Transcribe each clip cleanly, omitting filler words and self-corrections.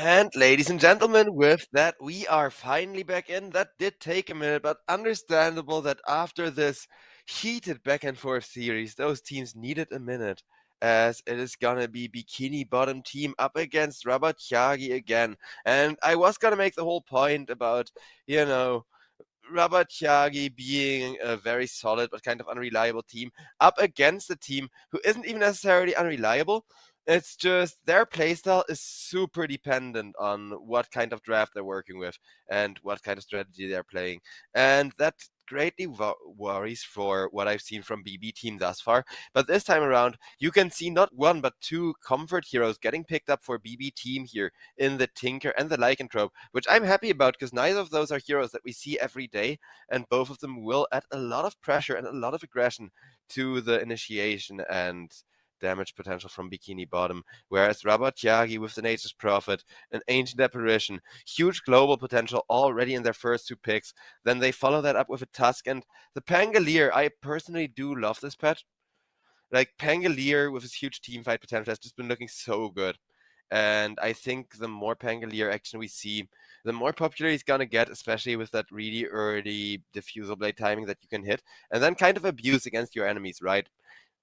And ladies and gentlemen, with that, we are finally back in. That did take a minute, but understandable that after this heated back and forth series, those teams needed a minute, as it is gonna be Bikini Bottom team up against Работяги again. And I was gonna make the whole point about, you know, Работяги being a very solid but kind of unreliable team up against a team who isn't even necessarily unreliable. It's just their playstyle is super dependent on what kind of draft they're working with and what kind of strategy they're playing. And that greatly worries for what I've seen from BB team thus far. But this time around, you can see not one but two comfort heroes getting picked up for BB team here in the Tinker and the Lycanthrope, which I'm happy about because neither of those are heroes that we see every day, and both of them will add a lot of pressure and a lot of aggression to the initiation and damage potential from Bikini Bottom, whereas Rabat with the Nature's Prophet, an Ancient Apparition, huge global potential already in their first two picks. Then they follow that up with a Tusk, and the Pangolier. I personally do love this patch. Like, Pangolier with his huge team fight potential has just been looking so good. And I think the more Pangolier action we see, the more popular he's gonna get, especially with that really early diffusal blade timing that you can hit, and then kind of abuse against your enemies, right?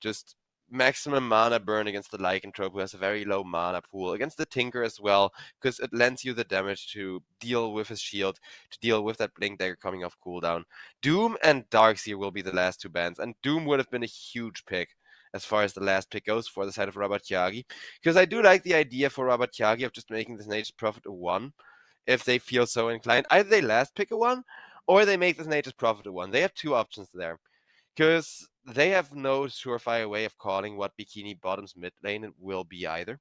Just maximum mana burn against the Lycanthrope, who has a very low mana pool, against the Tinker as well, because it lends you the damage to deal with his shield, to deal with that Blink Dagger coming off cooldown. Doom and Darkseer will be the last two bans, and Doom would have been a huge pick as far as the last pick goes for the side of Rabat because I do like the idea for Rabat of just making this Nature's Prophet a 1, if they feel so inclined. Either they last pick a 1, or they make this Nature's Prophet a 1. They have two options there because they have no surefire way of calling what Bikini Bottom's mid lane will be either.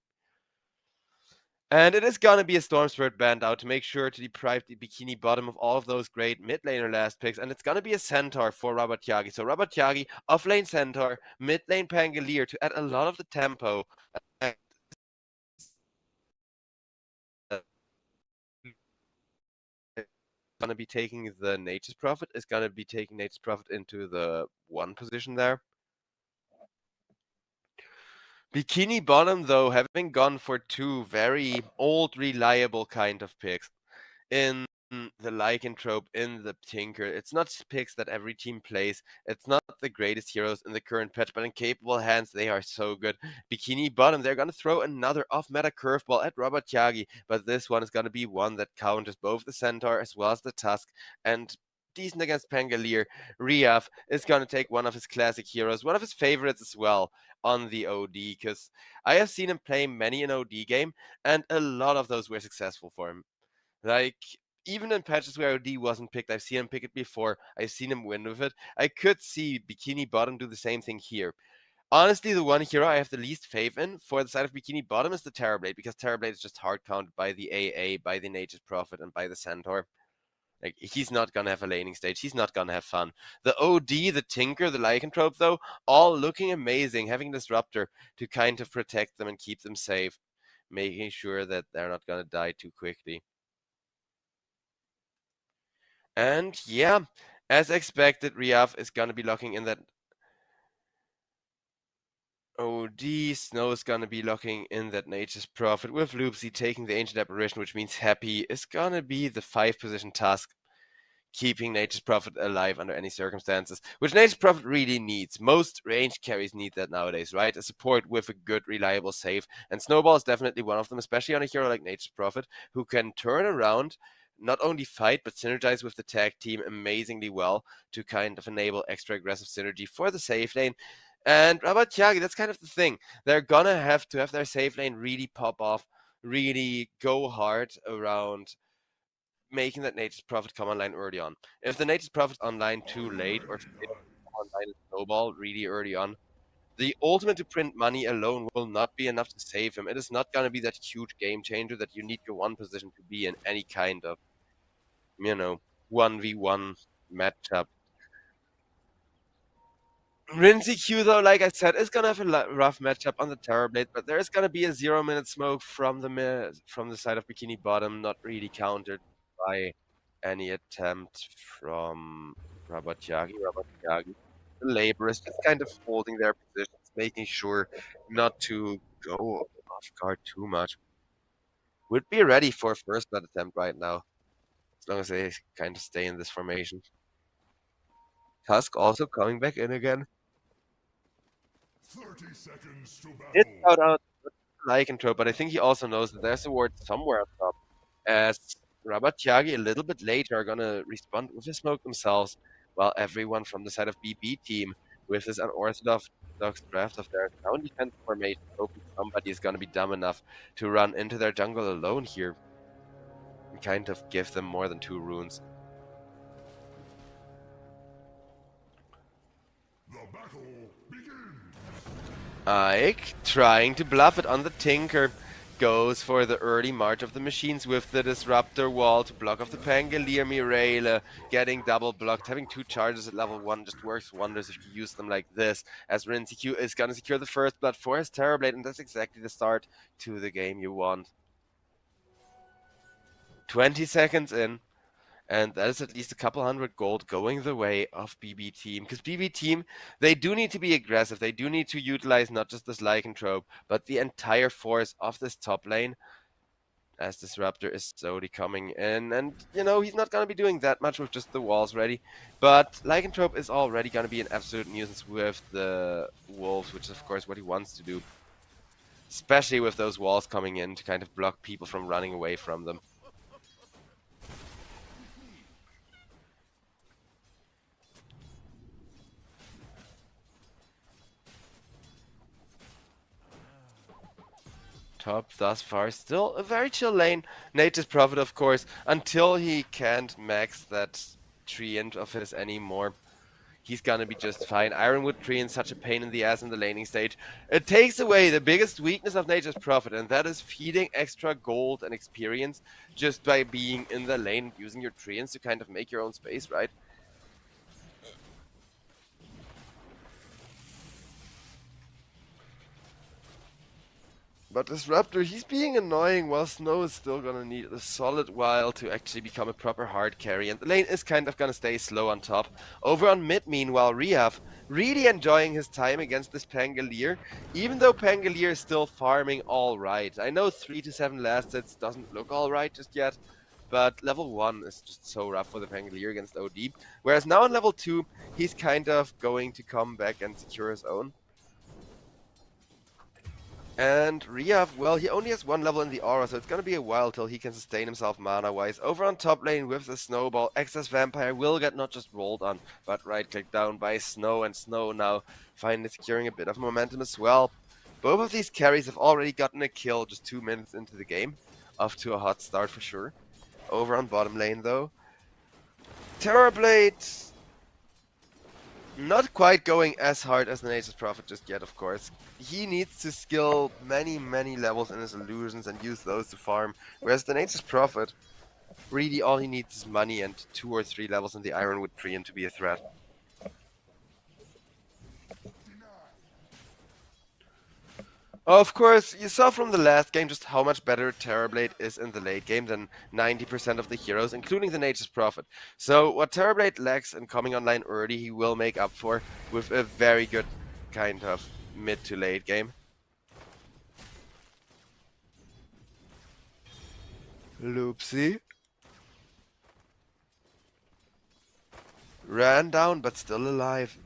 And it is gonna be a Storm Spirit band out to make sure to deprive the Bikini Bottom of all of those great mid laner last picks, and it's gonna be a Centaur for Rabat So Rabat off lane Centaur, mid lane Pangolier to add a lot of the tempo. Gonna be taking the Nature's Prophet, is gonna be taking Nature's Prophet into the 1 position there. Bikini Bottom, though, having gone for two very old, reliable kind of picks in the Lycanthrope, in the Tinker. It's not picks that every team plays. It's not the greatest heroes in the current patch, but in capable hands, they are so good. Bikini Bottom, they're going to throw another off-meta curveball at Rabat but this one is going to be one that counters both the Centaur as well as the Tusk, and decent against Pangolier. Riaf is going to take one of his classic heroes, one of his favorites as well, on the OD, because I have seen him play many an OD game, and a lot of those were successful for him. Like, even in patches where OD wasn't picked, I've seen him pick it before. I've seen him win with it. I could see Bikini Bottom do the same thing here. Honestly, the one hero I have the least faith in for the side of Bikini Bottom is the Terrorblade, because Terrorblade is just hard counted by the AA, by the Nature's Prophet, and by the Centaur. Like, he's not gonna have a laning stage. He's not gonna have fun. The OD, the Tinker, the Lycanthrope, though, all looking amazing, having Disruptor to kind of protect them and keep them safe, making sure that they're not gonna die too quickly. And yeah, as expected, Riaf is gonna be locking in that OD. Snow is gonna be locking in that Nature's Prophet with Loopsy taking the Ancient Apparition, which means Happy is gonna be the 5 position task, keeping Nature's Prophet alive under any circumstances, which Nature's Prophet really needs. Most range carries need that nowadays, right? A support with a good, reliable save, and Snowball is definitely one of them, especially on a hero like Nature's Prophet, who can turn around, not only fight, but synergize with the tag team amazingly well to kind of enable extra aggressive synergy for the safe lane. And Rabat that's kind of the thing. They're gonna have to have their safe lane really pop off, really go hard around making that Nature's Prophet come online early on. If the Nature's Prophet's online too late, or if it online snowball really early on, the ultimate to print money alone will not be enough to save him. It is not going to be that huge game changer that you need your 1 position to be in any kind of, 1v1 matchup. Rinzi Q, though, like I said, is gonna have a rough matchup on the Terrorblade, but there is gonna be a 0-minute smoke from the side of Bikini Bottom, not really countered by any attempt from Rabat the Labor is just kind of holding their positions, making sure not to go off guard too much. would be ready for first blood attempt right now, as long as they kind of stay in this formation. Tusk also coming back in again. 30 seconds to Did battle. shout out Lycanthrope, but I think he also knows that there's a ward somewhere on top. As Работяги a little bit later are gonna respond with a smoke themselves, while everyone from the side of BB team with this unorthodox draft of their own defense formation, hoping somebody is gonna be dumb enough to run into their jungle alone here and kind of give them more than 2 runes. The battle begins. Ike, trying to bluff it on the Tinker, goes for the early march of the machines with the Disruptor wall to block off the Pangolier Mirele, getting double blocked. Having 2 charges at level 1 just works wonders if you use them like this, as Rinseq is gonna secure the first blood for his Terrorblade, and that's exactly the start to the game you want. 20 seconds in, and that is at least a couple hundred gold going the way of BB Team. Because BB Team, they do need to be aggressive. They do need to utilize not just this Lycanthrope, but the entire force of this top lane, as Disruptor is slowly coming in. And, he's not going to be doing that much with just the walls ready. But Lycanthrope is already going to be an absolute nuisance with the wolves, which is, of course, what he wants to do. Especially with those walls coming in to kind of block people from running away from them. Top thus far. Still a very chill lane. Nature's Prophet, of course, until he can't max that treant of his anymore. He's gonna be just fine. Ironwood treant, such a pain in the ass in the laning stage. It takes away the biggest weakness of Nature's Prophet, and that is feeding extra gold and experience just by being in the lane, using your treants to kind of make your own space, right? But Disruptor, he's being annoying while Snow is still gonna need a solid while to actually become a proper hard carry. And the lane is kind of gonna stay slow on top. Over on mid, meanwhile, Riav really enjoying his time against this Pangolier, even though Pangolier is still farming alright. I know 3 to 7 last hits doesn't look alright just yet, but level 1 is just so rough for the Pangolier against OD. Whereas now in level 2, he's kind of going to come back and secure his own. And Riav, well, he only has 1 level in the aura, so it's gonna be a while till he can sustain himself mana-wise. Over on top lane with the Snowball, Excess Vampire will get not just rolled on, but right-clicked down by Snow, and Snow now finally securing a bit of momentum as well. Both of these carries have already gotten a kill just 2 minutes into the game. Off to a hot start for sure. Over on bottom lane, though. Terrorblade not quite going as hard as the Nature's Prophet just yet, of course. He needs to skill many, many levels in his illusions and use those to farm. Whereas the Nature's Prophet, really all he needs is money and 2 or 3 levels in the Ironwood tree and to be a threat. Of course, you saw from the last game just how much better Terrorblade is in the late game than 90% of the heroes, including the Nature's Prophet. So what Terrorblade lacks in coming online early, he will make up for with a very good kind of mid to late game. Loopsy. Ran down, but still alive.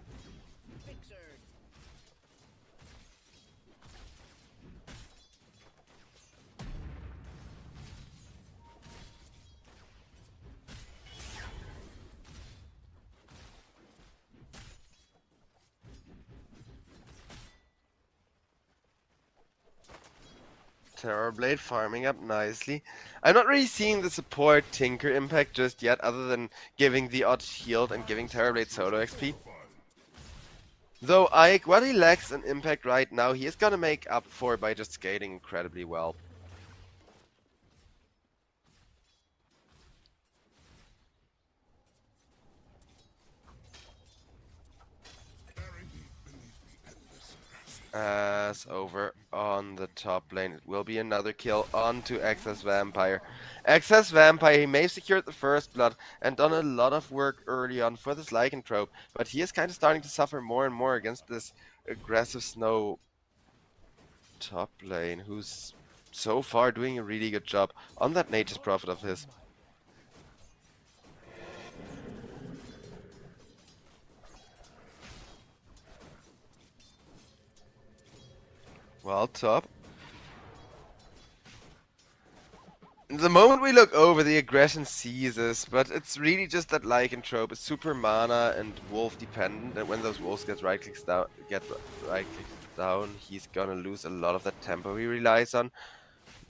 Terrorblade farming up nicely. I'm not really seeing the support Tinker impact just yet, other than giving the odd shield and giving Terrorblade solo XP. Though Ike, what he lacks in impact right now, he is gonna make up for by just scaling incredibly well. As over on the top lane, it will be another kill onto Excess Vampire. Excess Vampire, he may have secured the first blood and done a lot of work early on for this Lycanthrope, but he is kind of starting to suffer more and more against this aggressive Snow top lane, who's so far doing a really good job on that Nature's Prophet of his. Well, top. The moment we look over, the aggression ceases, but it's really just that Lycanthrope is super mana and wolf dependent, and when those wolves get right clicks down, he's gonna lose a lot of that tempo he relies on.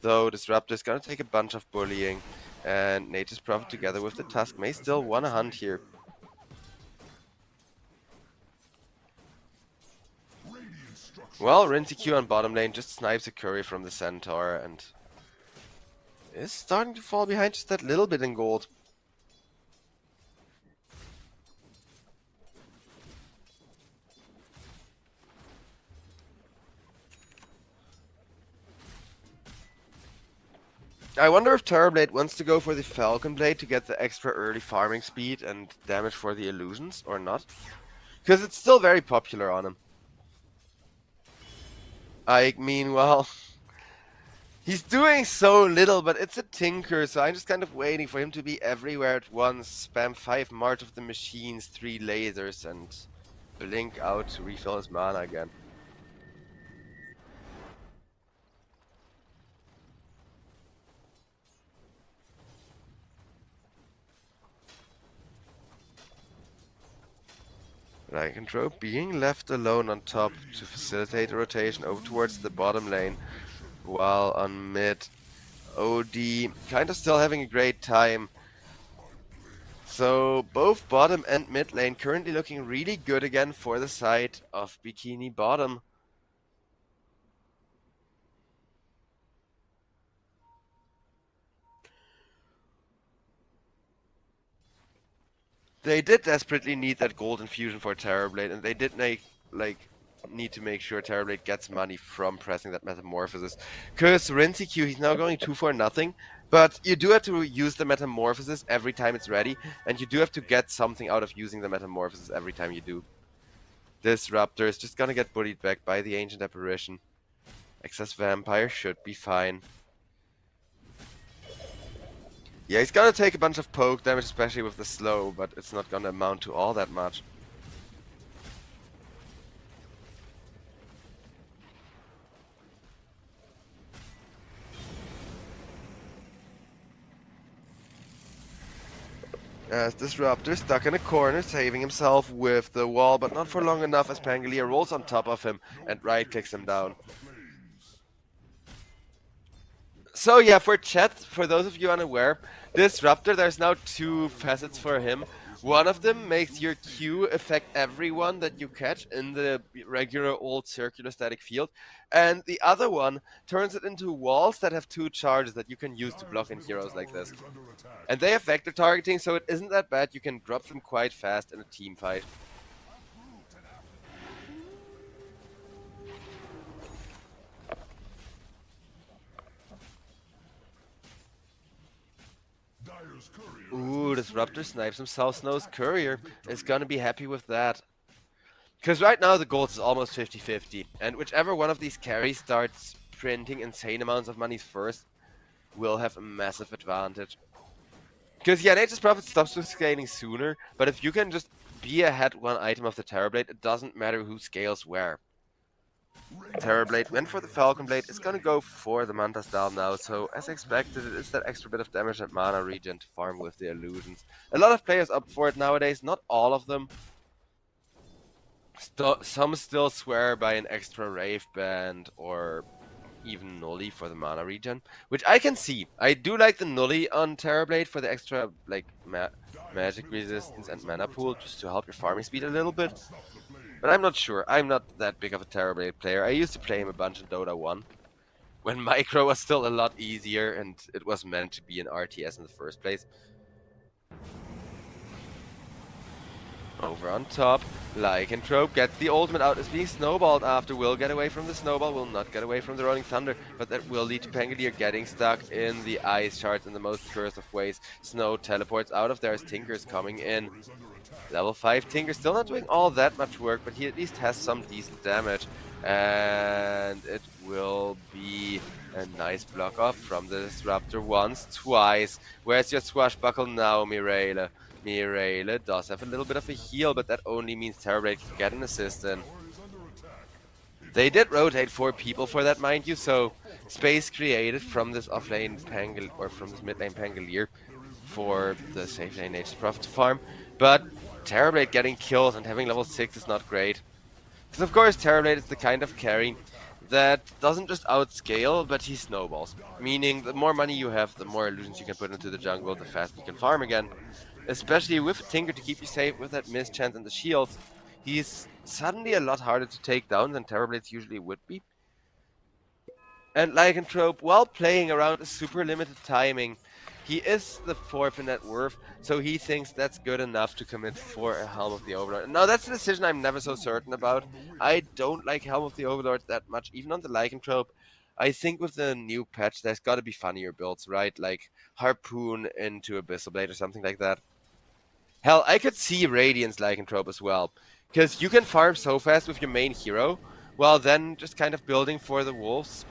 Though Disruptor is gonna take a bunch of bullying, and Nature's Prophet together with the Tusk may still want a hunt here. Well, Rinty on bottom lane just snipes a curry from the Centaur and is starting to fall behind just that little bit in gold. I wonder if Terrorblade wants to go for the Falcon Blade to get the extra early farming speed and damage for the illusions or not. Because it's still very popular on him. I mean, well, he's doing so little, but it's a Tinker, so I'm just kind of waiting for him to be everywhere at once, spam 5 March of the Machines, 3 lasers, and blink out to refill his mana again. Lycanthrope being left alone on top to facilitate a rotation over towards the bottom lane, while on mid, OD kind of still having a great time. So both bottom and mid lane currently looking really good again for the side of Bikini Bottom. They did desperately need that gold infusion for Terrorblade, and they did need to make sure Terrorblade gets money from pressing that Metamorphosis. Because Rinty, he's now going 2 for nothing, but you do have to use the Metamorphosis every time it's ready, and you do have to get something out of using the Metamorphosis every time you do. This Raptor is just gonna get bullied back by the Ancient Apparition. Excess Vampire should be fine. Yeah, he's gonna take a bunch of poke damage, especially with the slow, but it's not gonna amount to all that much. As Disruptor stuck in a corner, saving himself with the wall, but not for long enough as Pangolier rolls on top of him and right-clicks him down. So yeah, for chat, for those of you unaware, Disruptor, there's now 2 facets for him. One of them makes your Q affect everyone that you catch in the regular old circular static field, and the other one turns it into walls that have 2 charges that you can use to block in heroes like this. And they have vector targeting, so it isn't that bad. You can drop them quite fast in a team fight. Ooh, Disruptor snipes himself. Snow's Courier is gonna be happy with that. Because right now the gold is almost 50-50, and whichever one of these carries starts printing insane amounts of money first will have a massive advantage. Because yeah, Nature's Prophet stops with scaling sooner, but if you can just be ahead one item of the Terrorblade, it doesn't matter who scales where. Terrorblade went for the Falcon Blade, is gonna go for the Manta Style now, so as expected it is that extra bit of damage and mana regen to farm with the illusions. A lot of players opt for it nowadays, not all of them. Some still swear by an extra Rave Band or even Nully for the mana regen, which I can see. I do like the Nully on Terrorblade for the extra magic resistance and mana pool, just to help your farming speed a little bit. But I'm not sure. I'm not that big of a Terrorblade player. I used to play him a bunch in Dota 1, when Micro was still a lot easier and it was meant to be an RTS in the first place. Over on top, Lycanthrope gets the ultimate out, is being snowballed after, will get away from the snowball, will not get away from the Rolling Thunder, but that will lead to Pangolier getting stuck in the ice shards in the most cursed of ways. Snow teleports out of there as Tinker's coming in. Level 5 Tinker still not doing all that much work, but he at least has some decent damage. And it will be A nice block off from the Disruptor once, twice. Where's your swashbuckle now, Mireille? Mireille does have a little bit of a heal, but that only means Terrorblade can get an assist in. They did rotate 4 people for that, mind you, so space created from this offlane Pangol or from this mid lane Pangolier for the safe lane Nature's Prophet to farm. But Terrorblade getting kills and having level 6 is not great. Because of course Terrorblade is the kind of carry that doesn't just outscale, but he snowballs. Meaning the more money you have, the more illusions you can put into the jungle, the faster you can farm again. Especially with Tinker to keep you safe with that mischance and the shields, he's suddenly a lot harder to take down than Terrorblades usually would be. And Lycanthrope, while playing around a super limited timing, he is the 4th in net worth, so he thinks that's good enough to commit for a Helm of the Overlord. Now, that's a decision I'm never so certain about. I don't like Helm of the Overlord that much, even on the Lycanthrope. I think with the new patch, there's got to be funnier builds, right? Like Harpoon into Abyssal Blade or something like that. Hell, I could see Radiance Lycanthrope as well, because you can farm so fast with your main hero, while then just kind of building for the wolves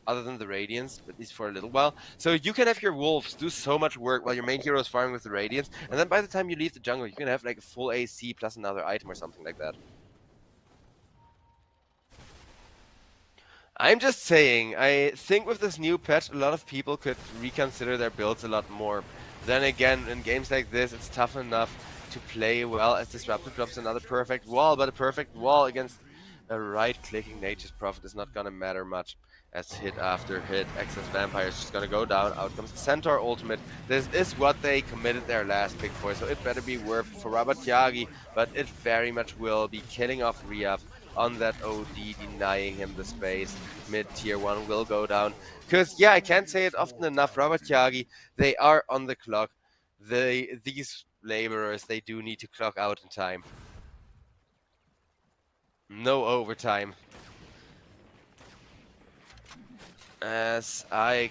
other than the Radiance, at least for a little while. So you can have your wolves do so much work while your main hero is farming with the Radiance, and then by the time you leave the jungle, you can have like a full AC plus another item or something like that. I'm just saying, I think with this new patch, a lot of people could reconsider their builds a lot more. Then again, in games like this, it's tough enough to play well as Disruptor drops another perfect wall, but a perfect wall against a right-clicking Nature's Prophet is not gonna matter much. As hit after hit, Excess Vampire is just gonna go down, out comes the Centaur ultimate. This is what they committed their last pick for, so it better be worth it for Работяги, but it very much will be killing off Riaf on that OD, denying him the space. Mid tier 1 will go down. Because, yeah, I can't say it often enough, Работяги, they are on the clock. These laborers, they do need to clock out in time. No overtime. As I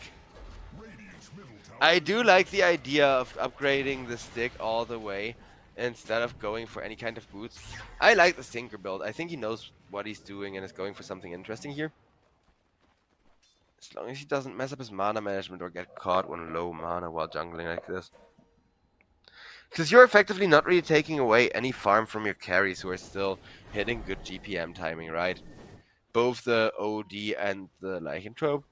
do like the idea of upgrading the stick all the way instead of going for any kind of boots. I like the Stinker build. I think he knows what he's doing and is going for something interesting here. As long as he doesn't mess up his mana management or get caught when low mana while jungling like this. Because you're effectively not really taking away any farm from your carries who are still hitting good GPM timing, right? Both the OD and the Lycanthrope.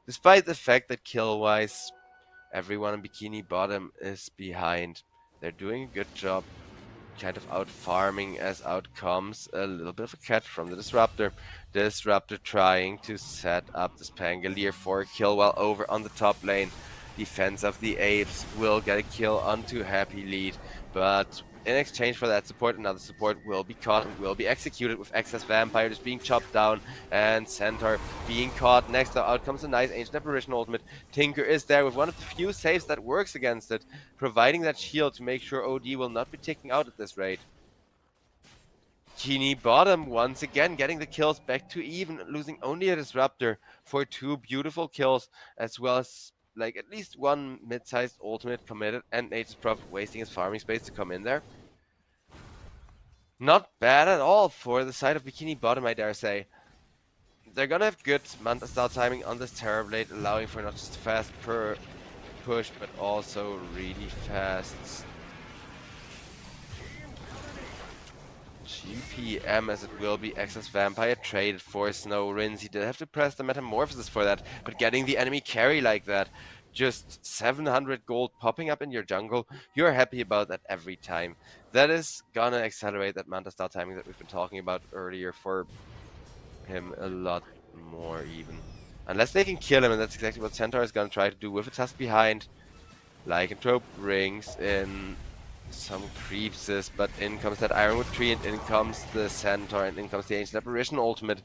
Despite the fact that kill-wise, everyone in Bikini Bottom is behind. They're doing a good job kind of out farming as out comes a little bit of a catch from the Disruptor. Disruptor trying to set up this Pangolier for a kill while over on the top lane. Defense of the Apes will get a kill onto Happy Lead, but in exchange for that support, another support will be caught and will be executed with Excess Vampire just being chopped down and Centaur being caught. Next out comes a nice Ancient Apparition ultimate. Tinker is there with one of the few saves that works against it, providing that shield to make sure OD will not be taking out at this rate. Bikini Bottom once again getting the kills back to even, losing only a Disruptor for 2 beautiful kills, as well as like at least one mid-sized ultimate committed, and Nature's Prophet wasting his farming space to come in there. Not bad at all for the side of Bikini Bottom, I dare say. They're gonna have good Manta style timing on this Terrorblade, allowing for not just fast per push, but also really fast GPM, as it will be Excess Vampire traded for Snow Rinse. He did have to press the Metamorphosis for that, but getting the enemy carry like that, just 700 gold popping up in your jungle, you're happy about that every time. That is gonna accelerate that Manta style timing that we've been talking about earlier for him a lot more even. Unless they can kill him, and that's exactly what Centaur is gonna try to do with a tusk behind. Lycanthrope brings in some creeps, but in comes that Ironwood tree, and in comes the Centaur, and in comes the Ancient Apparition ultimate.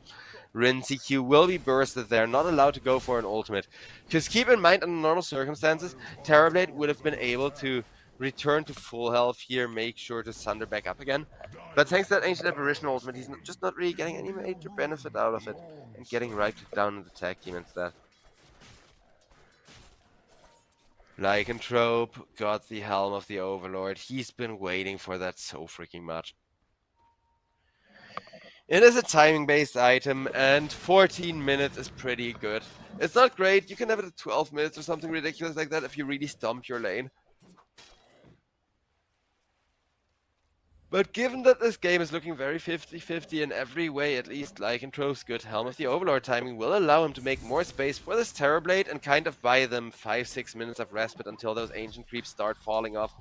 Rinse Q will be bursted there, not allowed to go for an ultimate. Just keep in mind, under normal circumstances, Terrorblade would have been able to return to full health here, make sure to Sunder back up again. But thanks to that Ancient Apparition ultimate, he's just not really getting any major benefit out of it, and getting right down in the tag team instead. Lycanthrope got the Helm of the Overlord. He's been waiting for that so freaking much. It is a timing-based item, and 14 minutes is pretty good. It's not great. You can have it at 12 minutes or something ridiculous like that if you really stomp your lane. But given that this game is looking very 50-50 in every way, at least Lycanthrope's good Helm of the Overlord timing will allow him to make more space for this Terrorblade and kind of buy them 5-6 minutes of respite until those ancient creeps start falling off.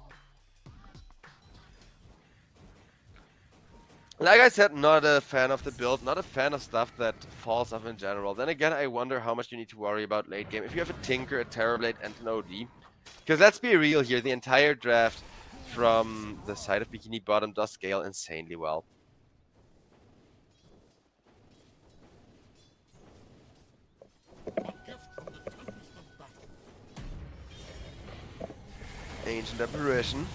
Like I said, not a fan of the build, not a fan of stuff that falls off in general. Then again, I wonder how much you need to worry about late game if you have a Tinker, a Terrorblade, and an OD. Because let's be real here, the entire draft from the side of Bikini Bottom does scale insanely well. Ancient Apparition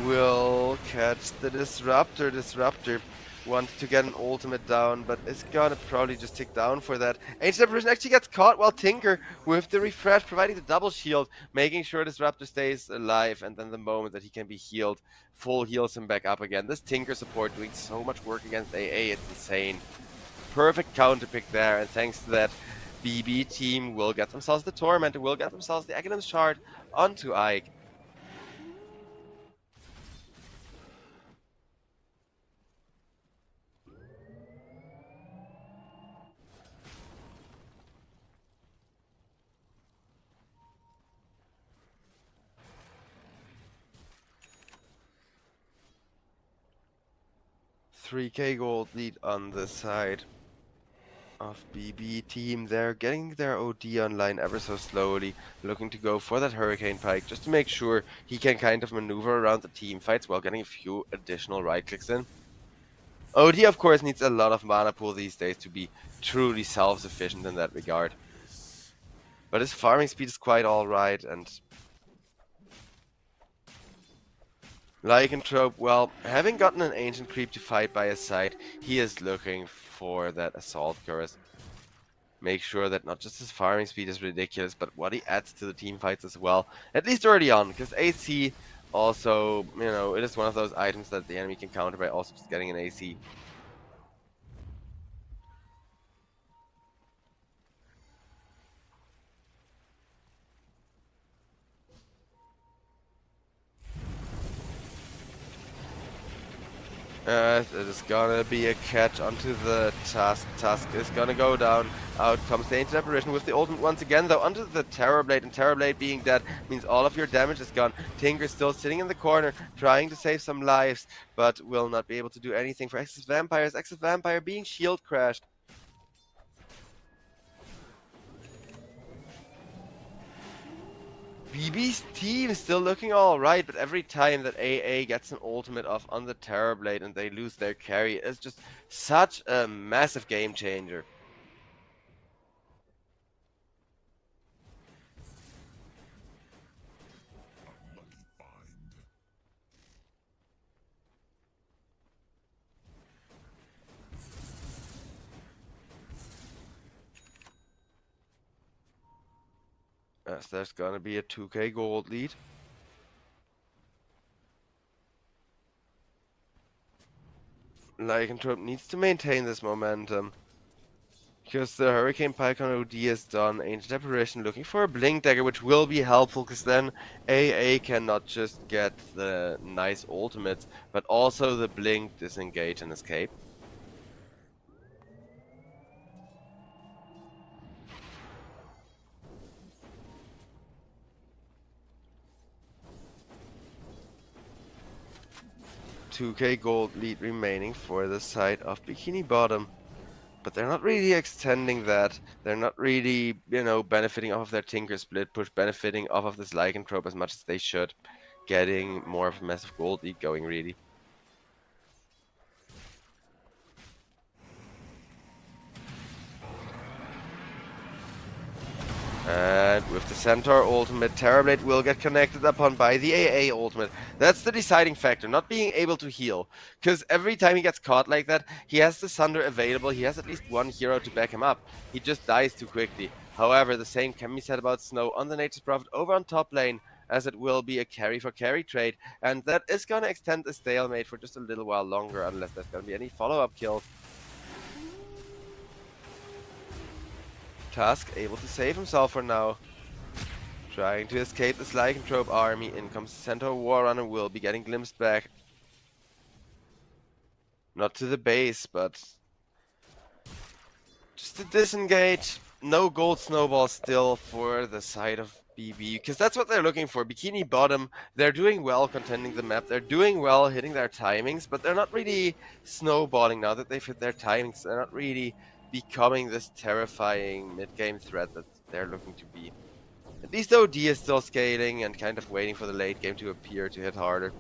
will catch the Disruptor. Disruptor wants to get an ultimate down, but it's gonna probably just tick down for that. Ancient Apparition actually gets caught while Tinker with the refresh, providing the double shield, making sure Disruptor stays alive, and then the moment that he can be healed, full heals him back up again. This Tinker support doing so much work against AA, it's insane. Perfect counter pick there, and thanks to that, BB team will get themselves the Tormentor, will get themselves the Aghanim's Shard onto Ike. $3K gold lead on the side of BB team. They're getting their OD online ever so slowly, looking to go for that Hurricane Pike just to make sure he can kind of maneuver around the team fights while getting a few additional right clicks in. OD of course needs a lot of mana pool these days to be truly self-sufficient in that regard. But his farming speed is quite alright, and Lycanthrope, well, having gotten an Ancient Creep to fight by his side, he is looking for that Assault Curse. Make sure that not just his farming speed is ridiculous, but what he adds to the team fights as well. At least early on, because AC also, you know, it is one of those items that the enemy can counter by also just getting an AC. It is gonna be a catch onto the Tusk. Tusk is gonna go down. Out comes the Ancient Apparition with the ultimate once again, though, onto the Terrorblade. And Terrorblade being dead means all of your damage is gone. Tinker's still sitting in the corner, trying to save some lives, but will not be able to do anything for Excess Vampires. Excess Vampire being shield crashed. BB's team is still looking alright, but every time that AA gets an ultimate off on the Terrorblade and they lose their carry, it's just such a massive game changer. As there's gonna be a 2K gold lead. Lycanthrope needs to maintain this momentum, because the Hurricane Pike on OD is done. Ancient Apparition looking for a Blink Dagger, which will be helpful, because then AA can not just get the nice ultimates, but also the Blink, Disengage, and Escape. $2K gold lead remaining for the side of Bikini Bottom. But they're not really extending that. They're not really, you know, benefiting off of their Tinker split push, benefiting off of this Lycanthrope as much as they should. Getting more of a massive gold lead going, really. And with the Centaur ultimate, Terrorblade will get connected upon by the AA ultimate. That's the deciding factor, not being able to heal. Because every time he gets caught like that, he has the Sunder available, he has at least one hero to back him up. He just dies too quickly. However, the same can be said about Snow on the Nature's Prophet over on top lane. as it will be a carry for carry trade, and that is going to extend the stalemate for just a little while longer unless there's going to be any follow-up kills. Tusk able to save himself for now. Trying to escape this lycanthrope army. In comes Centaur Warrunner, will be getting glimpsed back. Not to the base, but just to disengage. No gold snowball still for the side of BB, because that's what they're looking for. Bikini Bottom, they're doing well contending the map. They're doing well hitting their timings, but they're not really snowballing now that they've hit their timings. They're not really becoming this terrifying mid-game threat that they're looking to be. At least OD is still scaling and kind of waiting for the late game to appear to hit harder.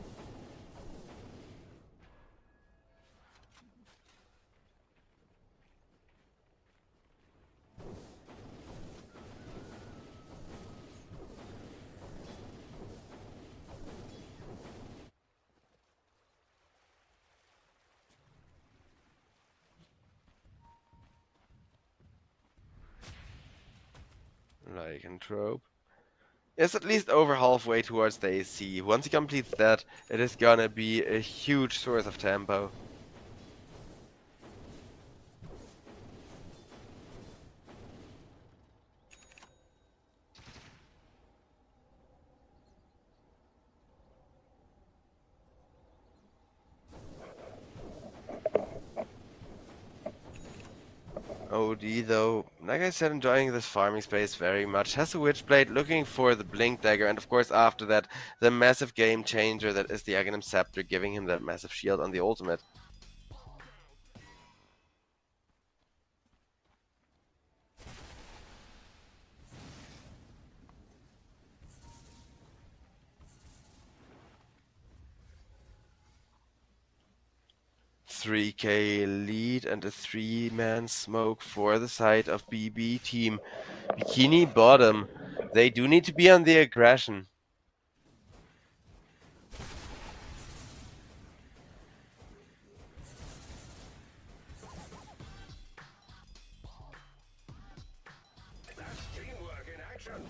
Lycanthrope is at least over halfway towards the AC. Once he completes that, it is gonna be a huge source of tempo. OD though, like I said, enjoying this farming space very much. Has a Witchblade, looking for the Blink Dagger, and of course after that, the massive game changer that is the Aghanim Scepter, giving him that massive shield on the ultimate. $3K lead and a 3-man smoke for the side of BB team. Bikini Bottom, they do need to be on the aggression.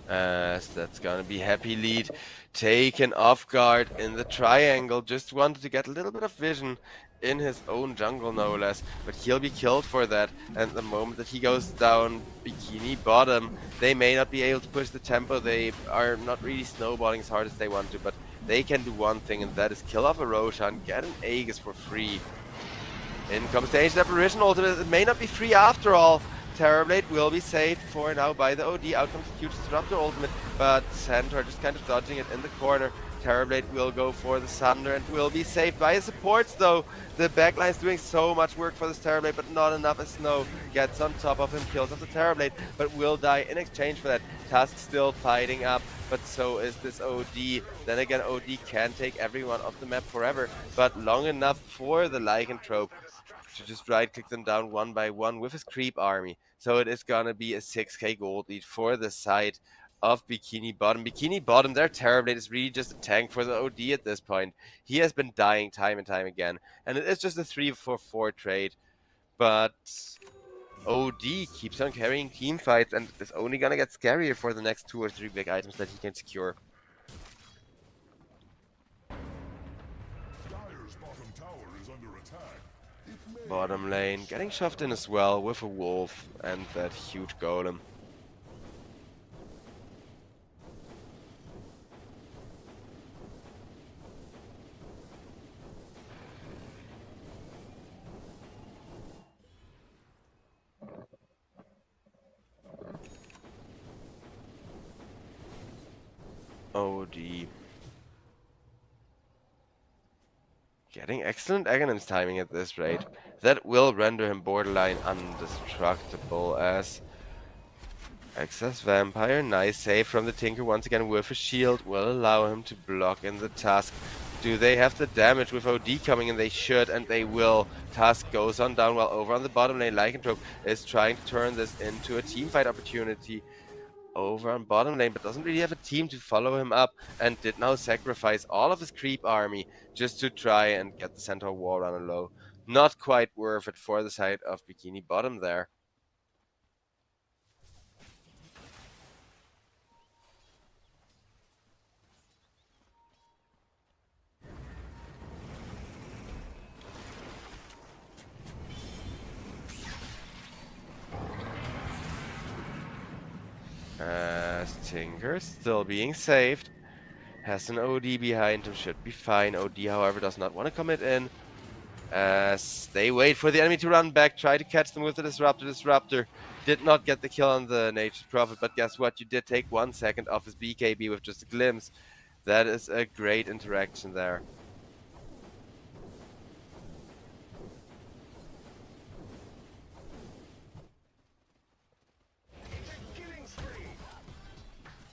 As that's gonna be happy lead taken off guard in the triangle. Just wanted to get a little bit of vision in his own jungle, no less, but he'll be killed for that. And the moment that he goes down, Bikini Bottom, they may not be able to push the tempo. They are not really snowballing as hard as they want to, but they can do one thing, and that is kill off a Roshan, get an Aegis for free. In comes the Ancient Apparition ultimate. It may not be free after all. Terrorblade will be saved for now by the OD. Out comes the Huge Disruptor ultimate, but Centaur just kind of dodging it in the corner. Terrorblade will go for the Sunder and will be saved by his supports though. The backline is doing so much work for this Terrorblade, but not enough as Snow gets on top of him, kills off the Terrorblade, but will die in exchange for that. Tusk still fighting up, but so is this OD. Then again, OD can take everyone off the map forever, but long enough for the Lycanthrope to just right-click them down one by one with his creep army. So it is gonna be a 6K gold lead for the side of Bikini Bottom. Bikini Bottom, their Terrorblade is really just a tank for the OD at this point. He has been dying time and time again, and it is just a 3-for-4 trade. But OD keeps on carrying team fights and is only gonna get scarier for the next 2 or 3 big items that he can secure. Dire's bottom tower is under attack. Bottom lane getting shoved in as well with a wolf and that huge golem. OD. Getting excellent Aghanim's timing at this rate. That will render him borderline indestructible as Excess Vampire. Nice save from the Tinker once again with a shield. Will allow him to block in the Tusk. Do they have the damage with OD coming in? They should, and they will. Tusk goes on down while over on the bottom lane. Lycanthrope is trying to turn this into a teamfight opportunity over on bottom lane, but doesn't really have a team to follow him up, and did now sacrifice all of his creep army just to try and get the Centaur Warrunner low. Not quite worth it for the side of Bikini Bottom there. Tinker still being saved. Has an OD behind him, should be fine. OD, however, does not want to commit in. As they wait for the enemy to run back, try to catch them with the Disruptor. Disruptor did not get the kill on the Nature's Prophet, but guess what? You did take 1 second off his BKB with just a glimpse. That is a great interaction there.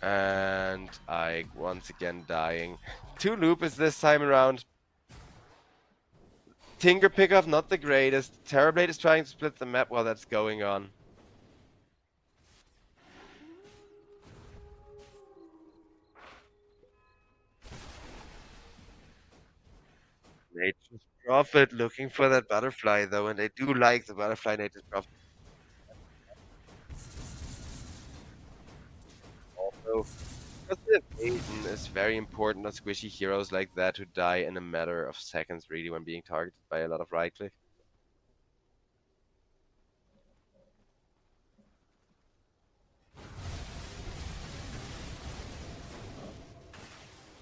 And I once again dying. 2 Lupus this time around. Tinker pickup not the greatest. Terrorblade is trying to split the map while that's going on. Nature's Prophet looking for that butterfly though, and they do like the butterfly Nature's Prophet. Also, passive evasion is very important on squishy heroes like that who die in a matter of seconds really when being targeted by a lot of right click.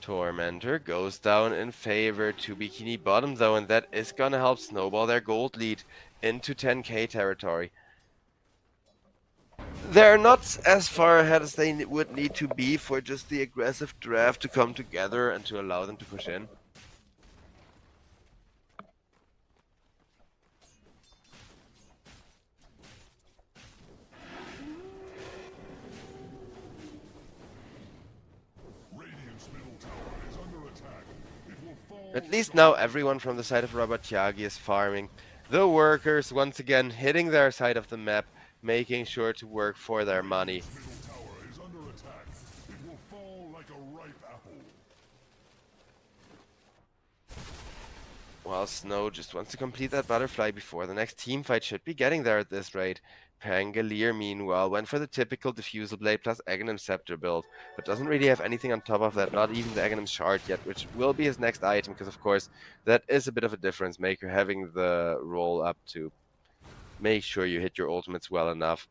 Tormentor goes down in favor to Bikini Bottom though, and that is gonna help snowball their gold lead into 10k territory. They're not as far ahead as they would need to be for just the aggressive draft to come together and to allow them to push in. Radiant's middle tower is under attack. It will fall. At least now everyone from the side of Работяги is farming. The workers once again hitting their side of the map, making sure to work for their money. Middle tower is under attack. It will fall like a ripe apple. While Snow just wants to complete that butterfly before the next team fight should be getting there at this rate. Pangolier, meanwhile, went for the typical Diffusal Blade plus Aghanim Scepter build, but doesn't really have anything on top of that, not even the Aghanim Shard yet, which will be his next item, because of course, that is a bit of a difference maker, having the roll up to make sure you hit your ultimates well enough.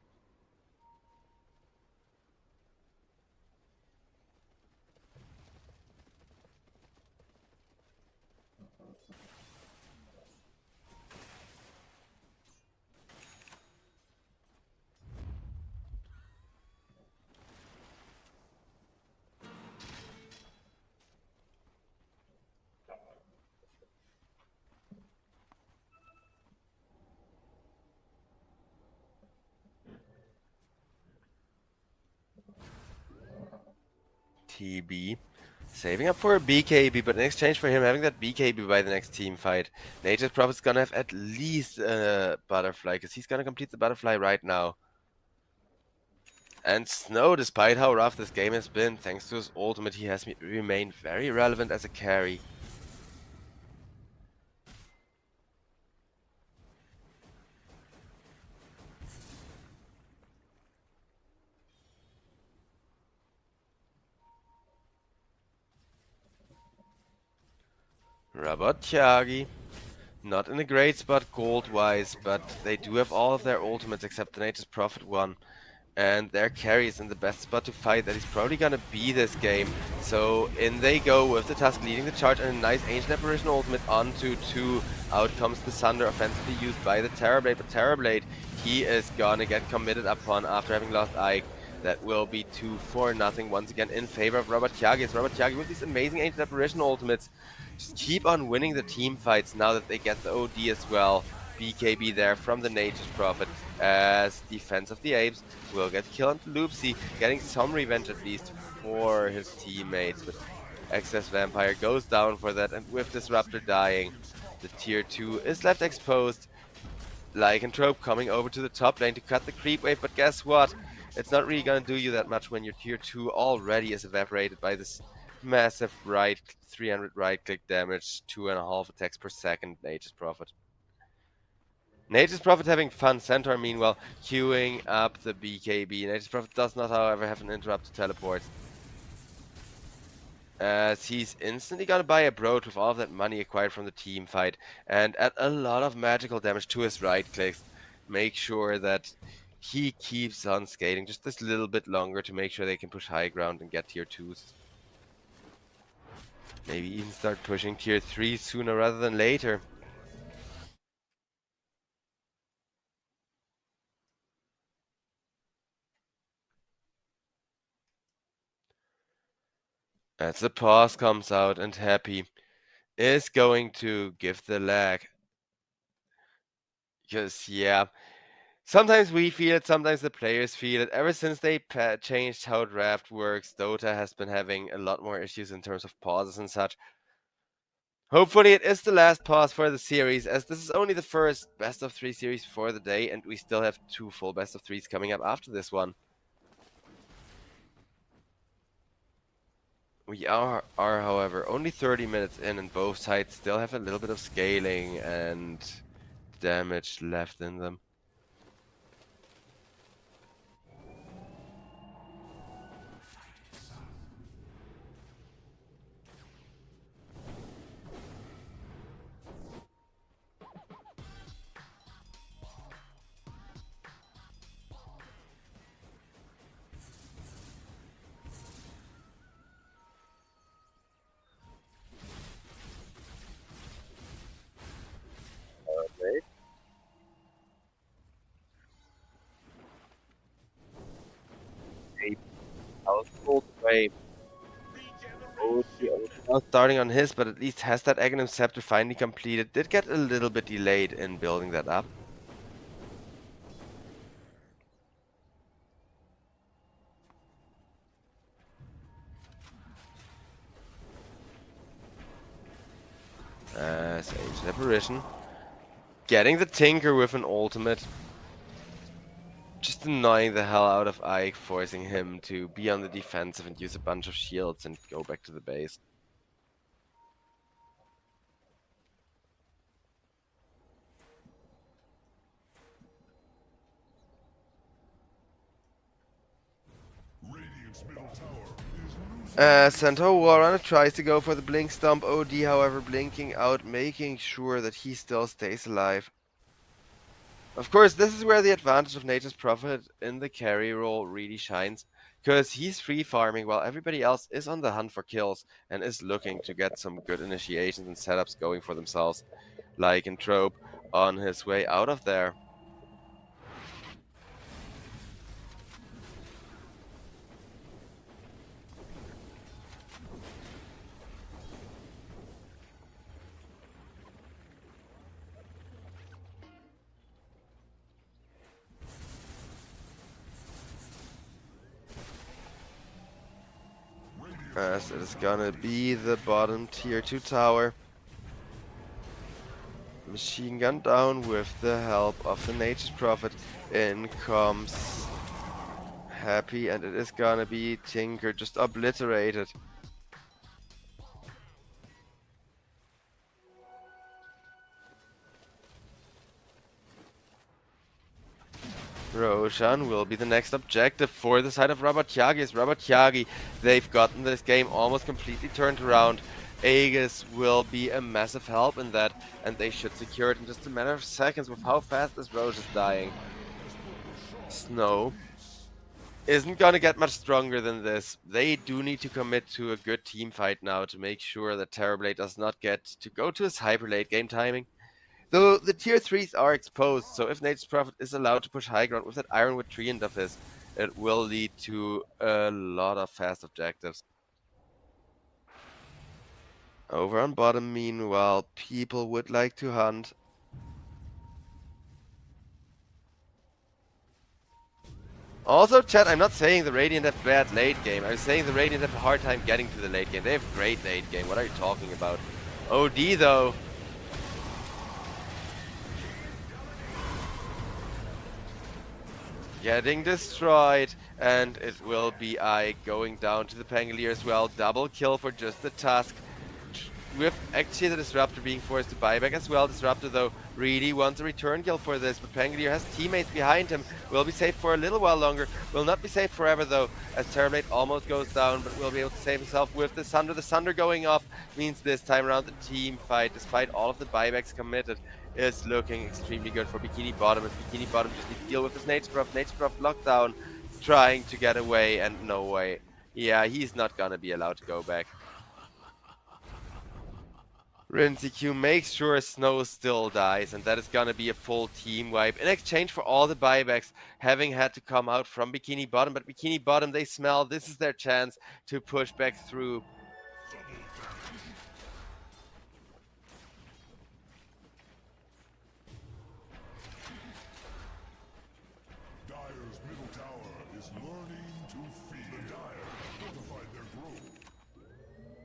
TB. Saving up for a BKB, but in exchange for him having that BKB by the next team fight, Nature's Prophet's gonna have at least a butterfly, because he's gonna complete the butterfly right now. And Snow, despite how rough this game has been, thanks to his ultimate, he has remained very relevant as a carry. Работяги. Not in a great spot gold-wise, but they do have all of their ultimates except the Nature's Prophet one. And their carry is in the best spot to fight that he's probably gonna be this game. So in they go with the Tusk leading the charge and a nice Ancient Apparition ultimate onto 2. Out comes the Sunder offensively used by the Terrorblade, but Terrorblade, he is gonna get committed upon after having lost Ike. That will be 2-0 once again in favor of Работяги. Работяgi with these amazing Ancient Apparition ultimates just keep on winning the team fights now that they get the OD as well. BKB there from the Nature's Prophet as Defense of the Apes will get killed onto Loopsy, getting some revenge at least for his teammates. But Excess Vampire goes down for that, and with Disruptor dying, the tier 2 is left exposed. Lycanthrope coming over to the top lane to cut the creep wave, but guess what? It's not really gonna do you that much when your tier 2 already is evaporated by this massive 300 right click damage, 2.5 attacks per second Nature's Prophet. Nature's Prophet having fun. Centaur, meanwhile, queuing up the BKB. Nature's Prophet does not, however, have an interrupted teleport. As he's instantly gonna buy a Brode with all of that money acquired from the team fight and add a lot of magical damage to his right clicks. Make sure that he keeps on skating just this little bit longer to make sure they can push high ground and get tier 2s. Maybe even start pushing tier 3 sooner rather than later. As the pause comes out and Happy is going to give the lag. Because, yeah, sometimes we feel it, sometimes the players feel it. Ever since they changed how draft works, Dota has been having a lot more issues in terms of pauses and such. Hopefully it is the last pause for the series, as this is only the first best of 3 series for the day, and we still have 2 full best of 3s coming up after this one. We are, however, only 30 minutes in, and both sides still have a little bit of scaling and damage left in them. Household way. Oh, now starting on his, but at least has that Aghanim Scepter finally completed. Did get a little bit delayed in building that up. Sage Apparition. Getting the Tinker with an ultimate. Just annoying the hell out of Ike, forcing him to be on the defensive and use a bunch of shields and go back to the base. Radiant's middle tower is losing. Centaur Warrunner tries to go for the Blink Stomp. OD, however, blinking out, making sure that he still stays alive. Of course, this is where the advantage of Nature's Prophet in the carry role really shines, because he's free farming while everybody else is on the hunt for kills and is looking to get some good initiations and setups going for themselves, like in Trope on his way out of there. As it is gonna be the bottom tier 2 tower. Machine gun down with the help of the Nature's Prophet. In comes Happy, and it is gonna be Tinker just obliterated. Roshan will be the next objective for the side of Работяги. They've gotten this game almost completely turned around. Aegis will be a massive help in that, and they should secure it in just a matter of seconds with how fast this Roche is dying. Snow isn't gonna get much stronger than this. They do need to commit to a good team fight now to make sure that Terrorblade does not get to go to his hyper late game timing. Though the tier 3s are exposed, so if Nature's Prophet is allowed to push high ground with that Ironwood Treant of his, it will lead to a lot of fast objectives. Over on bottom, meanwhile, people would like to hunt. Also, chat, I'm not saying the Radiant have bad late game. I'm saying the Radiant have a hard time getting to the late game. They have great late game. What are you talking about? OD, though. Getting destroyed, and it will be I going down to the Pangolier as well. Double kill for just the Tusk. with actually the Disruptor being forced to buyback as well. Disruptor, though, really wants a return kill for this, but Pangolier has teammates behind him. Will be safe for a little while longer. Will not be safe forever, though, as Terrorblade almost goes down, but will be able to save himself with the Sunder. The Sunder going off means this time around the team fight, despite all of the buybacks committed, is looking extremely good for Bikini Bottom, as Bikini Bottom just needs to deal with this Nature's Prophet. Nature's Prophet lockdown, trying to get away, and no way. Yeah, he's not gonna be allowed to go back. Rinseq makes sure Snow still dies, and that is gonna be a full team wipe in exchange for all the buybacks having had to come out from Bikini Bottom. But Bikini Bottom, they smell this is their chance to push back through. Dire's middle tower is learning to feed. The Dire fortified their grove.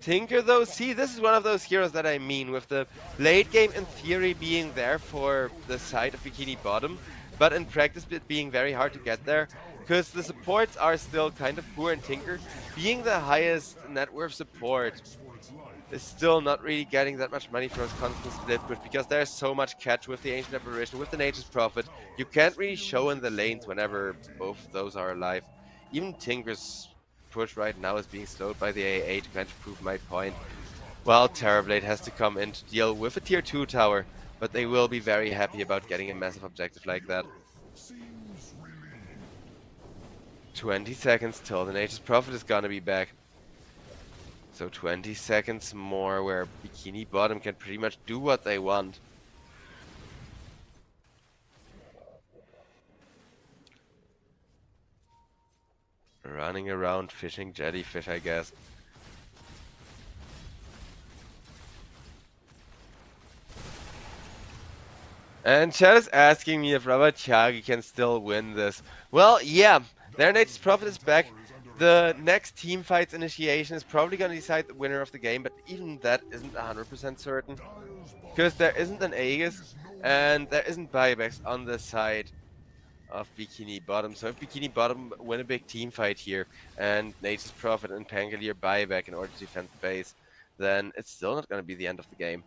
Tinker, though, see, this is one of those heroes that I mean, with the late game in theory being there for the side of Bikini Bottom, but in practice it being very hard to get there, because the supports are still kind of poor, and Tinker, being the highest net worth support, For its life, is still not really getting that much money from his constant split push, because there's so much catch with the Ancient Apparition, with the Nature's Prophet. You can't really show in the lanes whenever both of those are alive. Even Tinker's push right now is being slowed by the AA to kind of prove my point. Well, Terrorblade has to come in to deal with a tier 2 tower, but they will be very happy about getting a massive objective like that. seems relieved. 20 seconds till the Nature's Prophet is gonna be back. So 20 seconds more where Bikini Bottom can pretty much do what they want. Running around fishing jellyfish, I guess. And chat is asking me if Работяги can still win this. Well, yeah, their Nature's Prophet is back. The next team fight's initiation is probably going to decide the winner of the game, but even that isn't 100% certain. Because there isn't an Aegis, and there isn't buybacks on the side of Bikini Bottom. So if Bikini Bottom win a big team fight here, and Nature's Prophet and Pangolier buyback in order to defend the base, then it's still not going to be the end of the game.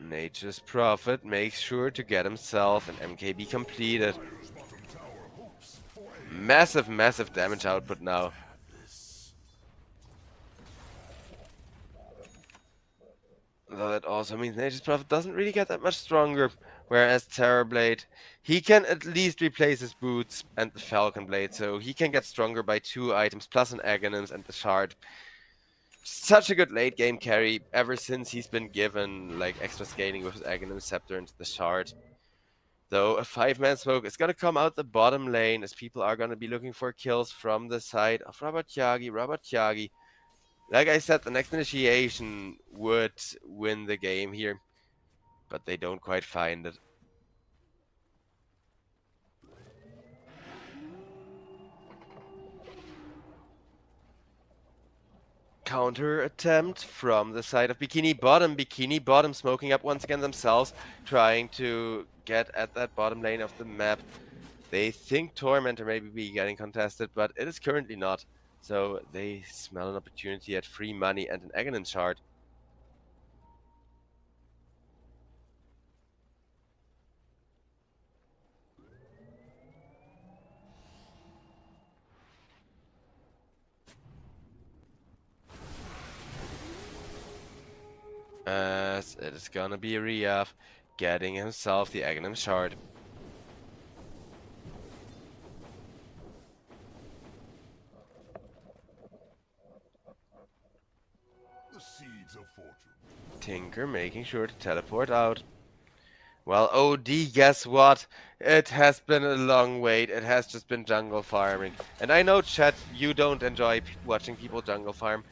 Nature's Prophet makes sure to get himself an MKB completed. Dire's bottom tower hopes for a Massive, massive damage output now. Though that also means Nature's Prophet doesn't really get that much stronger, whereas Terrorblade, he can at least replace his boots and the Falcon Blade, so he can get stronger by 2 items plus an Aghanims and the Shard. Such a good late game carry ever since he's been given like extra scaling with his Aghanim Scepter into the Shard. Though a 5-man smoke is gonna come out the bottom lane, as people are gonna be looking for kills from the side of Работяги. Работяги, like I said, the next initiation would win the game here, but they don't quite find it. Counter attempt from the side of Bikini Bottom. Bikini Bottom smoking up once again themselves, trying to get at that bottom lane of the map. They think Tormentor may be getting contested, but it is currently not. So they smell an opportunity at free money and an Aghanim shard. As it is gonna be Riaf getting himself the Aghanim shard. the seeds of fortune. Tinker making sure to teleport out. Well, OD, guess what? It has been a long wait. It has just been jungle farming. And I know, chat, you don't enjoy watching people jungle farm.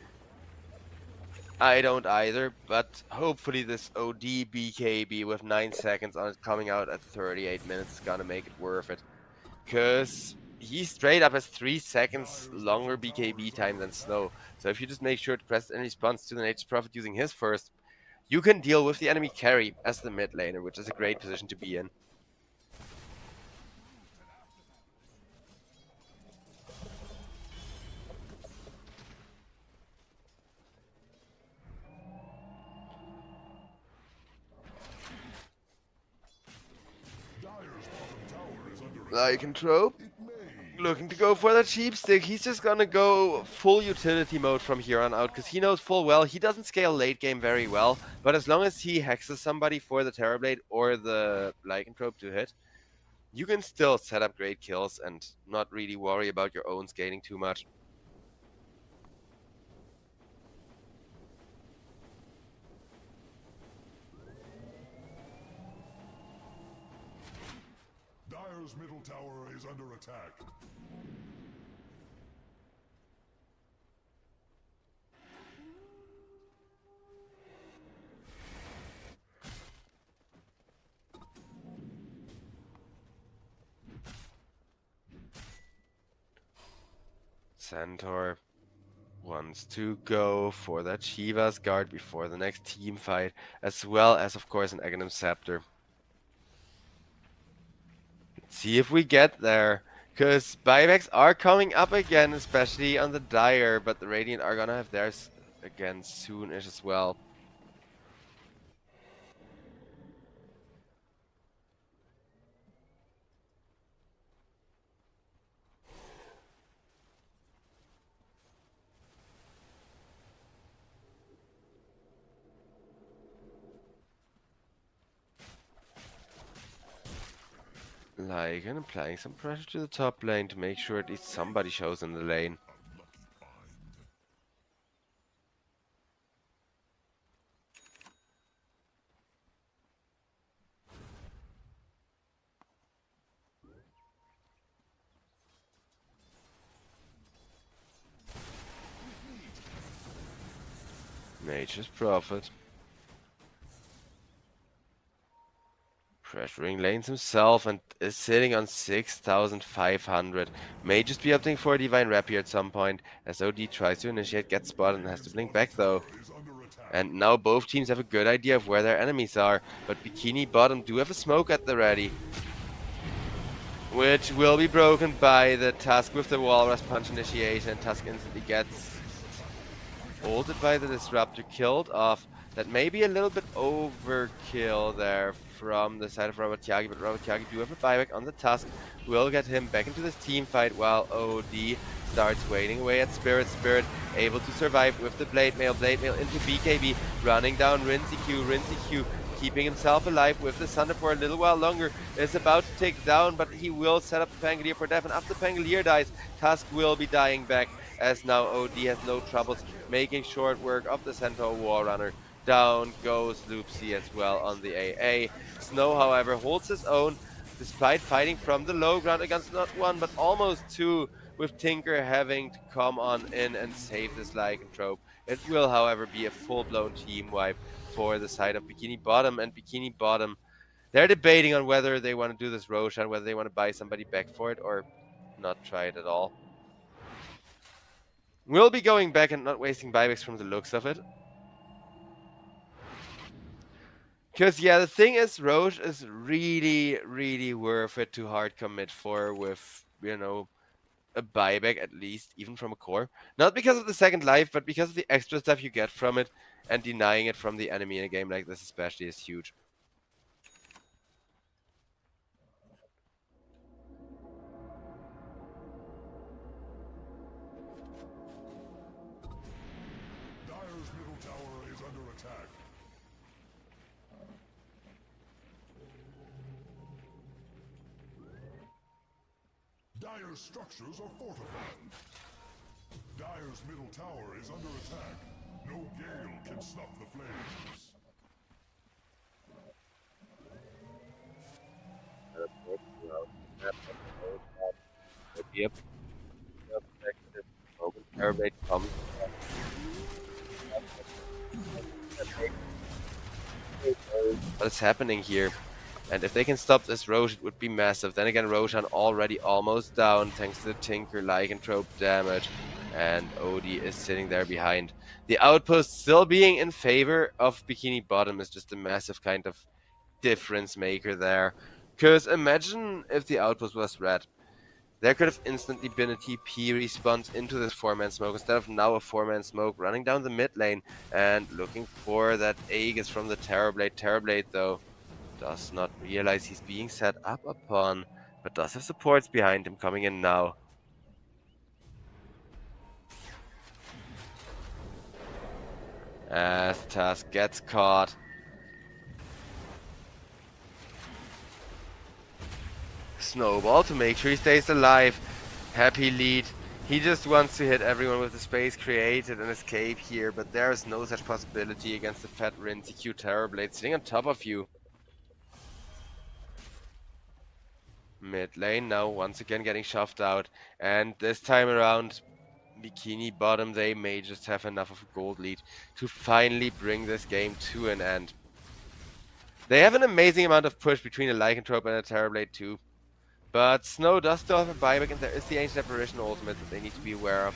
I don't either, but hopefully this OD BKB with 9 seconds on it coming out at 38 minutes is gonna make it worth it. Because he straight up has 3 seconds longer BKB time than Snow. So if you just make sure to press in response to the Nature's Prophet using his first, you can deal with the enemy carry as the mid laner, which is a great position to be in. Lycanthrope It may looking to go for the cheap stick. He's just gonna go full utility mode from here on out because he knows full well he doesn't scale late game very well. But as long as he hexes somebody for the Terrorblade or the Lycanthrope to hit, you can still set up great kills and not really worry about your own scaling too much. Dire's middle tower is under attack. Centaur wants to go for that Shiva's Guard before the next team fight, as well as, of course, an Aghanim Scepter. Let's see if we get there, because buybacks are coming up again, especially on the Dire, but the Radiant are gonna have theirs again soonish as well. Lycan applying some pressure to the top lane to make sure at least somebody shows in the lane. Nature's Prophet. Pressuring lanes himself and is sitting on 6,500. May just be opting for a Divine Rapier at some point, as OD tries to initiate, gets spotted and has to blink back though. And now both teams have a good idea of where their enemies are, but Bikini Bottom do have a smoke at the ready, which will be broken by the Tusk with the Walrus Punch initiation, and Tusk instantly gets ulted by the Disruptor, killed off. That may be a little bit overkill there from the side of Работяги, but Работяги do have a buyback on the Tusk. Will get him back into this team fight while OD starts waiting away at Spirit. Spirit able to survive with the Blade Mail. Blade Mail into BKB, running down Rinzy Q, keeping himself alive with the Sunder for a little while longer. Is about to take down, but he will set up the Pangolier for death, and after Pangolier dies, Tusk will be dying back, as now OD has no troubles making short work of the Centaur Warrunner. Down goes Loopsy as well on the AA. Snow, however, holds his own despite fighting from the low ground against not one but almost two, with Tinker having to come on in and save this Lycanthrope. It will, however, be a full-blown team wipe for the side of Bikini Bottom, and Bikini Bottom, they're debating on whether they want to do this Roshan, whether they want to buy somebody back for it or not try it at all. We'll be going back and not wasting buybacks from the looks of it. Because, yeah, the thing is, Roche is really, really worth it to hard commit for with, you know, a buyback at least, even from a core. Not because of the second life, but because of the extra stuff you get from it, and denying it from the enemy in a game like this especially is huge. Dire's middle tower is under attack. Dire's structures are fortified. Dire's middle tower is under attack. No gale can snuff the flames. Yep. Terrorblade comes. What's happening here? And if they can stop this Roche, it would be massive. Then again, Roshan already almost down thanks to the Tinker Lycanthrope damage. And OD is sitting there behind. The outpost still being in favor of Bikini Bottom is just a massive kind of difference maker there. Because imagine if the outpost was red. There could have instantly been a TP response into this 4-man smoke instead of now a 4-man smoke running down the mid lane and looking for that Aegis from the Terrorblade. Terrorblade, though, does not realize he's being set up upon but does have supports behind him coming in now. As Tusk gets caught. Snowball to make sure he stays alive. Happy lead. He just wants to hit everyone with the space created and escape here, but there is no such possibility against the fat Rinse EQ Terrorblade sitting on top of you. Mid lane now once again getting shoved out, and this time around Bikini Bottom, they may just have enough of a gold lead to finally bring this game to an end. They have an amazing amount of push between a Lycanthrope and a Terrorblade too. But Snow does still have a buyback, and there is the Ancient Apparition ultimate that they need to be aware of.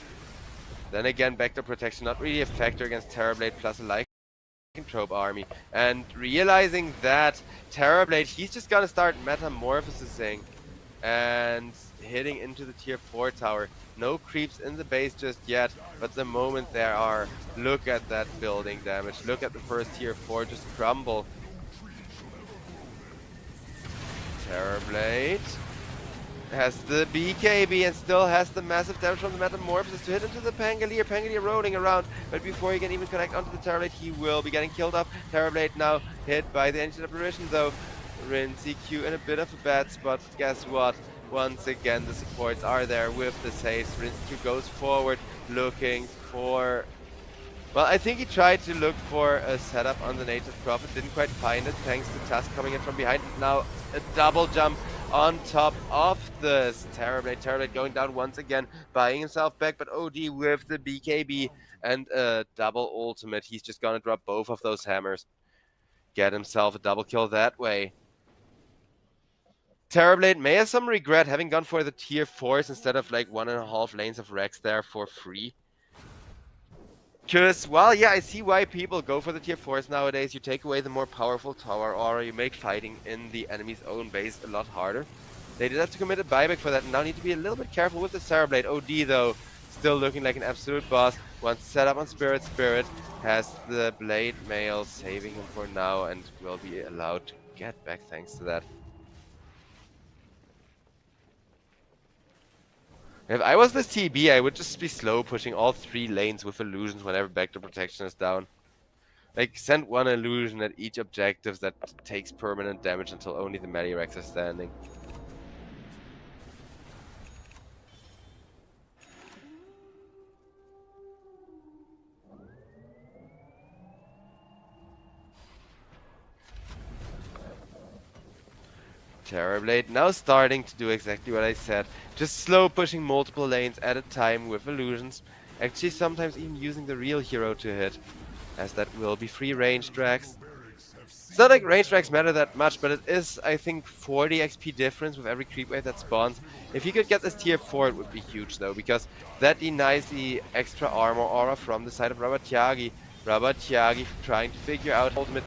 Then again, backdoor protection, not really a factor against Terrorblade plus a Lycanthrope army. And realizing that Terrorblade, he's just gonna start metamorphosing and hitting into the tier 4 tower. No creeps in the base just yet, but the moment there are, look at that building damage. Look at the first tier 4 just crumble. Terrorblade has the BKB and still has the massive damage from the Metamorphosis to hit into the Pangolier. Pangolier rolling around, but before he can even connect onto the Terrorblade, he will be getting killed off. Terrorblade now hit by the Ancient Apparition though. Rinse EQ in a bit of a bad spot, but guess what? Once again, the supports are there with the saves. Rinse EQ goes forward, looking for... Well, I think he tried to look for a setup on the Native Prophet, didn't quite find it, thanks to Tusk coming in from behind. Now a double jump on top of this Terrorblade. Terrorblade going down once again, buying himself back, but OD with the BKB and a double ultimate. He's just gonna drop both of those hammers. Get himself a double kill that way. Terrorblade may have some regret having gone for the tier 4s instead of like 1.5 lanes of Rex there for free. Because, well, yeah, I see why people go for the tier 4s nowadays. You take away the more powerful tower aura, you make fighting in the enemy's own base a lot harder. They did have to commit a buyback for that, and now need to be a little bit careful with the Terrorblade. OD, though, still looking like an absolute boss. Once set up on Spirit, Spirit has the Blade Mail saving him for now and will be allowed to get back thanks to that. If I was this TB, I would just be slow pushing all 3 lanes with illusions whenever backdoor protection is down. Like, send one illusion at each objective that takes permanent damage until only the Medirex are standing. Terrorblade now starting to do exactly what I said. Just slow pushing multiple lanes at a time with illusions. Actually, sometimes even using the real hero to hit, as that will be free range drags. It's not like range drags matter that much, but it is, I think, 40 XP difference with every creep wave that spawns. If he could get this tier 4, it would be huge though, because that denies the extra armor aura from the side of Работяги. Работяги trying to figure out ultimate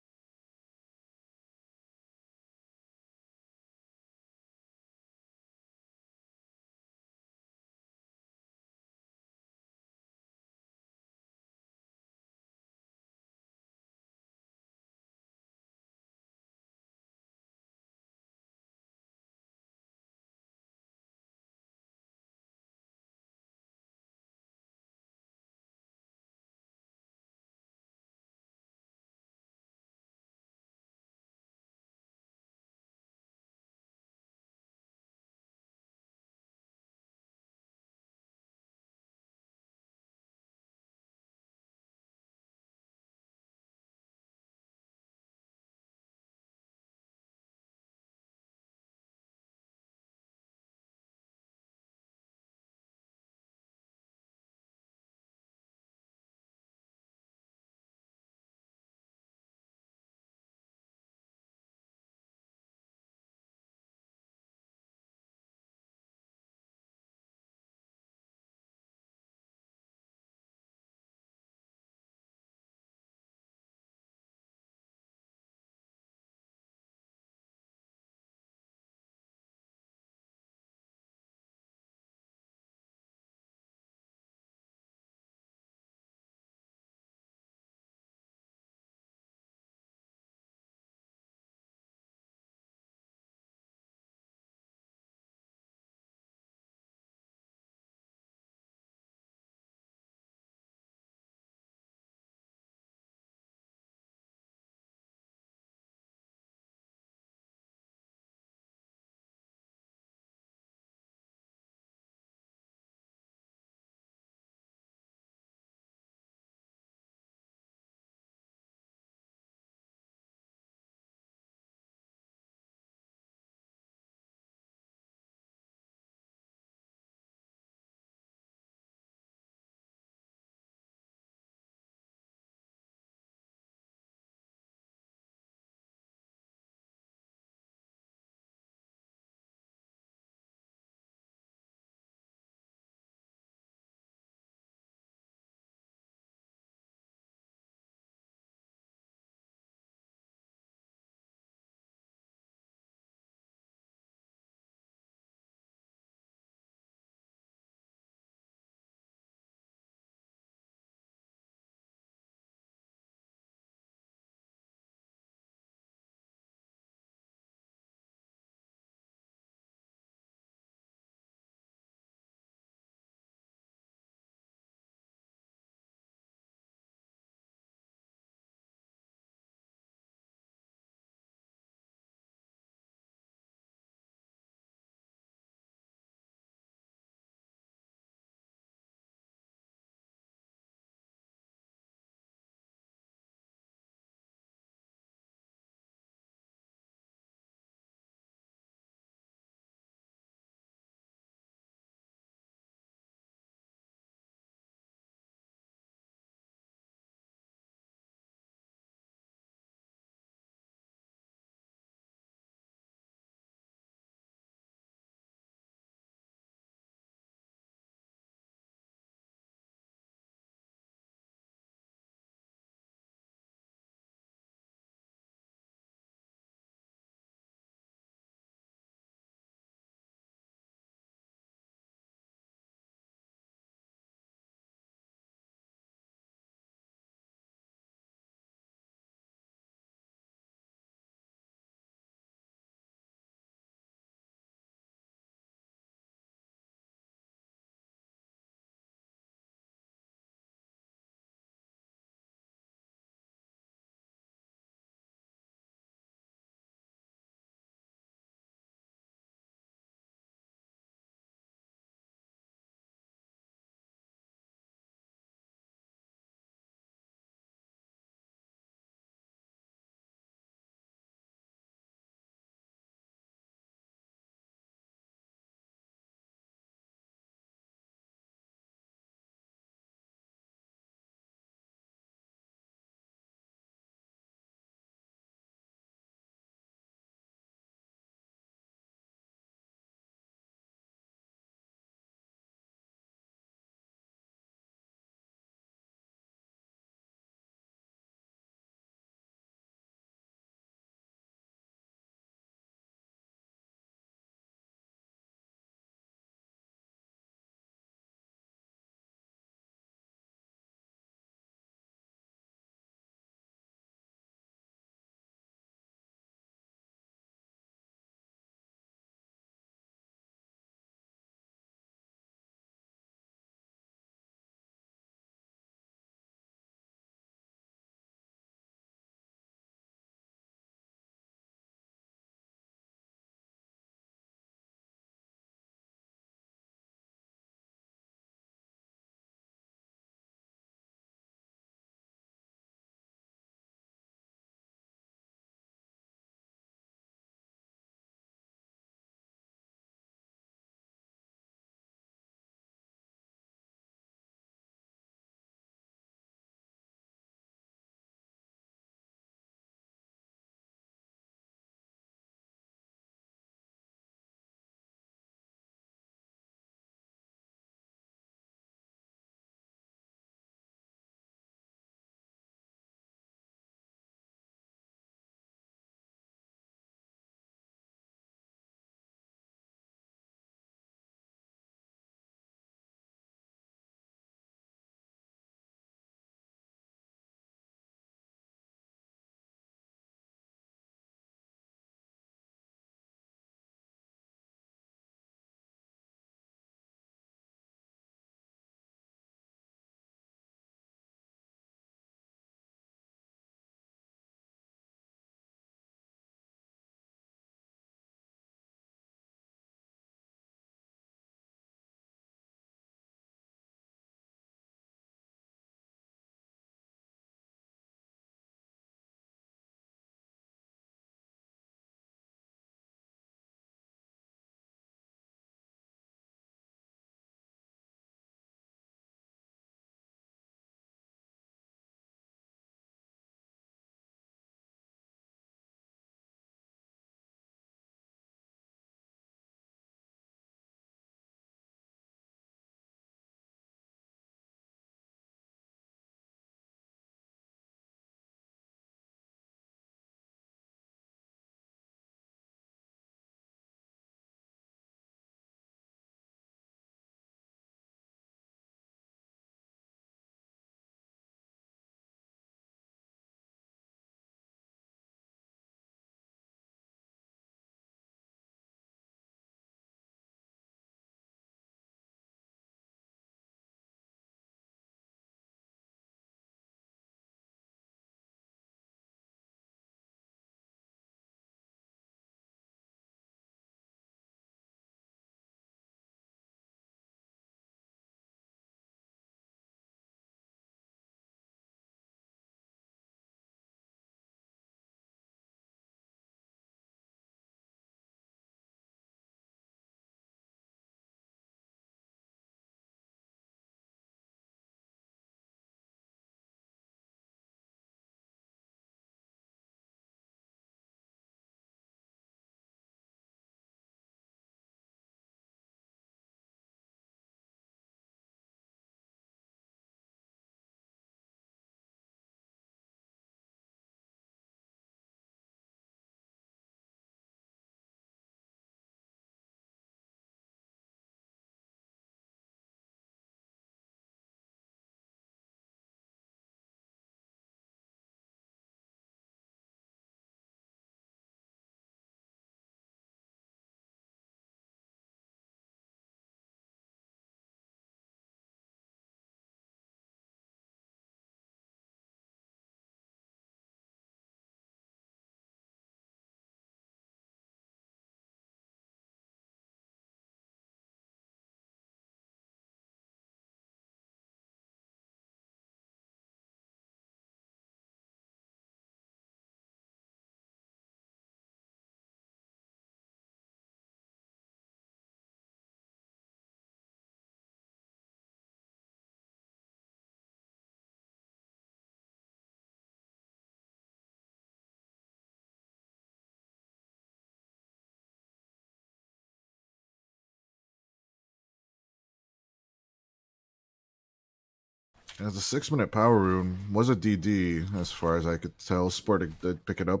As a 6-minute power rune was a DD, as far as I could tell. Sporting did pick it up.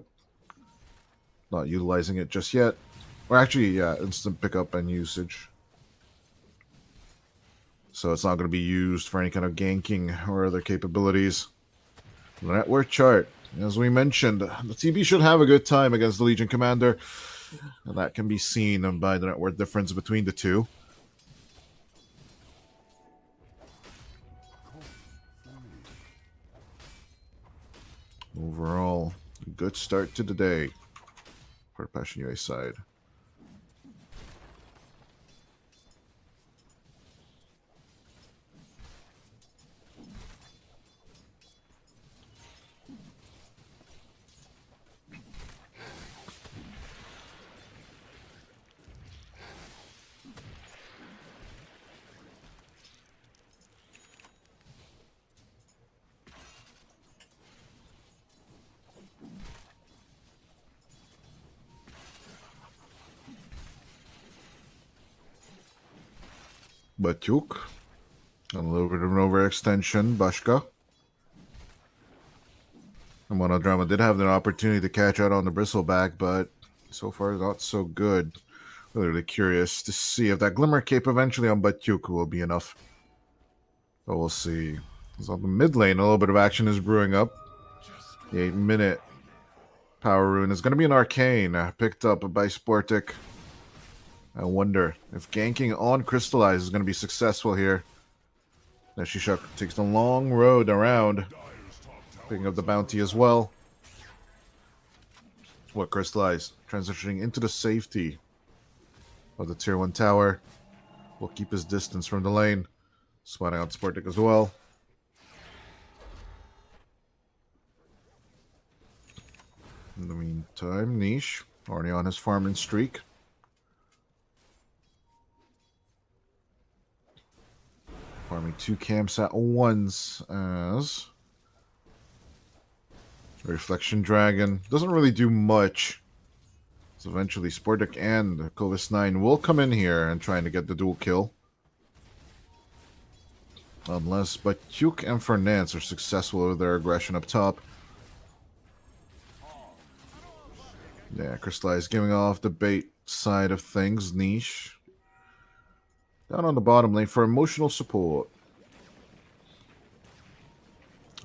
Not utilizing it just yet. Or actually, yeah, instant pickup and usage. So it's not going to be used for any kind of ganking or other capabilities. The network chart, as we mentioned, the TB should have a good time against the Legion Commander. And that can be seen by the network difference between the two. Overall, good start to the day for the Passion UA side. Batyuk. A little bit of an overextension. Bashka. And Monodrama did have an opportunity to catch out on the bristleback, but so far not so good. Really curious to see if that Glimmer Cape eventually on Batyuk will be enough. But we'll see. So on the mid lane, a little bit of action is brewing up. The 8-minute power rune is going to be an arcane picked up by Sportic. I wonder if ganking on Crystallize is going to be successful here. Shishak takes the long road around, picking up the bounty as well. What Crystallize transitioning into the safety of the tier 1 tower. Will keep his distance from the lane. Spotting out Sportic as well. In the meantime, Niche already on his farming streak. Farming 2 camps at once as Reflection Dragon doesn't really do much. So eventually Sportic and Kovis 9 will come in here and trying to get the dual kill. Unless Batyuk and Fernance are successful with their aggression up top. Yeah, Crystallize giving off the bait side of things. Niche down on the bottom lane for emotional support.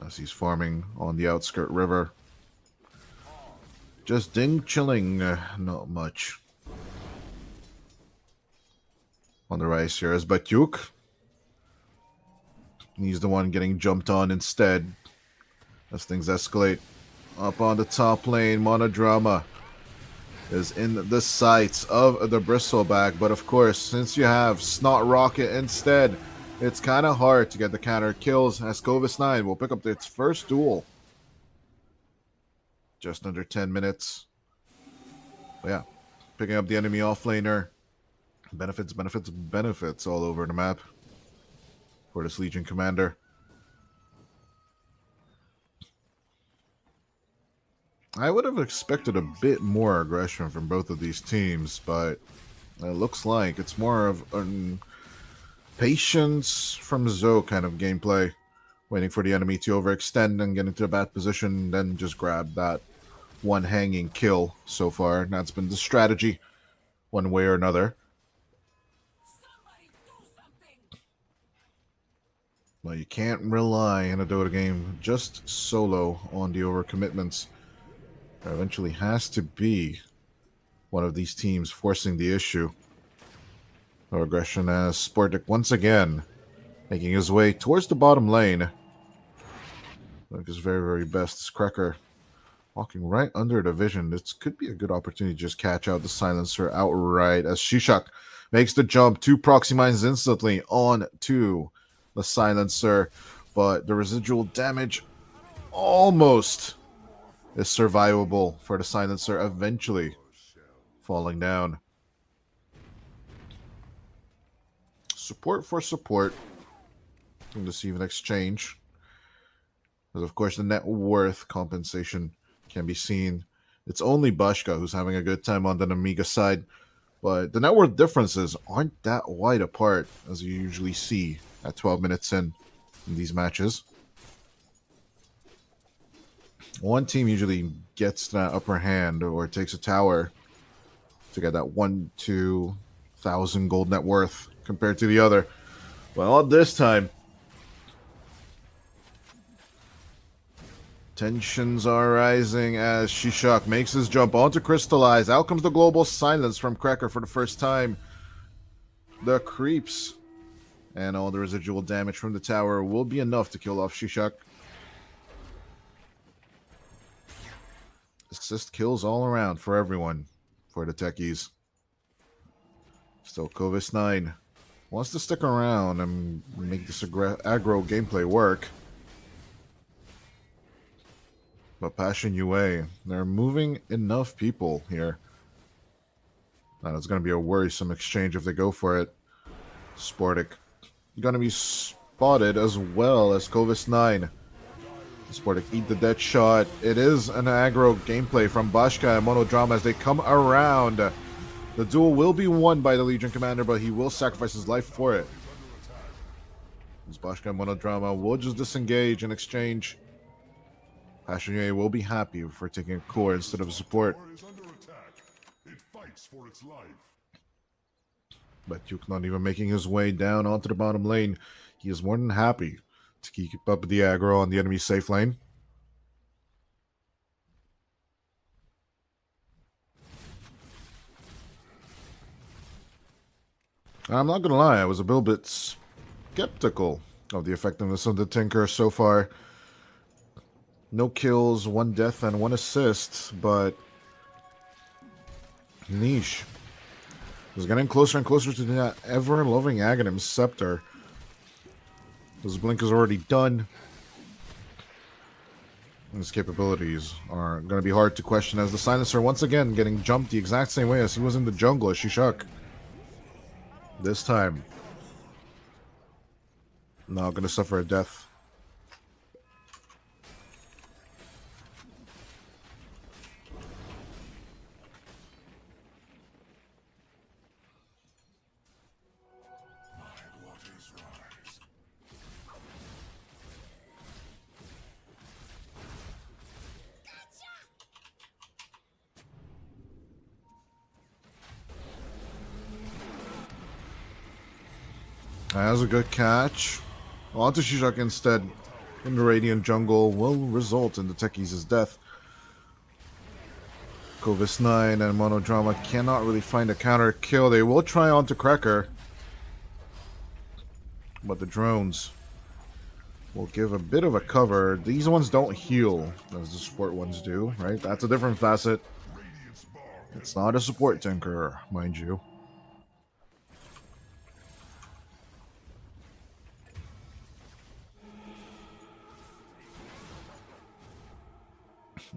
As he's farming on the outskirt river. Just ding chilling, not much. On the rise here is Batyuk. He's the one getting jumped on instead. As things escalate. Up on the top lane, Monodrama is in the sights of the bristleback. But of course, since you have Snot Rocket instead, it's kind of hard to get the counter kills as Kovis 9 will pick up its first duel. Just under 10 minutes. But yeah, picking up the enemy offlaner. Benefits, benefits, benefits all over the map for this Legion Commander. I would have expected a bit more aggression from both of these teams, but it looks like it's more of patience from Zoe kind of gameplay. Waiting for the enemy to overextend and get into a bad position, then just grab that one hanging kill so far. That's been the strategy, one way or another. But you can't rely in a Dota game just solo on the overcommitments. There eventually has to be one of these teams forcing the issue. No aggression as Sportic once again making his way towards the bottom lane. Like his very, very best is Cracker walking right under the vision. This could be a good opportunity to just catch out the Silencer outright as Shishak makes the jump. 2 proxy mines instantly on to the Silencer, but the residual damage almost is survivable for the Silencer eventually falling down. Support for support in this even exchange. As of course the net worth compensation can be seen. It's only Bashka who's having a good time on the Amiga side, but the net worth differences aren't that wide apart as you usually see at 12 minutes in. in these matches. One team usually gets that upper hand or takes a tower to get that 2,000 gold net worth compared to the other. Well, this time, tensions are rising as Shishak makes his jump onto Crystallize. Out comes the global silence from Cracker for the first time. The creeps and all the residual damage from the tower will be enough to kill off Shishak. Assist kills all around for everyone for the techies. Still, Kovis 9 wants to stick around and make this aggro gameplay work. But Passion UA, they're moving enough people here. It's going to be a worrisome exchange if they go for it. Sportic going to be spotted as well as Kovis 9. Sportic eat the dead shot. It is an aggro gameplay from Bashka and Monodrama as they come around. The duel will be won by the Legion Commander, but he will sacrifice his life for it. As Bashka and Monodrama will just disengage in exchange. Passion UA will be happy for taking a core instead of a support. It fights for its life. But Duke not even making his way down onto the bottom lane. He is more than happy to keep up the aggro on the enemy's safe lane. I'm not gonna lie, I was a little bit skeptical of the effectiveness of the Tinker so far. No kills, 1 death, and 1 assist, but Niche is getting closer and closer to that ever-loving Aghanim Scepter. His blink is already done. His capabilities are going to be hard to question as the Silencer once again getting jumped the exact same way as he was in the jungle as Shishak. This time, not going to suffer a death. Has a good catch. Onto Shishak instead. In the Radiant jungle will result in the Techies' death. Kovis 9 and Monodrama cannot really find a counter kill. They will try onto Cracker. But the drones will give a bit of a cover. These ones don't heal as the support ones do, right? That's a different facet. It's not a support Tinker, mind you.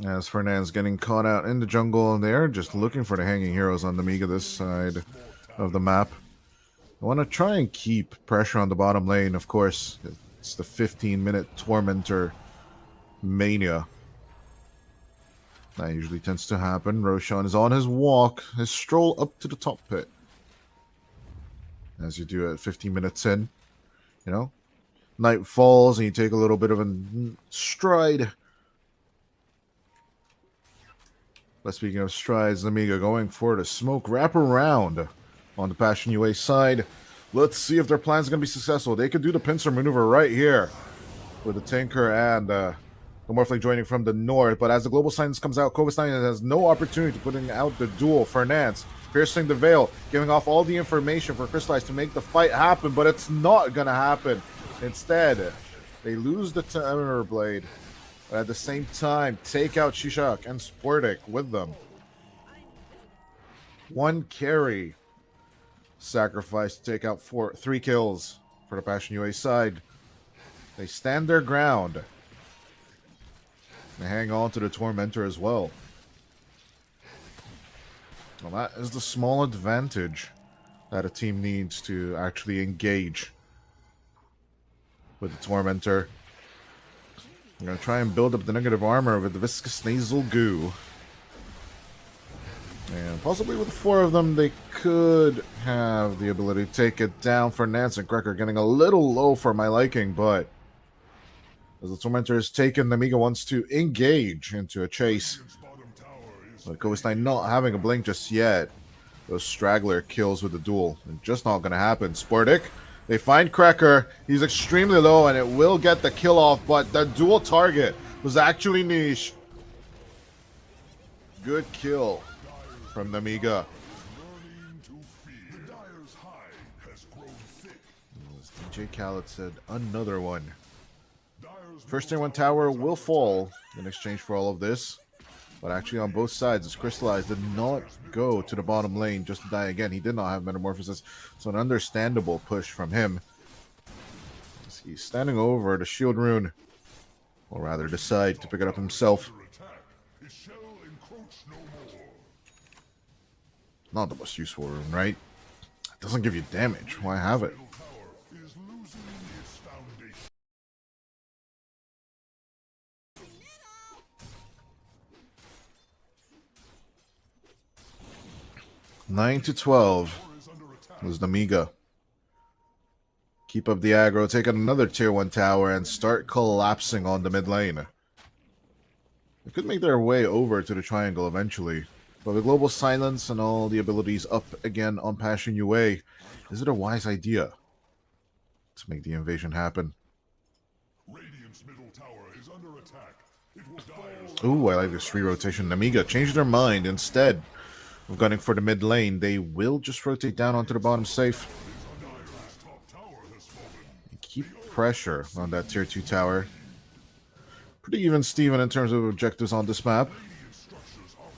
As Fernand's getting caught out in the jungle, and they're just looking for the hanging heroes on the Miga this side of the map. I want to try and keep pressure on the bottom lane, of course. It's the 15-minute Tormentor mania. That usually tends to happen. Roshan is on his walk, his stroll up to the top pit. As you do at 15 minutes in. You know? Night falls and you take a little bit of a stride. But speaking of strides, Amiga going for the smoke wrap around on the Passion UA side. Let's see if their plan is going to be successful. They could do the pincer maneuver right here with the Tinker and the Morphling joining from the north. But as the global silence comes out, Kovis 9 has no opportunity to putting out the duel. Fernance piercing the veil, giving off all the information for Crystallize to make the fight happen, but it's not going to happen. Instead, they lose the Terror Blade. But at the same time, take out Shishak and Sportic with them. 1 carry. Sacrifice to take out 3 kills for the Passion UA side. They stand their ground. They hang on to the Tormentor as well. Well, that is the small advantage that a team needs to actually engage with the Tormentor. I'm going to try and build up the negative armor with the Viscous Nasal Goo. And possibly with 4 of them, they could have the ability to take it down for Nance and Cracker. Getting a little low for my liking, but As the Tormentor is taken, Namiga wants to engage into a chase. Radiant's bottom tower is But Kovastai not having a blink just yet. Those straggler kills with the duel. They're just not going to happen. Sportic, they find Cracker. He's extremely low, and it will get the kill off, but the dual target was actually Niche. Good kill from Namiga. learning to feed. The Dyer's hide has grown thick. As DJ Khaled said, another one. Dyer's First tier 1 tower will fall in exchange for all of this. But actually on both sides, as Crystallized did not go to the bottom lane just to die again. He did not have Metamorphosis, so an understandable push from him. As he's standing over the shield rune, or rather decide to pick it up himself. under attack. It shall encroach no more. Not the most useful rune, right? It doesn't give you damage. Why have it? Middle tower is losing its foundation. 9-12 Tower is under attack. was Namiga. Keep up the aggro, take out another tier 1 tower, and start collapsing on the mid lane. They could make their way over to the triangle eventually. But with Global Silence and all the abilities up again on Passion UA, is it a wise idea to make the invasion happen? Radiant's middle tower is under attack. It will die. Ooh, I like this re-rotation. Namiga changed their mind. Instead of gunning for the mid lane, they will just rotate down onto the bottom safe. Dyer's top tower has fallen. Keep pressure on that tier 2 tower. Pretty even Steven in terms of objectives on this map.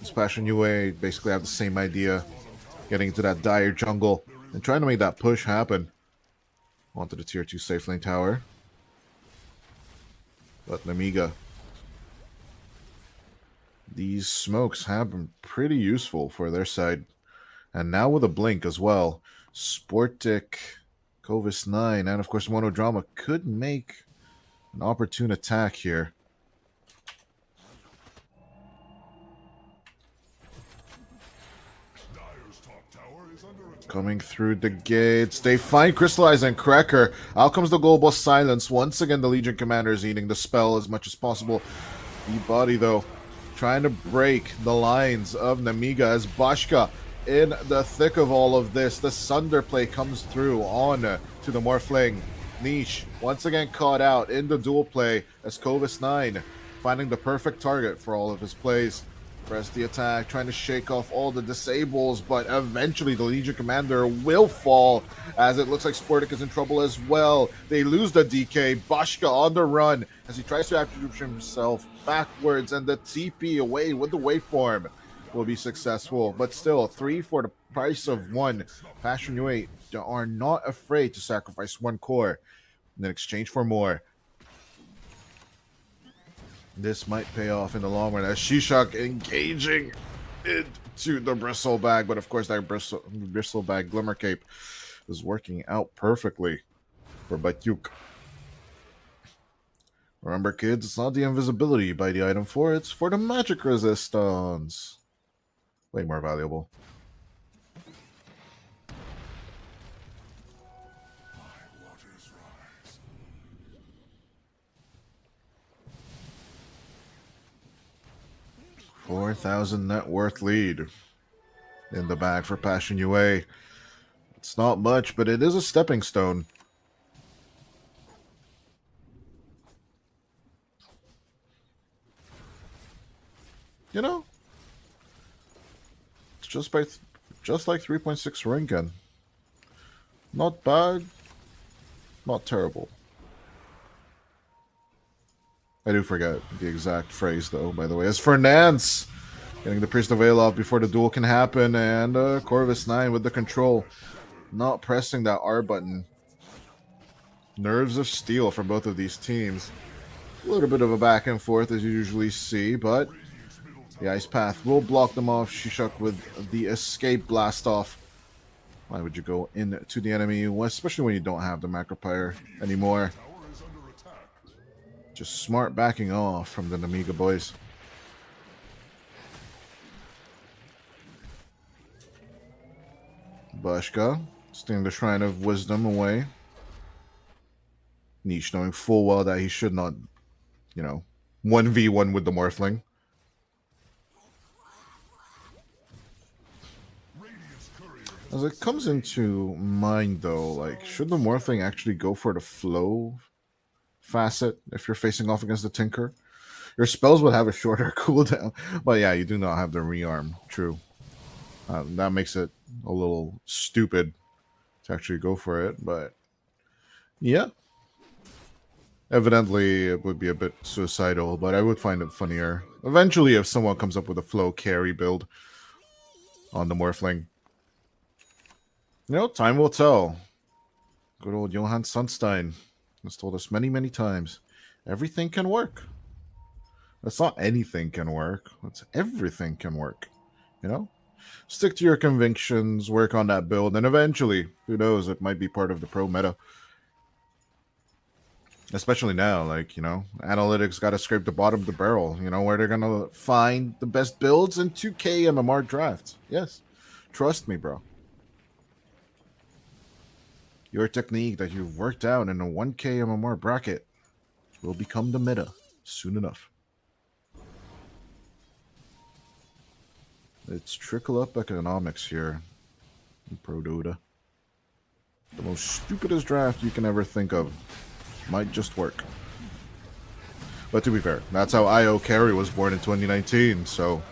This Passion UA basically have the same idea. Getting into that dire jungle and trying to make that push happen. Onto the tier 2 safe lane tower. But Namiga. These smokes have been pretty useful for their side. And now with a blink as well. Sportic, Kovis 9, and of course Monodrama could make an opportune attack here. Dyer's top tower is under attack. Coming through the gates. They find Crystallize and Cracker. Out comes the Global Silence. Once again, the Legion Commander is eating the spell as much as possible. E-Body, though, trying to break the lines of Namiga as Bashka in the thick of all of this. The Sunder play comes through on to the Morphling. Niche once again caught out in the dual play as Kovis 9 finding the perfect target for all of his plays. Press the attack, trying to shake off all the disables, but eventually the Legion Commander will fall as it looks like Sportic is in trouble as well. They lose the DK. Bashka on the run as he tries to attribute himself backwards, and the TP away with the waveform will be successful. But still, 3 for the price of 1. Passion UA are not afraid to sacrifice 1 core in exchange for more. This might pay off in the long run as Shishak engaging into the bristle bag, but of course that bristle bag glimmer cape is working out perfectly for Batyuk. Remember, kids, it's not the invisibility you buy the item for, it's for the magic resistance. Way more valuable. My waters rise. 4,000 net worth lead in the bag for Passion UA. It's not much, but it is a stepping stone. You know, it's just like 3.6 Rinken. Not bad, not terrible. I do forget the exact phrase, though, by the way. As Fernance getting the Priest of Aelof before the duel can happen, and Corvus 9 with the control. Not pressing that R button. Nerves of steel from both of these teams. A little bit of a back and forth, as you usually see, but the Ice Path will block them off. Shishak with the Escape Blast off. Why would you go into the enemy, especially when you don't have the Macropyre anymore? Tower is under attack. Just smart backing off from the Namiga boys. Bashka stealing the Shrine of Wisdom away. Niche knowing full well that he should not 1v1 with the Morphling. As it comes into mind, though, like, should the Morphling actually go for the flow facet if you're facing off against the Tinker? Your spells would have a shorter cooldown, but yeah, you do not have the rearm. True. That makes it a little stupid to actually go for it, but yeah. Evidently, it would be a bit suicidal, but I would find it funnier eventually if someone comes up with a flow carry build on the Morphling. Time will tell. Good old Johann Sunstein has told us many, many times, everything can work. That's not anything can work. That's everything can work. Stick to your convictions, work on that build, and eventually, who knows, it might be part of the pro meta. Especially now, analytics got to scrape the bottom of the barrel, where they're going to find the best builds in 2K MMR drafts. Yes, trust me, bro. Your technique that you've worked out in a 1K MMR bracket will become the meta soon enough. It's trickle-up economics here in Pro Dota. The most stupidest draft you can ever think of might just work. But to be fair, that's how IO Carry was born in 2019, so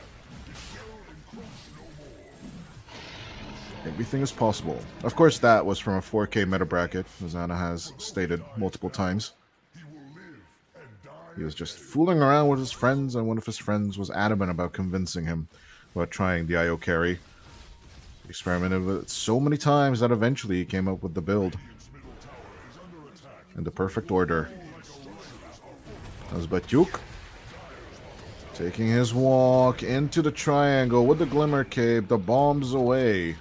everything is possible. Of course, that was from a 4K meta bracket, as Anna has stated multiple times. He was just fooling around with his friends, and one of his friends was adamant about convincing him about trying the IO Carry. He experimented with it so many times that eventually he came up with the build in the perfect order. As Batyuk taking his walk into the triangle with the Glimmer Cape, the bombs away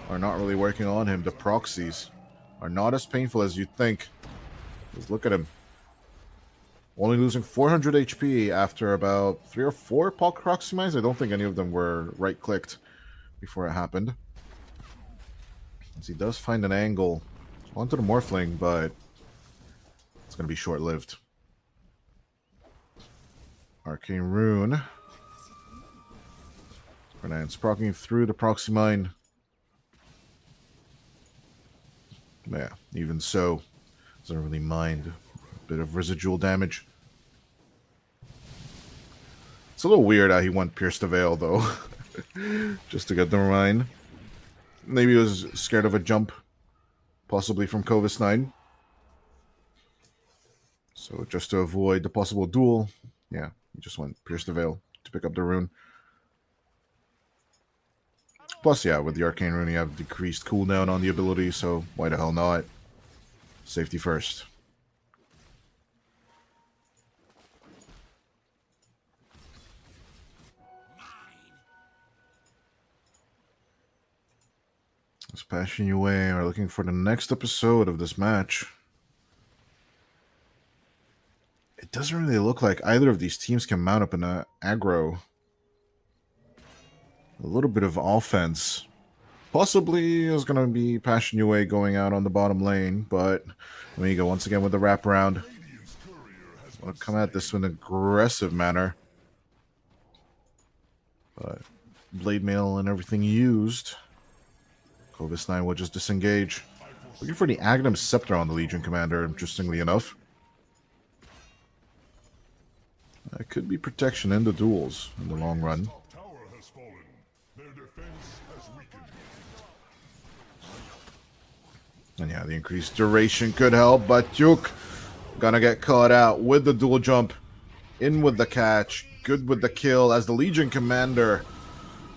are not really working on him. The proxies are not as painful as you'd think. Just look at him. Only losing 400 HP after about 3 or 4 proxy mines. I don't think any of them were right-clicked before it happened. As he does find an angle onto the Morphling, but it's going to be short-lived. Arcane Rune. Fernand's proccing through the proxy mine. Yeah, even so, doesn't really mind a bit of residual damage. It's a little weird how he went Pierce the Veil, though, just to get the mine. Maybe he was scared of a jump, possibly from Covis 9. So just to avoid the possible duel, yeah, he just went Pierce the Veil to pick up the rune. Plus, yeah, with the Arcane Rune, you have decreased cooldown on the ability, so why the hell not? Safety first. Let's Passion Yue are looking for the next episode of this match. It doesn't really look like either of these teams can mount up an aggro. A little bit of offense. Possibly is going to be Passion Yue going out on the bottom lane, but Amiga once again with the wraparound. Want to come at this in an aggressive manner. But Blade Mail and everything used. Covis 9 will just disengage. Looking for the Agnum Scepter on the Legion Commander, interestingly enough. That could be protection in the duels in the long run. And yeah, the increased duration could help, but Duke gonna get caught out with the dual jump. In with the catch. Good with the kill as the Legion Commander.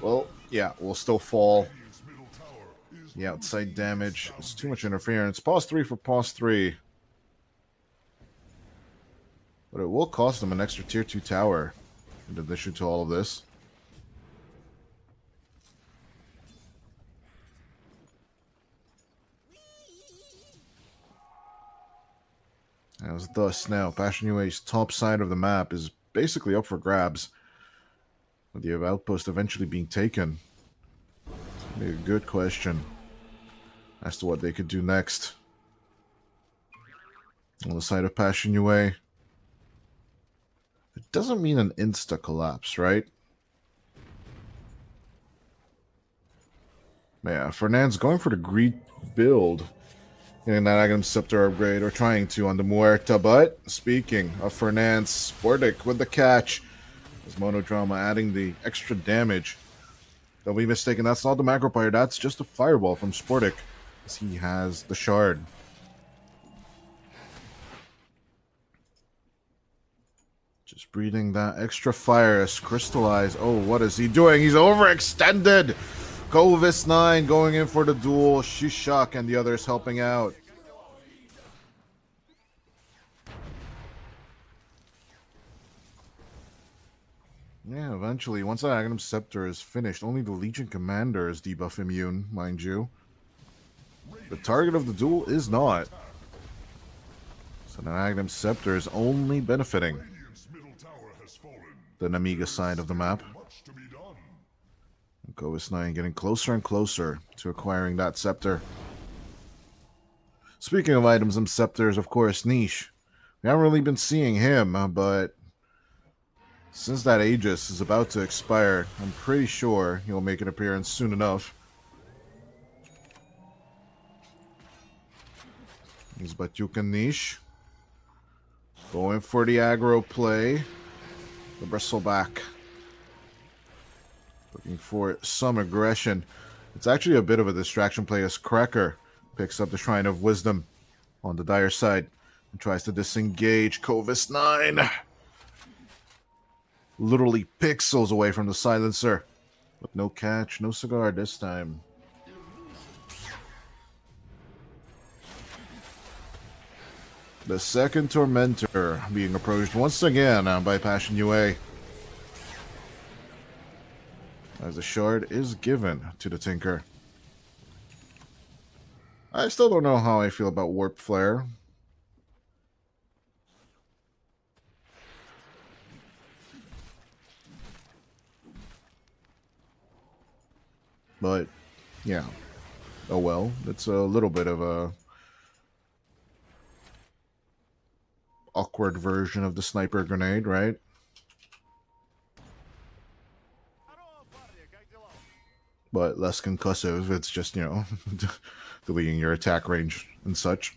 Well, yeah, will still fall. The outside damage. It's too much interference. Pause 3 for pause 3. But it will cost them an extra tier 2 tower in addition to all of this. As thus now, Passion Yue's top side of the map is basically up for grabs. With the outpost eventually being taken. It's going to be a good question as to what they could do next. On the side of Passion Yue, doesn't mean an insta collapse, right? Yeah, Fernand's going for the greed build. Getting that Aghanim Scepter upgrade, or trying to, on the Muerta. But speaking of Fernand's, Sportic with the catch. As Monodrama adding the extra damage. Don't be mistaken, that's not the Macro Player, that's just a Fireball from Sportic. As he has the Shard. Just breathing that extra fire as Crystallize. Oh, what is he doing? He's overextended! Kovis 9 going in for the duel. Shishak and the others helping out. Yeah, eventually, once that Aghanim Scepter is finished, only the Legion Commander is debuff immune, mind you. The target of the duel is not. So the Aghanim Scepter is only benefiting the Namiga side of the map. Kovis 9 getting closer and closer to acquiring that Scepter. Speaking of items and Scepters, of course, Niche. We haven't really been seeing him, but since that Aegis is about to expire, I'm pretty sure he'll make an appearance soon enough. He's Batyuka Niche. Going for the aggro play. The bristleback. Looking for some aggression. It's actually a bit of a distraction play as Cracker picks up the Shrine of Wisdom on the Dire side and tries to disengage Kovis 9. Literally pixels away from the silencer. But no catch, no cigar this time. The second Tormentor being approached once again by Passion UA. As the shard is given to the Tinker. I still don't know how I feel about Warp Flare. But, yeah. Oh well, it's a little bit of a awkward version of the sniper grenade, right? But less concussive. It's just, you know, deleting your attack range and such.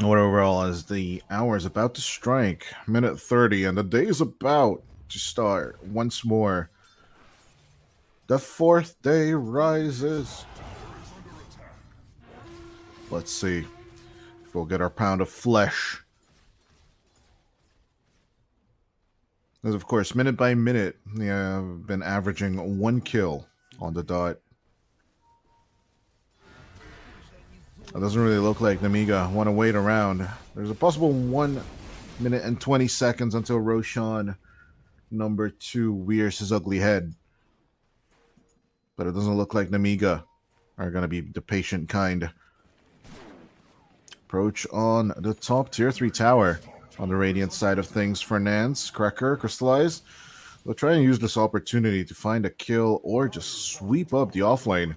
What overall, as the hour is about to strike, minute 30, and the day is about to start once more. The fourth day rises. Let's see if we'll get our pound of flesh. As of course, minute by minute, I've been averaging 1 kill on the dot. It doesn't really look like Namiga want to wait around. There's a possible 1 minute and 20 seconds until Roshan number 2 rears his ugly head. But it doesn't look like Namiga are going to be the patient kind. Approach on the top tier 3 tower. On the Radiant side of things, Fernand's, Cracker, Crystallize. They'll try and use this opportunity to find a kill or just sweep up the offlane.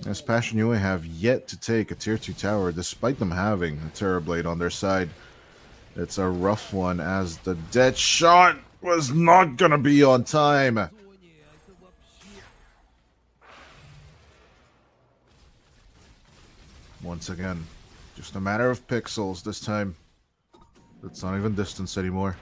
As Passion UA have yet to take a tier 2 tower despite them having a Terrorblade on their side. It's a rough one as the dead shot was not gonna be on time. Once again, just a matter of pixels this time. It's not even distance anymore.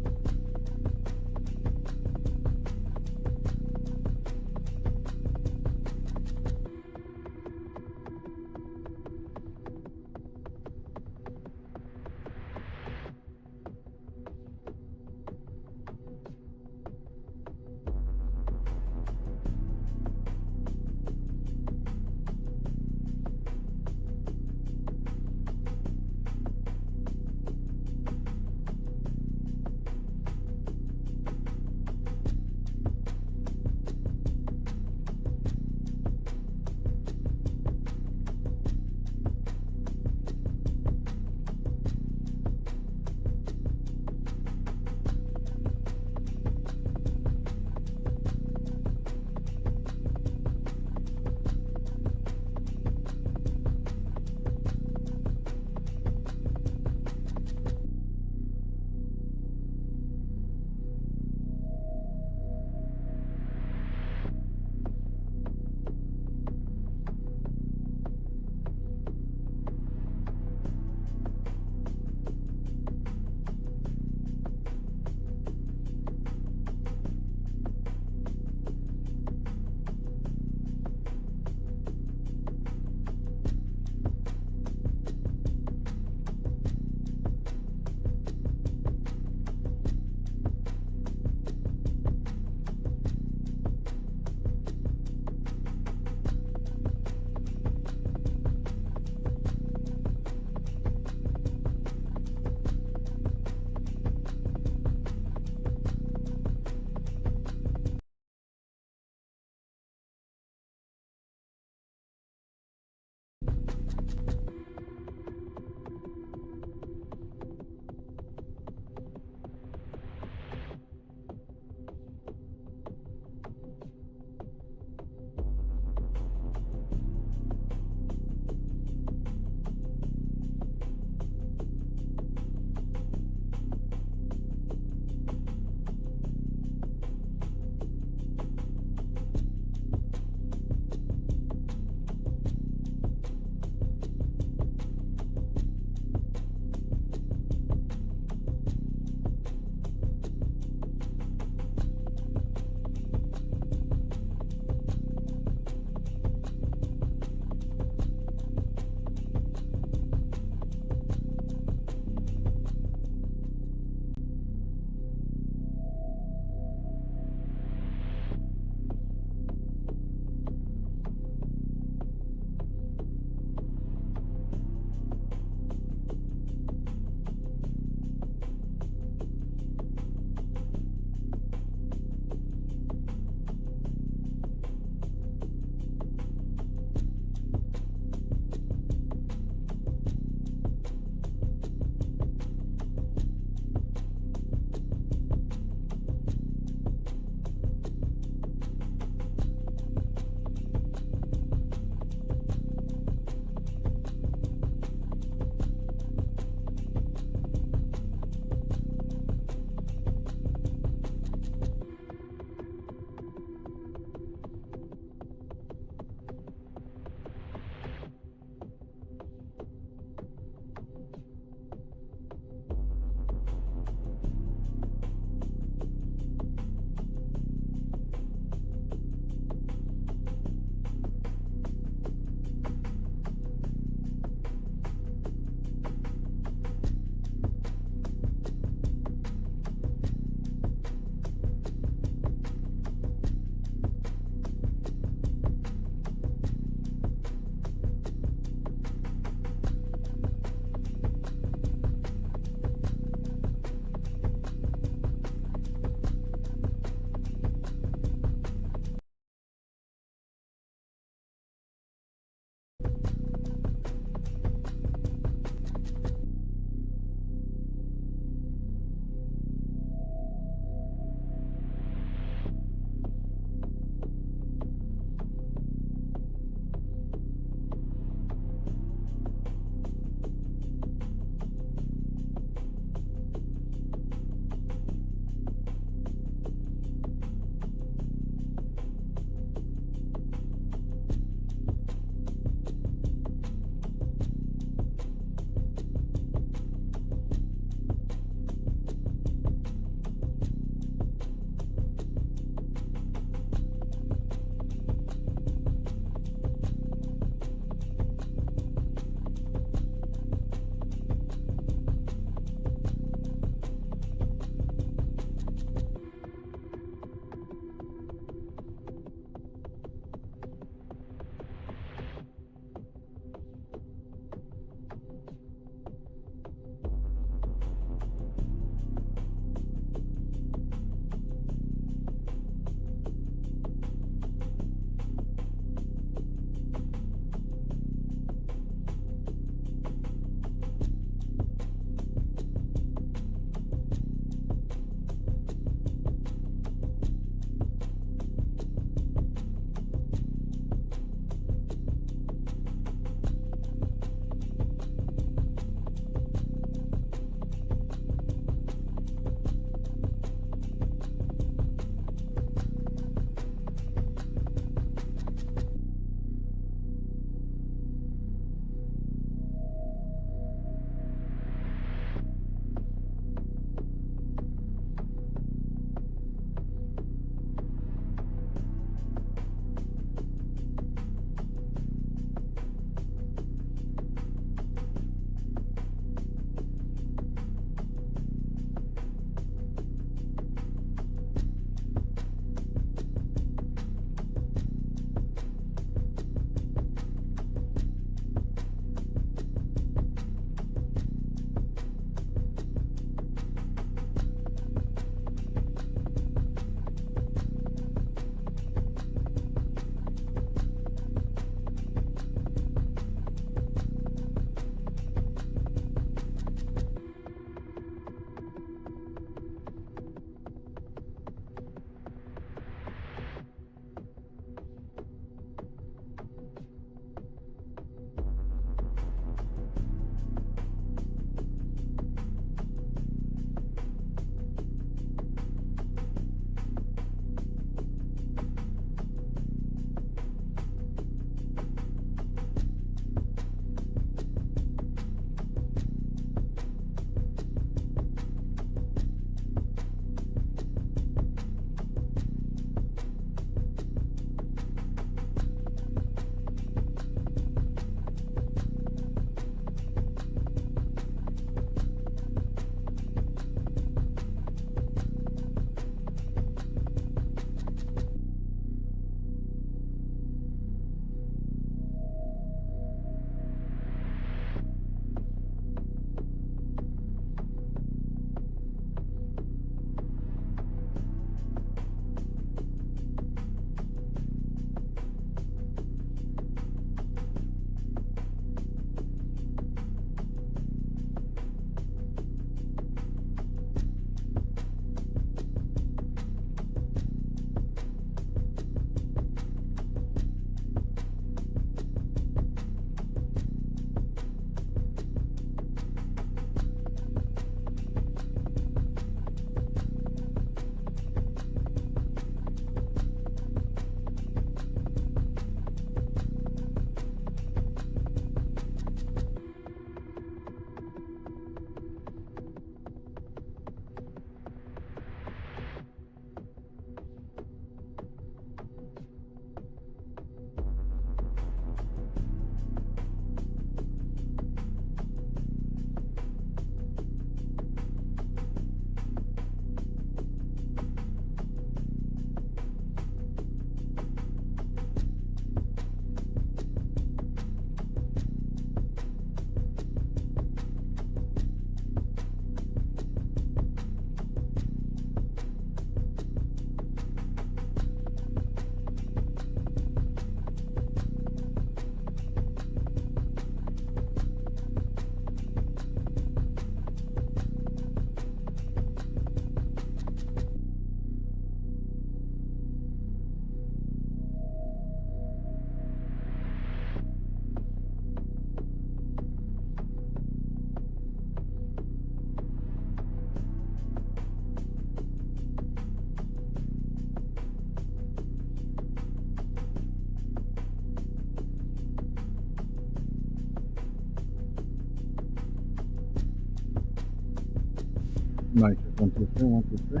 Mic check, 1 2 3, 1 2 3.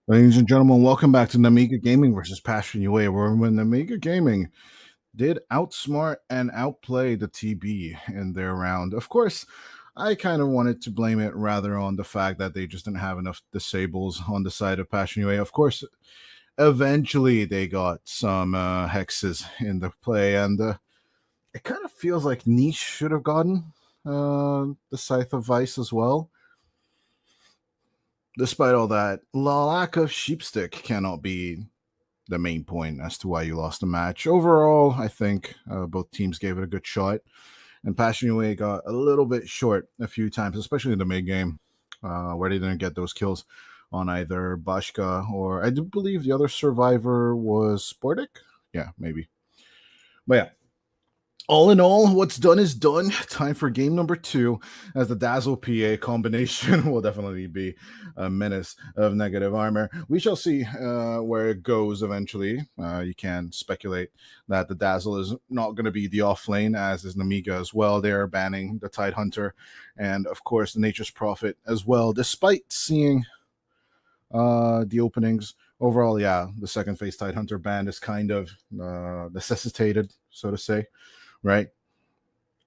Ladies and gentlemen, welcome back to Namiga Gaming versus Passion UA, where when Namiga Gaming did outsmart and outplay the TB in their round. Of course, I kind of wanted to blame it rather on the fact that they just didn't have enough disables on the side of Passion UA. Of course, eventually they got some hexes in the play, and it kind of feels like Niche should have gotten the Scythe of Vice as well. Despite all that, the lack of Sheepstick cannot be the main point as to why you lost the match. Overall, I think both teams gave it a good shot, and Passion UA got a little bit short a few times, especially in the mid game, where they didn't get those kills on either Bashka or I do believe the other survivor was Sportic. Yeah, maybe. But yeah, all in all, what's done is done. Time for game number 2, as the Dazzle PA combination will definitely be a menace of negative armor. We shall see where it goes eventually. You can speculate that the Dazzle is not going to be the off lane, as is Namiga as well. They're banning the Tide Hunter and, of course, the Nature's Prophet as well, despite seeing the openings. Overall, yeah, the second phase Tide Hunter ban is kind of necessitated, so to say. Right.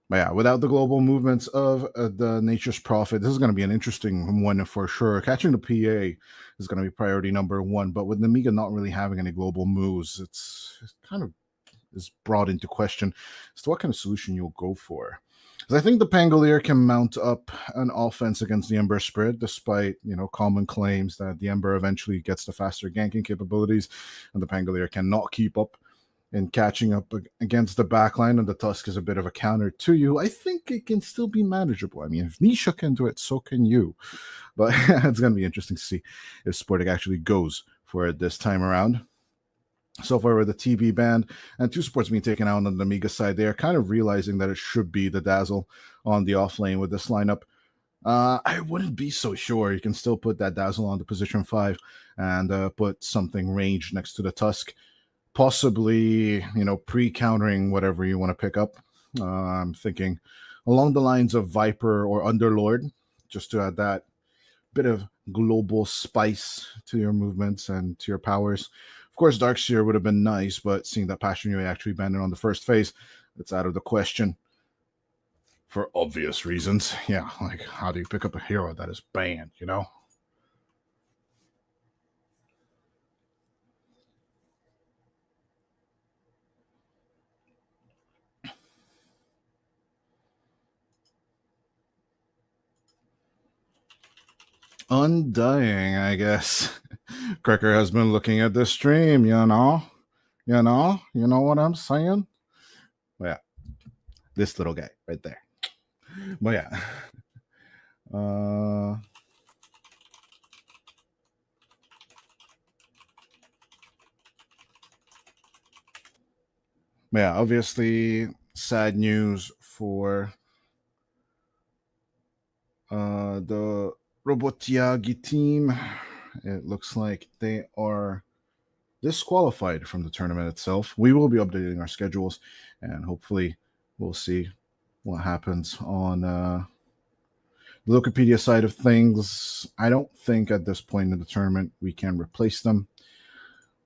But yeah, without the global movements of the Nature's Prophet, this is going to be an interesting one for sure. Catching the PA is going to be priority number 1, but with Namiga not really having any global moves, it's kind of is brought into question as to what kind of solution you'll go for. Because I think the Pangolier can mount up an offense against the Ember Spirit, despite common claims that the Ember eventually gets the faster ganking capabilities, and the Pangolier cannot keep up and catching up against the backline, and the Tusk is a bit of a counter to you. I think it can still be manageable. I mean, if Nisha can do it, so can you. But it's going to be interesting to see if Sporting actually goes for it this time around. So far with the TB band and 2 supports being taken out on the Amiga side, they are kind of realizing that it should be the Dazzle on the off lane with this lineup. I wouldn't be so sure. You can still put that Dazzle on the position 5 and put something ranged next to the Tusk. Possibly, pre-countering whatever you want to pick up. I'm thinking along the lines of Viper or Underlord, just to add that bit of global spice to your movements and to your powers. Of course, Darkseer would have been nice, but seeing that Passion UA actually banned it on the first phase, it's out of the question for obvious reasons. Yeah, like how do you pick up a hero that is banned, Undying, I guess. Cracker has been looking at the stream, You know what I'm saying? Well, yeah, this little guy right there. But yeah. Yeah, obviously sad news for the Работяги team. It looks like they are disqualified from the tournament itself. We will be updating our schedules, and hopefully we'll see what happens on the Wikipedia side of things. I don't think at this point in the tournament we can replace them.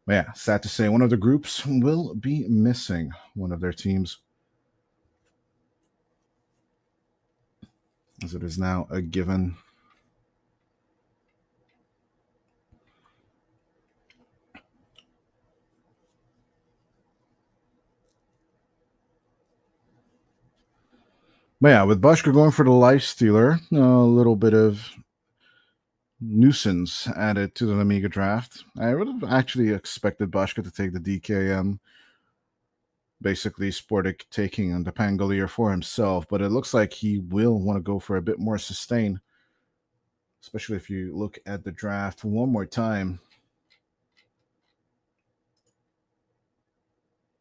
But yeah, sad to say, one of the groups will be missing one of their teams, as it is now a given. But yeah, with Bushka going for the Life Stealer, a little bit of nuisance added to the Amiga draft. I would have actually expected Bushka to take the DKM, basically Sportic taking the Pangolier for himself, but it looks like he will want to go for a bit more sustain, especially if you look at the draft one more time.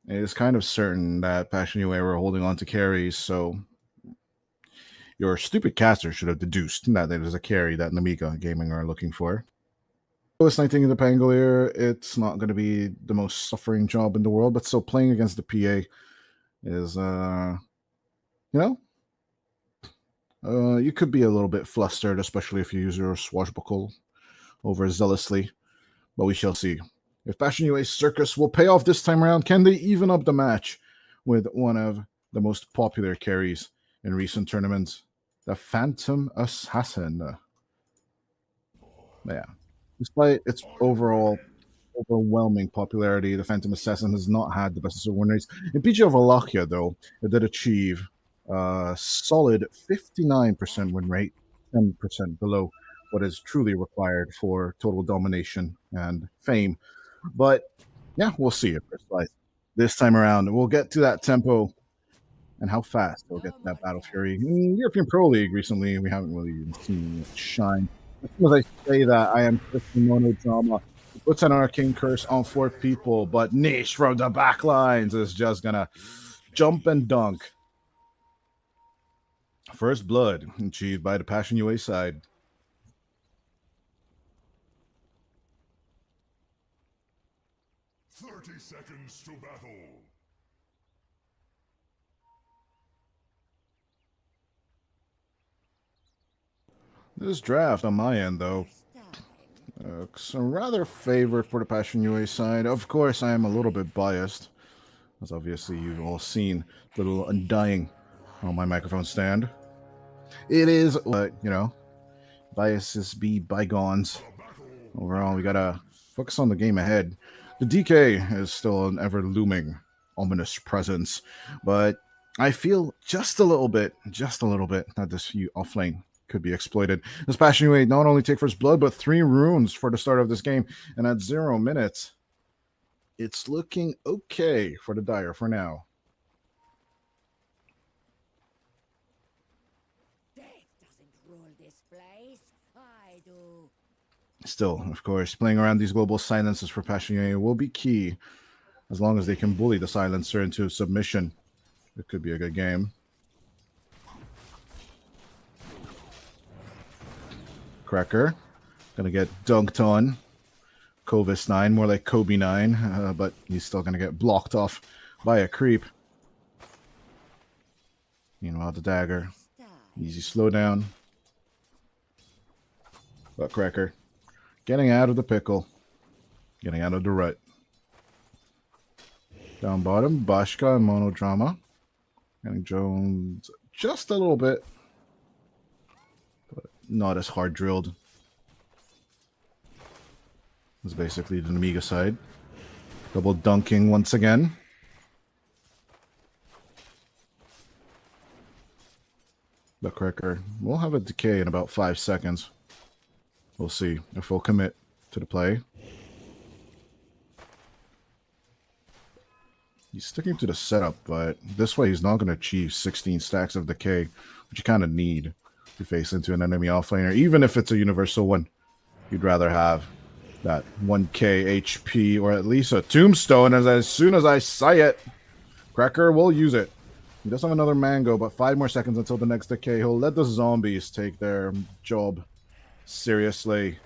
It is kind of certain that Passion UA were holding on to carries, so your stupid caster should have deduced that there's a carry that Namiga Gaming are looking for. Lewis 19 in the Pangolier, it's not going to be the most suffering job in the world, but still playing against the PA is, you know, you could be a little bit flustered, especially if you use your swashbuckle overzealously, but we shall see. If Passion UA Circus will pay off this time around, can they even up the match with one of the most popular carries in recent tournaments, the Phantom Assassin? Yeah. Despite its overall overwhelming popularity, the Phantom Assassin has not had the best of win rates. In PG of Wallachia, though, it did achieve a solid 59% win rate, 10% below what is truly required for total domination and fame. But yeah, we'll see it this time around. We'll get to that tempo and how fast they'll get to that Battle Fury. In European Pro League recently, we haven't really even seen it shine. As soon as I say that, I am Christian Monodrama. He puts an arcane curse on 4 people, but Niche from the back lines is just gonna jump and dunk. First blood achieved by the Passion UA side. Seconds to battle. This draft on my end, though, some rather favored for the Passion UA side. Of course, I am a little bit biased, as obviously you've all seen the little undying on my microphone stand. It is, but biases be bygones. Overall, we gotta focus on the game ahead. The DK is still an ever looming, ominous presence, but I feel just a little bit that this offlane could be exploited. This Passion UA not only take first blood, but 3 runes for the start of this game, and at 0 minutes, it's looking okay for the Dire for now. Still, of course, playing around these global silences for Passion UA will be key. As long as they can bully the silencer into submission, it could be a good game. Cracker, gonna get dunked on. Kovis 9, more like Kobe 9, but he's still gonna get blocked off by a creep. Meanwhile, the dagger, easy slowdown. But Cracker, getting out of the pickle, getting out of the rut. Down bottom, Bashka and Monodrama. Getting Jones just a little bit, but not as hard drilled. It's basically the Amiga side. Double dunking once again. The Cracker will have a decay in about 5 seconds. We'll see if we'll commit to the play. He's sticking to the setup, but this way he's not going to achieve 16 stacks of decay, which you kind of need to face into an enemy offlaner. Even if it's a universal one, you'd rather have that 1k HP or at least a tombstone. As soon as I say it, Cracker will use it. He does have another mango, but 5 more seconds until the next decay. He'll let the zombies take their job seriously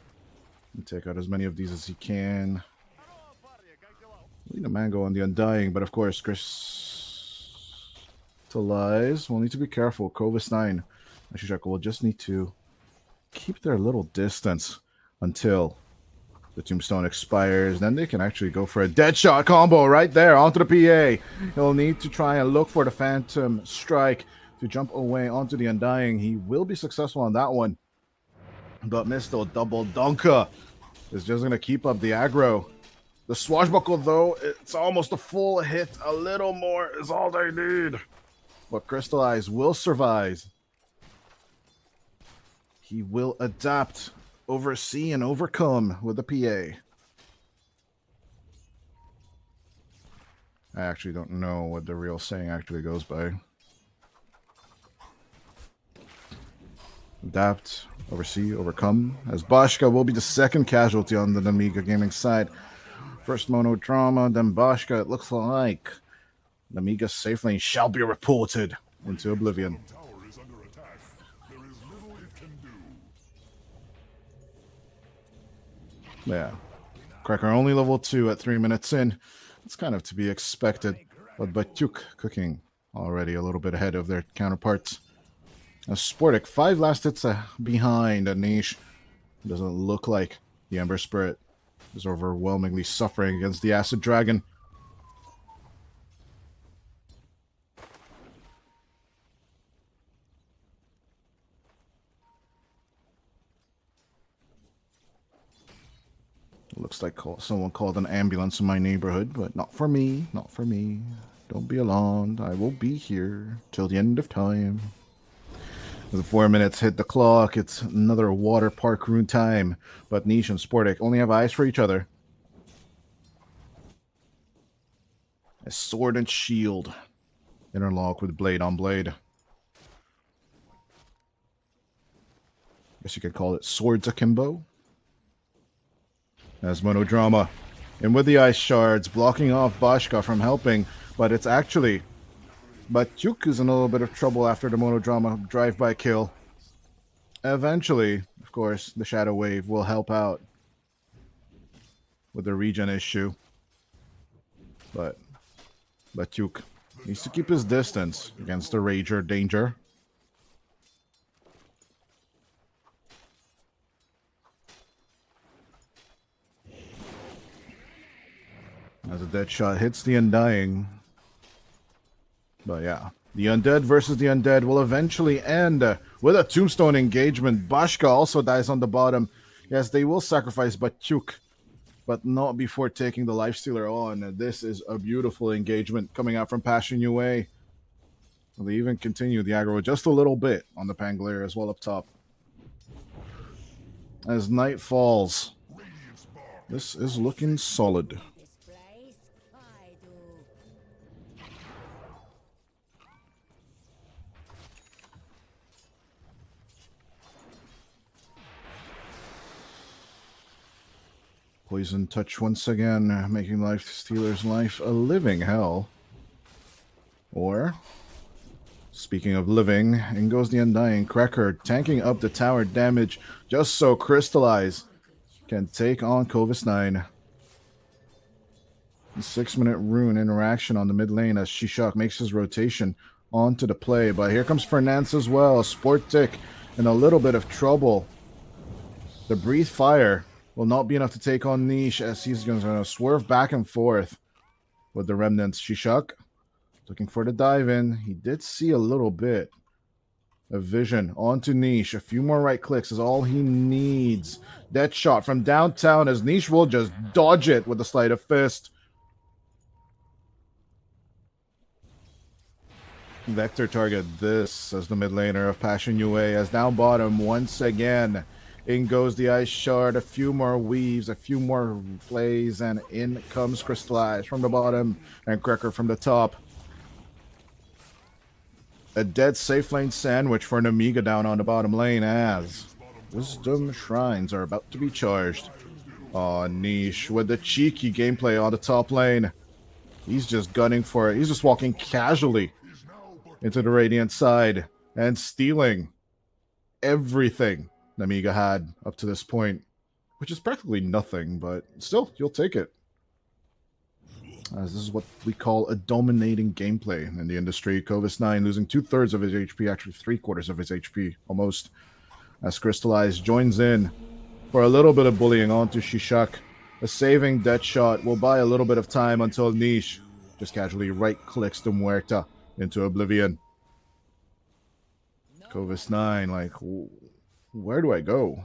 and take out as many of these as he can. Lead a mango on the Undying, but of course, Crystallize will need to be careful. Kovis 9, Ashishaka will just need to keep their little distance until the Tombstone expires. Then they can actually go for a dead shot combo right there onto the PA. He'll need to try and look for the Phantom Strike to jump away onto the Undying. He will be successful on that one, but Misto double dunker is just going to keep up the aggro. The Swashbuckle, though, it's almost a full hit. A little more is all they need. But Crystallize will survive. He will adapt, oversee, and overcome with the PA. I actually don't know what the real saying actually goes by. Adapt, oversee, overcome. As Bashka will be the second casualty on the Amiga gaming side. First Monodrama, then Bashka. It looks like the Amiga safe lane shall be reported into oblivion. Tower is under attack. There is little it can do. Yeah. Cracker only level 2 at 3 minutes in. It's kind of to be expected. But Batuk cooking already a little bit ahead of their counterparts. Sportic, 5 last hits behind a niche. Doesn't look like the Ember Spirit is overwhelmingly suffering against the Acid Dragon. Looks like someone called an ambulance in my neighborhood, but not for me, not for me. Don't be alarmed. I will be here till the end of time. The 4 minutes hit the clock. It's another water park rune time, but Niche and Sportic only have eyes for each other. A sword and shield interlock with blade on blade. Guess you could call it swords akimbo. As Monodrama. And with the ice shards, blocking off Bashka from helping, but it's actually... Batuk is in a little bit of trouble after the Monodrama drive-by kill. Eventually, of course, the Shadow Wave will help out with the regen issue. But Batuk needs to keep his distance against the Rager danger. As a dead shot hits the Undying. But yeah, the Undead versus the Undead will eventually end with a Tombstone engagement. Bashka also dies on the bottom. Yes, they will sacrifice Batuk, but not before taking the Lifestealer on. This is a beautiful engagement coming out from Passion UA. They even continue the aggro just a little bit on the Pangolier as well up top. As night falls, this is looking solid. Poison touch once again, making Lifestealer's life a living hell. Or, speaking of living, in goes the Undying Cracker, tanking up the tower damage just so Crystallize can take on Covis 9. 6-minute rune interaction on the mid lane as Shishak makes his rotation onto the play. But here comes Fernance as well. Sportic in a little bit of trouble. The Breathe Fire will not be enough to take on Niche as he's going to swerve back and forth with the Remnants. Shishak looking for the dive in. He did see a little bit of vision onto Niche. A few more right clicks is all he needs. Dead shot from downtown as Niche will just dodge it with a sleight of fist. Vector target this as the mid laner of Passion UA as down bottom once again. In goes the Ice Shard, a few more weaves, a few more plays, and in comes Crystallize from the bottom and Cracker from the top. A dead safe lane sandwich for an Amiga down on the bottom lane as Wisdom Shrines are about to be charged. Aw, Niche with the cheeky gameplay on the top lane. He's just gunning for it. He's just walking casually into the Radiant side and stealing everything Amiga had up to this point, which is practically nothing, but still, you'll take it. As this is what we call a dominating gameplay in the industry. Covis 9 losing 2/3 of his HP, actually 3/4 of his HP, almost. As Crystallize joins in for a little bit of bullying onto Shishak. A saving death shot will buy a little bit of time until Niche just casually right-clicks the Muerta into Oblivion. Covis 9, like, where do I go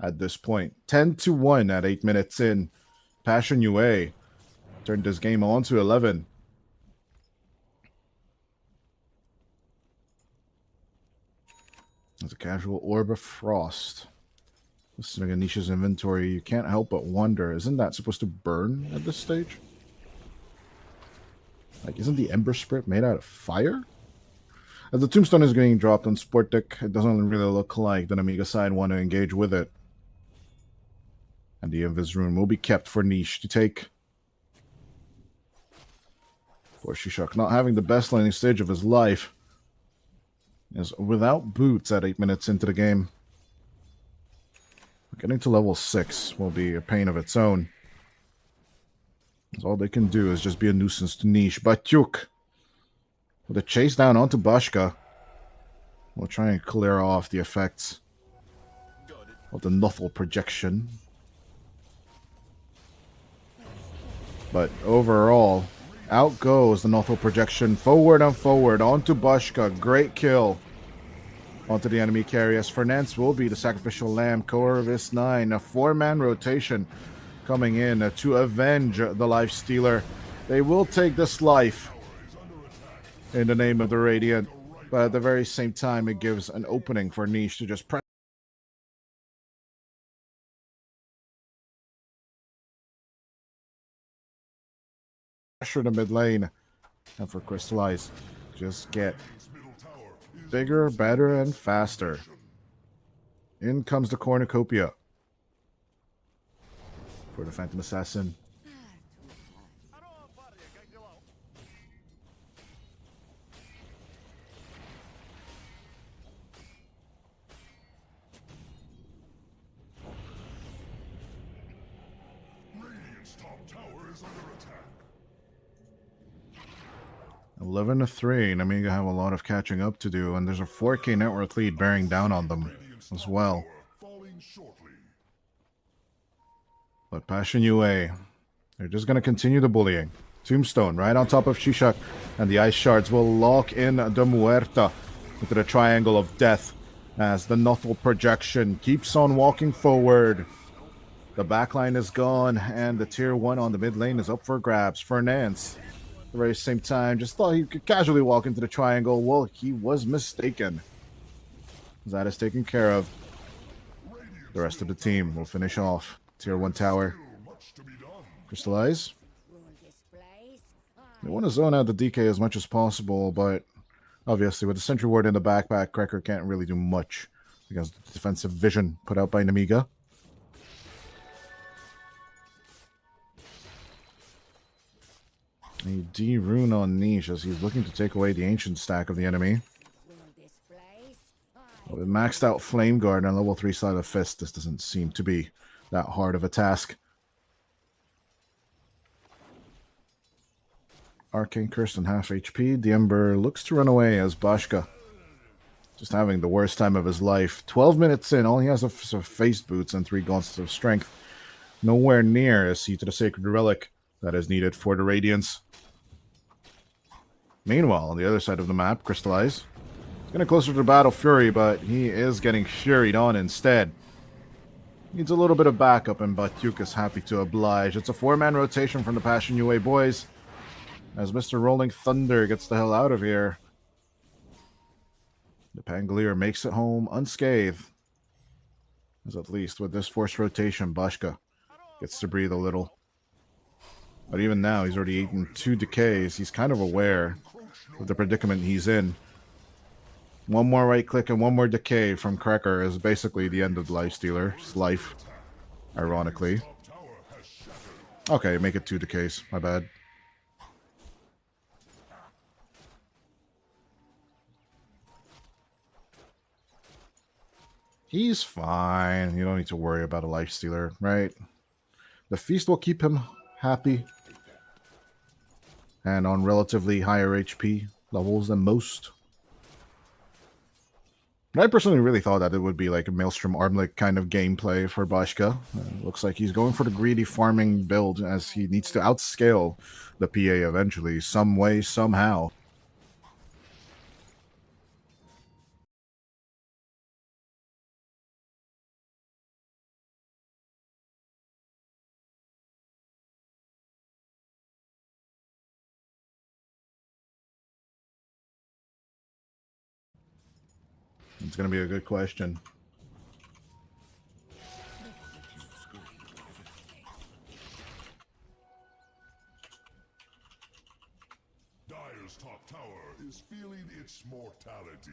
at this point? 10-1 at 8 minutes in. Passion UA turned this game on to 11. There's a casual Orb of Frost. Listening to Nisha's inventory, you can't help but wonder, isn't that supposed to burn at this stage? Like, isn't the Ember Spirit made out of fire? As the Tombstone is getting dropped on Sportic, it doesn't really look like the Amiga side want to engage with it. And the Invis rune will be kept for Niche to take. For Shishak, not having the best laning stage of his life, is without boots at 8 minutes into the game. Getting to level 6 will be a pain of its own. All they can do is just be a nuisance to Niche. Batyuk, with a chase down onto Bashka, we'll try and clear off the effects of the Nuthel projection. But overall, out goes the Nuthel projection. Forward and forward onto Bashka. Great kill onto the enemy carrier. As Fernance will be the sacrificial lamb. Corvus 9, a 4-man rotation coming in to avenge the life stealer. They will take this life in the name of the Radiant, but at the very same time, it gives an opening for Niche to just press pressure the mid lane, and for Crystallize, just get bigger, better, and faster. In comes the cornucopia for the Phantom Assassin. Radiant's top tower is under attack. 11-3. Namiga have a lot of catching up to do, and there's a 4K net worth lead bearing down on them as well. Falling shortly. But Passion UA, they're just going to continue the bullying. Tombstone right on top of Shishak, and the Ice Shards will lock in the Muerta into the Triangle of Death as the Nuthel projection keeps on walking forward. The backline is gone, and the tier 1 on the mid lane is up for grabs. Fernance, at the very same time, just thought he could casually walk into the triangle. Well, he was mistaken. That is taken care of. The rest of the team will finish off tier 1 tower. Crystallize. They want to zone out the DK as much as possible, but obviously with the Sentry Ward in the backpack, Cracker can't really do much against the defensive vision put out by Namiga. A D-rune on Niche as he's looking to take away the ancient stack of the enemy. With maxed out Flame Guard and level 3 Sleight of Fist, this doesn't seem to be that hard of a task. Arcane Curse and half HP. The Ember looks to run away as Bashka just having the worst time of his life. 12 minutes in, all he has are face boots and 3 gauntlets of strength. Nowhere near a seat to the Sacred Relic that is needed for the Radiance. Meanwhile, on the other side of the map, Crystallize. He's getting closer to Battle Fury, but he is getting Furied on instead. Needs a little bit of backup, and Batyuk is happy to oblige. It's a 4-man rotation from the Passion UA boys, as Mr. Rolling Thunder gets the hell out of here. The Pangolier makes it home unscathed. As at least with this forced rotation, Bashka gets to breathe a little. But even now, he's already eaten 2 decays. He's kind of aware of the predicament he's in. One more right click and one more decay from Cracker is basically the end of the Lifestealer's life, ironically. Okay, make it 2 decays. My bad. He's fine. You don't need to worry about a Lifestealer, right? The Feast will keep him happy and on relatively higher HP levels than most. I personally really thought that it would be like a Maelstrom Armlet kind of gameplay for Bashka. Looks like he's going for the greedy farming build as he needs to outscale the PA eventually, some way, somehow. It's going to be a good question. Dire's top tower is feeling its mortality.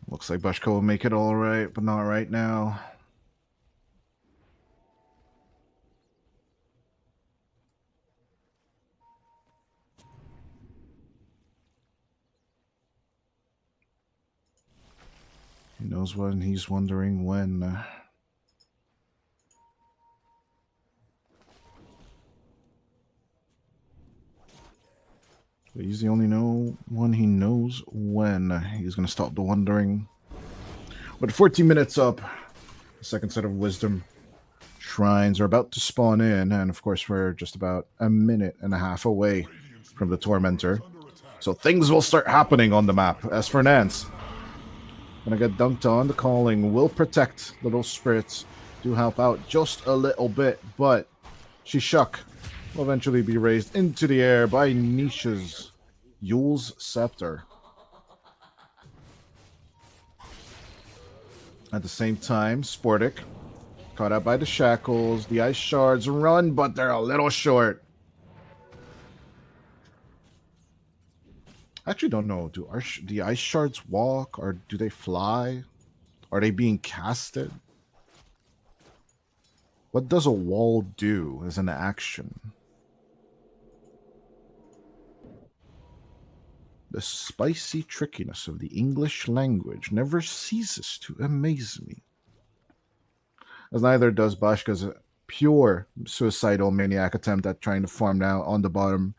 Looks like Bashka will make it all right, but not right now. He knows when, he's wondering when. But he's the only one he knows when. He's going to stop the wondering. But 14 minutes up, the second set of wisdom shrines are about to spawn in, and of course we're just about a minute and a half away from the Tormentor. So things will start happening on the map. As for Nance, gonna get dunked on. The calling will protect little spirits, do help out just a little bit, but Shishak will eventually be raised into the air by Nisha's Yule's Scepter. At the same time, Sportic, caught out by the shackles, the ice shards run, but they're a little short. I actually don't know. Do the ice shards walk, or do they fly? Are they being casted? What does a wall do as an action? The spicy trickiness of the English language never ceases to amaze me. As neither does Bashka's pure suicidal maniac attempt at trying to farm down on the bottom.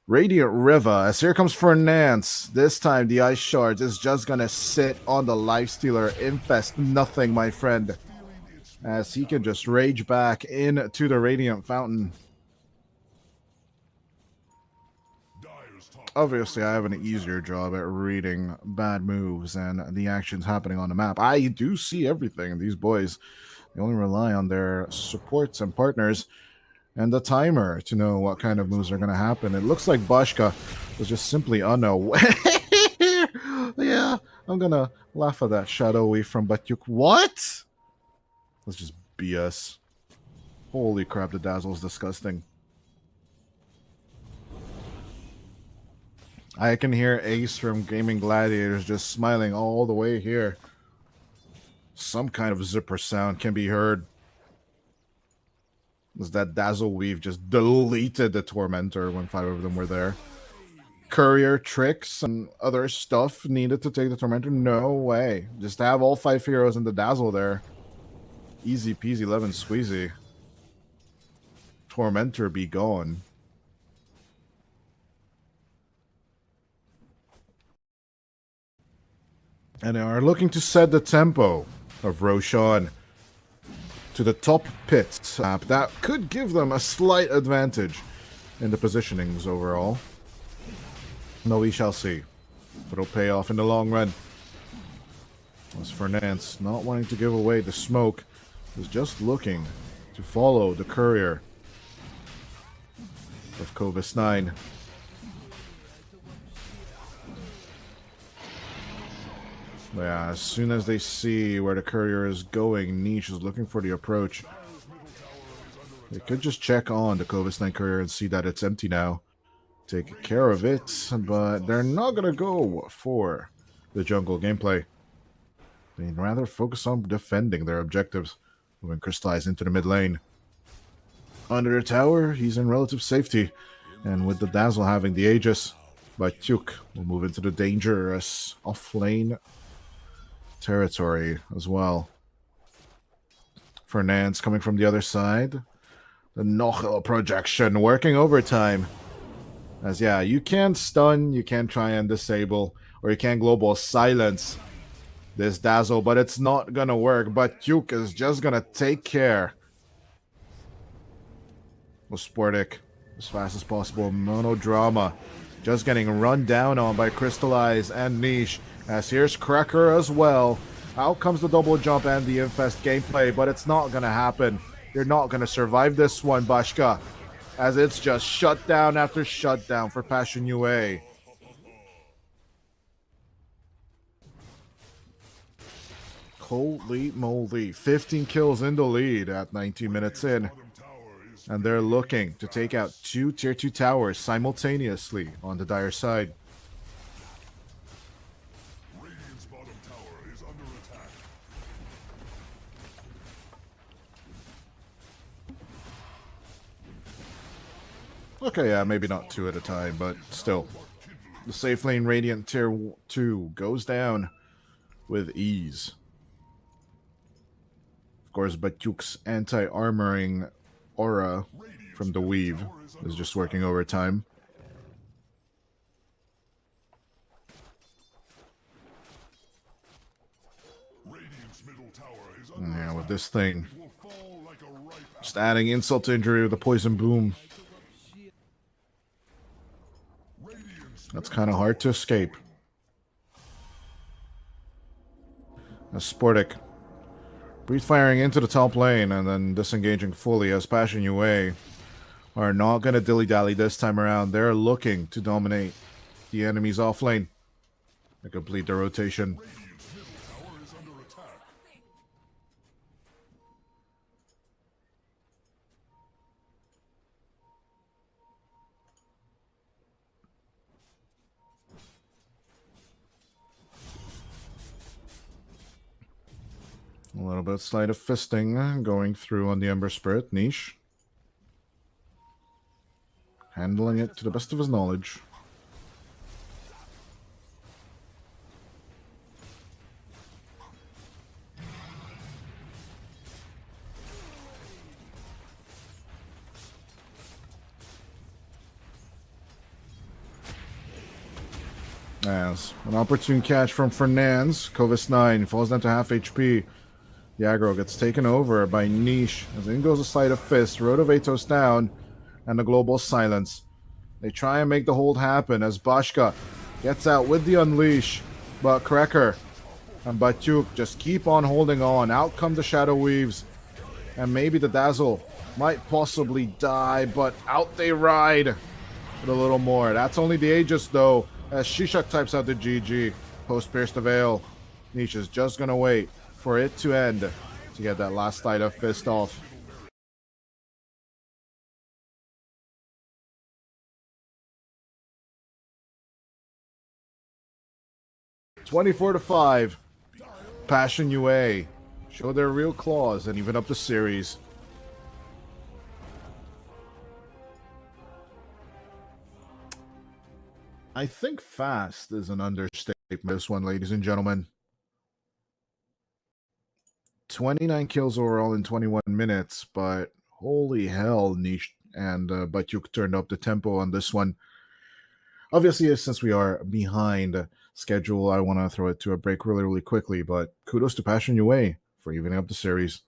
Radiant River, as here comes Fernance. This time the Ice Shards is just gonna sit on the Lifestealer, infest nothing, my friend. As he can just rage back into the Radiant Fountain. Obviously, I have an easier job at reading bad moves and the actions happening on the map. I do see everything. These boys, they only rely on their supports and partners and the timer to know what kind of moves are going to happen. It looks like Bashka was just simply unaware. Yeah, I'm going to laugh at that Shadow Wave from Batyuk. What? That's just BS. Holy crap, the Dazzle is disgusting. I can hear Ace from Gaming Gladiators just smiling all the way here. Some kind of zipper sound can be heard. As that Dazzle Weave just deleted the Tormentor when 5 of them were there. Courier tricks and other stuff needed to take the Tormentor? No way. Just have all 5 heroes in the Dazzle there. Easy peasy lemon squeezy. Tormentor be gone. And they are looking to set the tempo of Roshan to the top pit map. That could give them a slight advantage in the positionings overall. No, we shall see. But it'll pay off in the long run. As Fernance, not wanting to give away the smoke, is just looking to follow the courier of Kovis 9. Yeah, as soon as they see where the courier is going, Niche is looking for the approach. They could just check on the Kovis 9 courier and see that it's empty now. Take care of it, but they're not going to go for the jungle gameplay. They'd rather focus on defending their objectives, moving Crystallize into the mid lane. Under the tower, he's in relative safety, and with the Dazzle having the Aegis, Batyuk will move into the dangerous off-lane territory as well. Fernance coming from the other side. The Nochel projection working overtime. As yeah, you can stun, you can try and disable, or you can global silence this Dazzle, but it's not gonna work. But Duke is just gonna take care with Sportic as fast as possible. Monodrama just getting run down on by Crystallize and Niche. As here's Cracker as well. Out comes the double jump and the infest gameplay, but it's not gonna happen. You're not gonna survive this one, Bashka. As it's just shutdown after shutdown for Passion UA. Holy moly. 15 kills in the lead at 19 minutes in. And they're looking to take out 2 tier 2 towers simultaneously on the Dire side. Radiant's bottom tower is under attack. Okay, yeah, maybe not 2 at a time, but still. The safe lane Radiant tier 2 goes down. with ease. Of course, Batuk's anti-armoring aura from the weave is just working overtime. Yeah, with this thing, just adding insult to injury with the poison boom. That's kind of hard to escape. As Sportic breathe firing into the top lane and then disengaging fully as Passion UA are not going to dilly-dally this time around. They're looking to dominate the enemy's off lane and complete the rotation. A little bit sleight of fisting going through on the Ember Spirit niche. Handling it to the best of his knowledge. As an opportune catch from Fernandes. Kovis 9 falls down to half HP. The aggro gets taken over by Niche. As in goes a sleight of fist. Rotovatos down. And the global silence. They try and make the hold happen as Bashka gets out with the unleash. But Krekker and Batuk just keep on holding on. Out come the Shadow Weaves. And maybe the Dazzle might possibly die. But out they ride with a little more. That's only the Aegis though. As Shishak types out the GG. Post Pierce the Veil. Niche is just going to wait for it to end to get that last sleight of fist off. $24-5. Passion UA show their real claws and even up the series. I think fast is an understatement. This one, ladies and gentlemen. 29 kills overall in 21 minutes, but holy hell, Niche and Batuk turned up the tempo on this one. Obviously, since we are behind schedule, I want to throw it to a break really, really quickly, but kudos to Passion UA for evening up the series.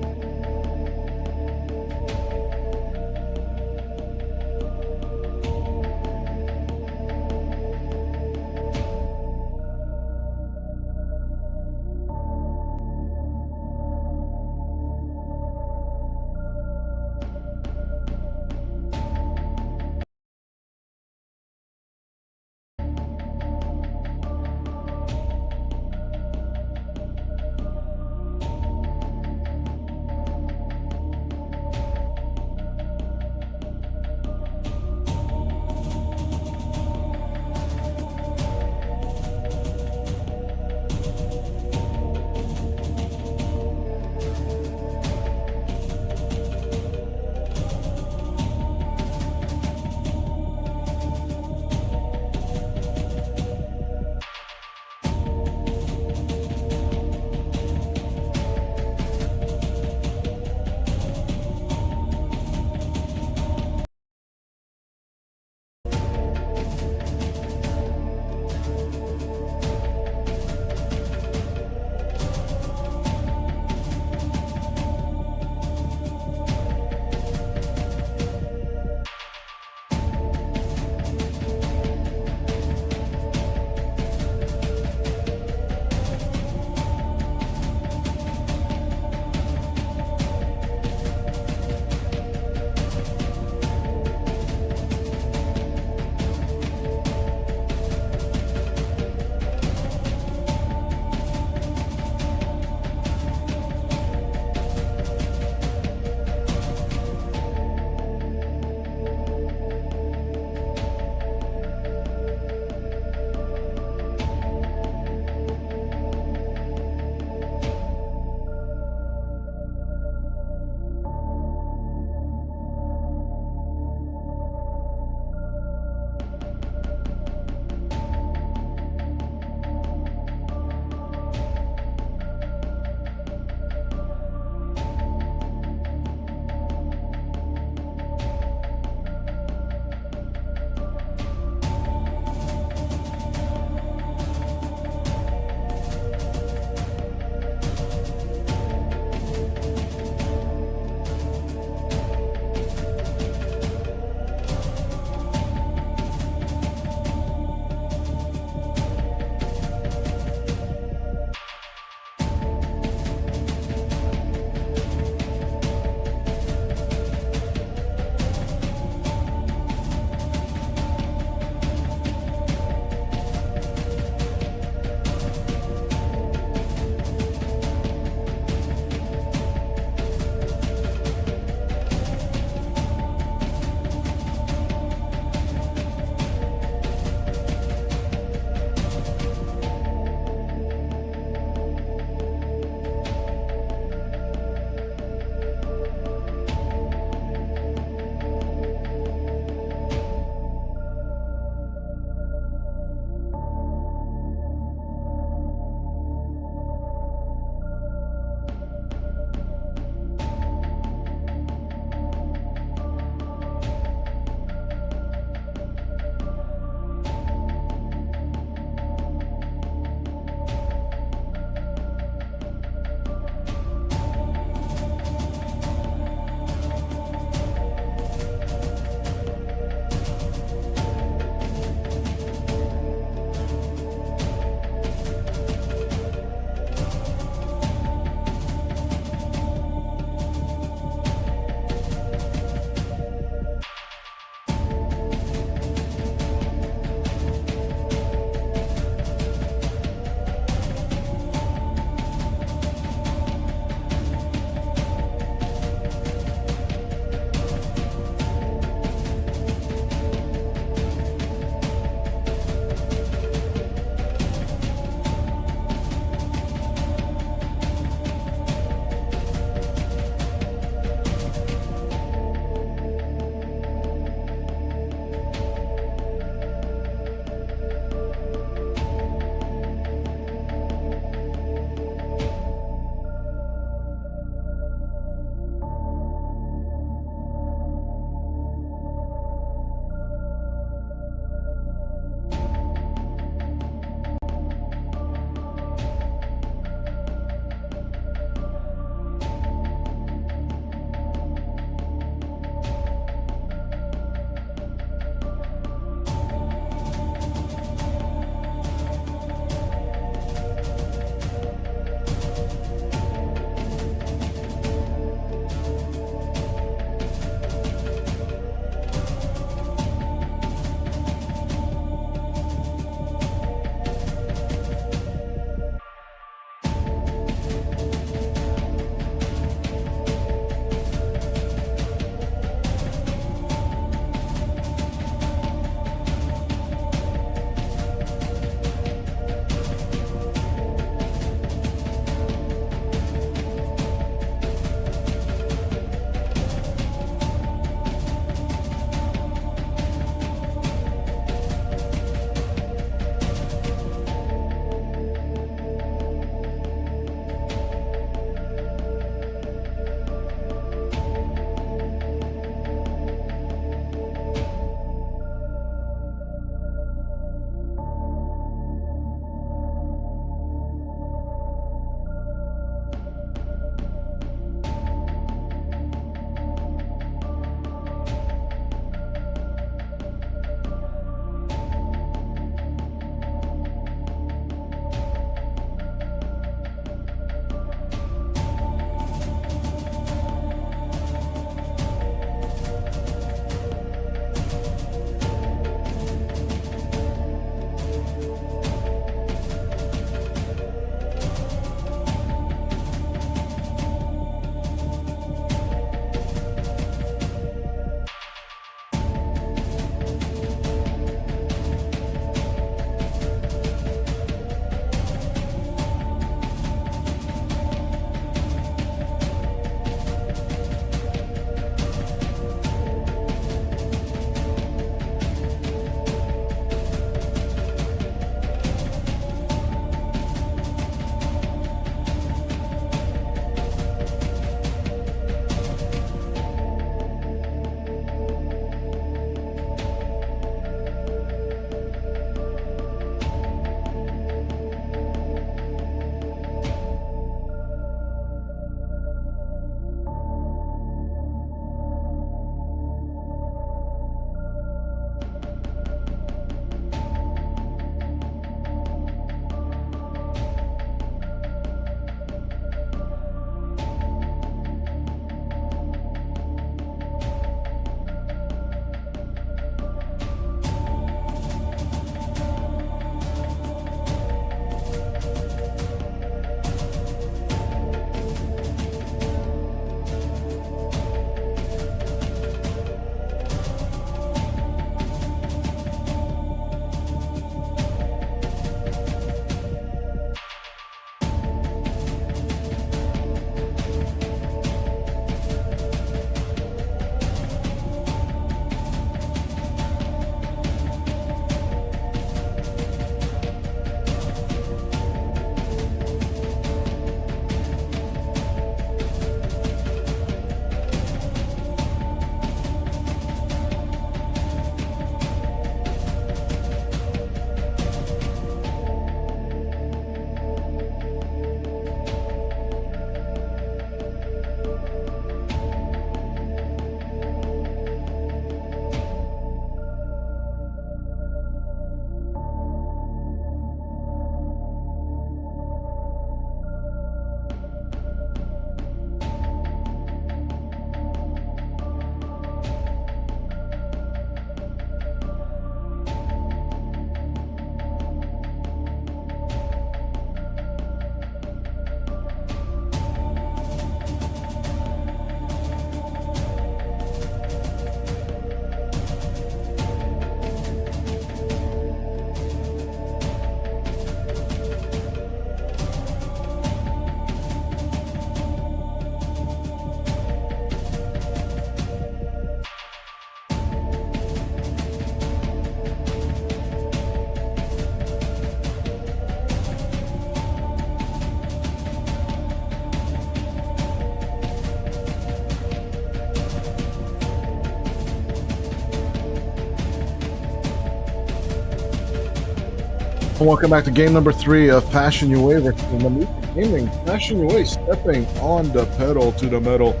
Welcome back to game number 3 of Passion UA versus Namika Gaming. Passion UA stepping on the pedal to the metal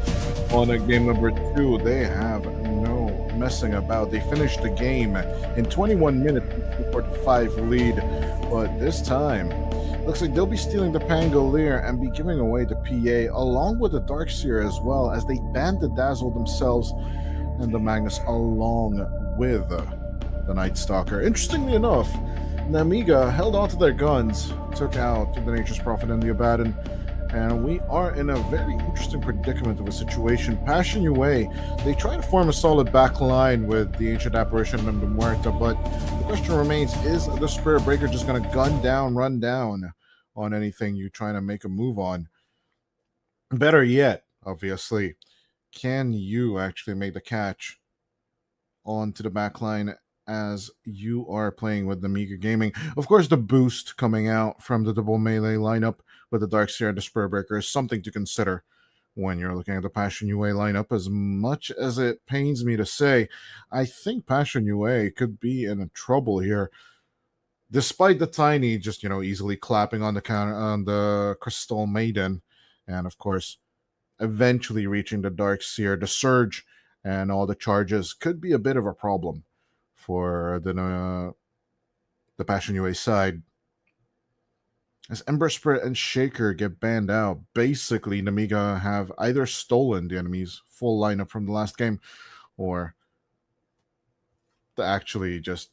on game number 2. They have no messing about. They finished the game in 21 minutes with 5 lead, but this time looks like they'll be stealing the Pangolier and be giving away the PA along with the Darkseer as well, as they dazzle themselves and the Magnus along with the Night Stalker. Interestingly enough, Namiga held on to their guns, took out the Nature's Prophet and the Abaddon, and we are in a very interesting predicament of a situation. Passion UA, they try to form a solid back line with the Ancient Apparition and the Muerta, but the question remains, is the Spirit Breaker just going to run down on anything you trying to make a move on? Better yet, obviously, can you actually make the catch onto the back line as you are playing with the Mega Gaming? Of course, the boost coming out from the double melee lineup with the Darkseer and the Spur Breaker is something to consider when you're looking at the Passion UA lineup. As much as it pains me to say, I think Passion UA could be in trouble here. Despite the Tiny just, easily clapping on the counter on the Crystal Maiden, and of course, eventually reaching the Darkseer, the Surge, and all the charges could be a bit of a problem for the Passion UA side. As Ember Spirit and Shaker get banned out, basically Namiga have either stolen the enemy's full lineup from the last game, or actually just,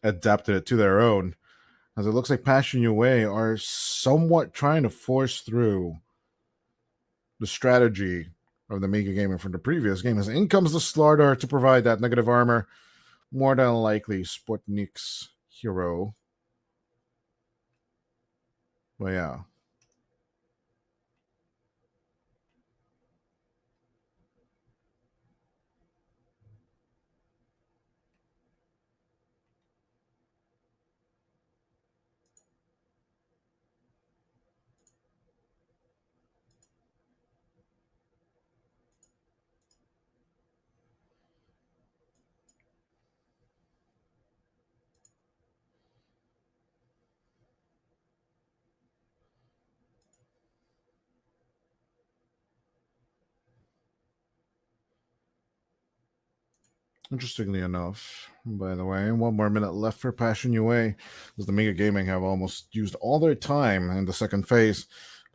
adapted it to their own. As it looks like Passion UA are somewhat trying to force through the strategy of the Mega Gamer from the previous game. As in comes the Slardar to provide that negative armor. More than likely, Sputnik's hero. But yeah. Interestingly enough, by the way, 1 more minute left for Passion UA, as the Mega Gaming have almost used all their time in the second phase.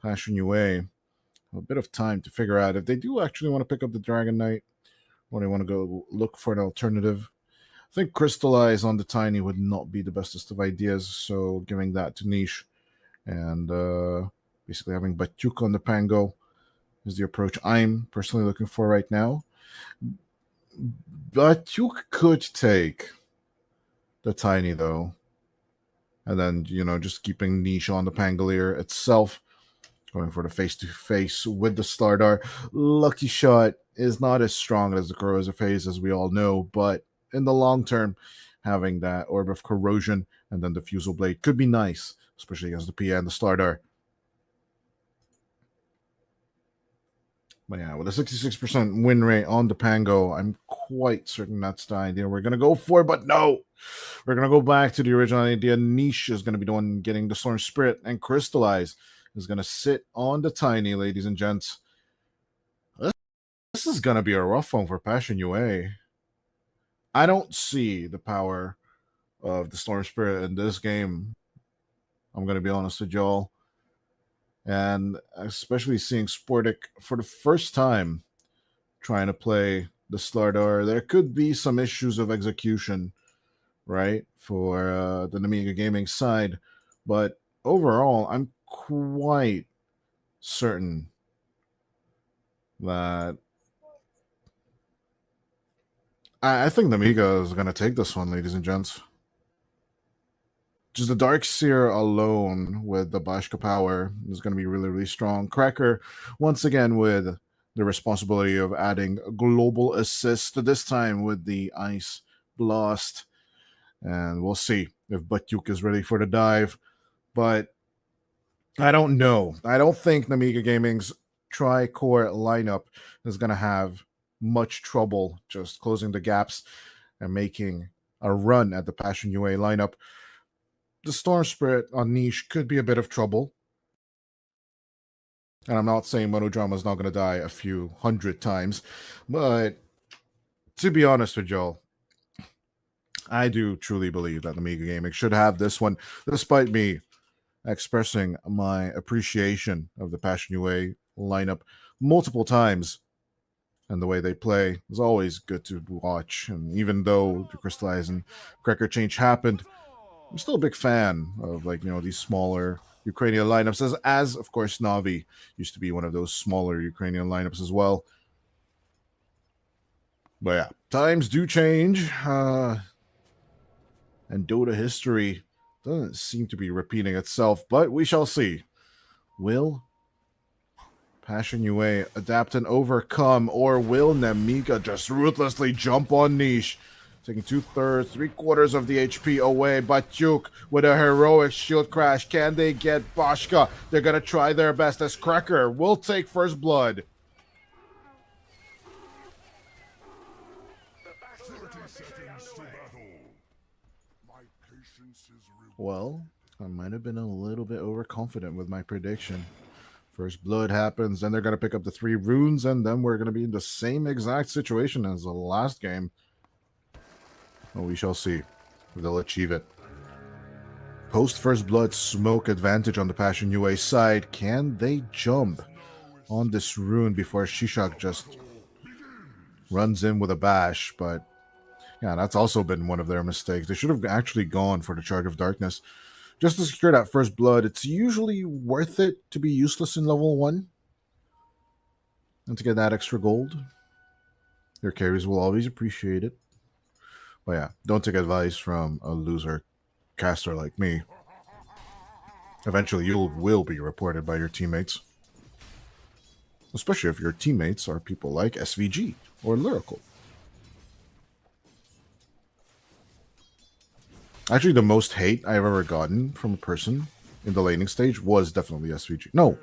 Passion UA, a bit of time to figure out if they do actually want to pick up the Dragon Knight, or they want to go look for an alternative. I think Crystallize on the Tiny would not be the bestest of ideas, so giving that to Niche and basically having Batuk on the Pango is the approach I'm personally looking for right now. Batuk could take the Tiny, though, and then, just keeping Niche on the Pangolier itself, going for the face-to-face with the Stardar. Lucky Shot is not as strong as the Corrosive Phase, as we all know, but in the long term, having that Orb of Corrosion and then the Fusel Blade could be nice, especially against the Pia and the Stardar. But yeah, with a 66% win rate on the Pango, I'm quite certain that's the idea we're going to go for, but no! We're going to go back to the original idea. Niche is going to be the one getting the Storm Spirit, and Crystallize is going to sit on the Tiny, ladies and gents. This is going to be a rough one for Passion UA. I don't see the power of the Storm Spirit in this game. I'm going to be honest with y'all. And especially seeing Sportic for the first time trying to play the Slardar, there could be some issues of execution, right, for the Namiga Gaming side. But overall, I'm quite certain that I think Namiga is going to take this one, ladies and gents. Just the Darkseer alone with the Bashka power is going to be really, really strong. Cracker, once again, with the responsibility of adding global assist, this time with the Ice Blast. And we'll see if Batuk is ready for the dive. But I don't know. I don't think Namiga Gaming's tri-core lineup is going to have much trouble just closing the gaps and making a run at the Passion UA lineup. the Storm Spirit on niche could be a bit of trouble. And I'm not saying Monodrama is not going to die a few hundred times, but to be honest with y'all, I do truly believe that the Amiga Gaming should have this one, despite me expressing my appreciation of the Passion UA lineup multiple times. And the way they play is always good to watch. And even though the Crystallize and Cracker change happened, I'm still a big fan of, like, these smaller Ukrainian lineups, as of course Navi used to be one of those smaller Ukrainian lineups as well. But yeah, times do change, and Dota history doesn't seem to be repeating itself, but we shall see. Will Passion UA adapt and overcome, or will Nemiga just ruthlessly jump on niche? Taking 2/3, 3/4 of the HP away. Batyuk with a heroic shield crash. Can they get Bashka? They're going to try their best as Cracker will take first blood. 30 seconds to battle. My patience is rewarded. Well, I might have been a little bit overconfident with my prediction. First blood happens, then they're going to pick up the 3 runes, and then we're going to be in the same exact situation as the last game. Well, we shall see if they'll achieve it. Post first blood smoke advantage on the Passion UA side. Can they jump on this rune before Shishak just runs in with a bash? But yeah, that's also been one of their mistakes. They should have actually gone for the Charge of Darkness just to secure that first blood. It's usually worth it to be useless in level 1 and to get that extra gold. Your carries will always appreciate it. But yeah, don't take advice from a loser caster like me. Eventually, you will be reported by your teammates. Especially if your teammates are people like SVG or Lyrical. Actually, the most hate I've ever gotten from a person in the laning stage was definitely SVG. No,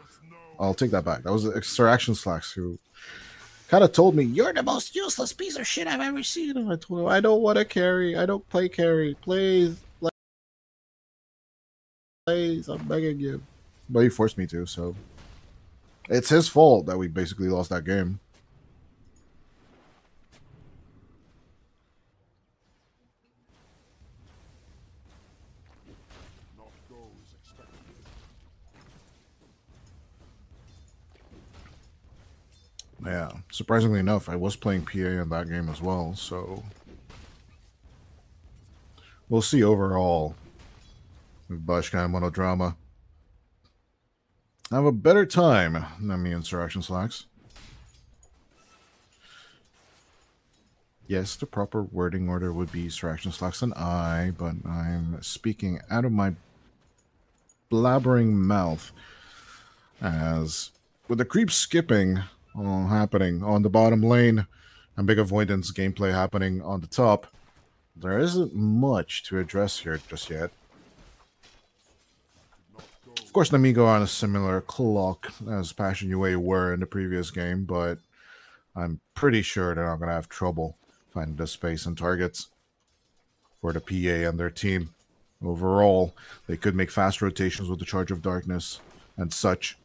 I'll take that back. That was Extraction Slacks who kind of told me, "You're the most useless piece of shit I've ever seen." And I told him, "I don't want to carry. I don't play carry. Please, please, I'm begging you." But he forced me to, so it's his fault that we basically lost that game. Not those expected. Yeah, surprisingly enough, I was playing PA in that game as well, so we'll see overall with Bashka and Monodrama. I have a better time than me Insurrection Slacks. Yes, the proper wording order would be Insurrection Slacks and I, but I'm speaking out of my blabbering mouth as with the creep skipping happening on the bottom lane and big avoidance gameplay happening on the top, there isn't much to address here just yet. Of course, Namigo are on a similar clock as Passion UA were in the previous game, but I'm pretty sure they're not going to have trouble finding the space and targets for the PA and their team. Overall, they could make fast rotations with the Charge of Darkness and such.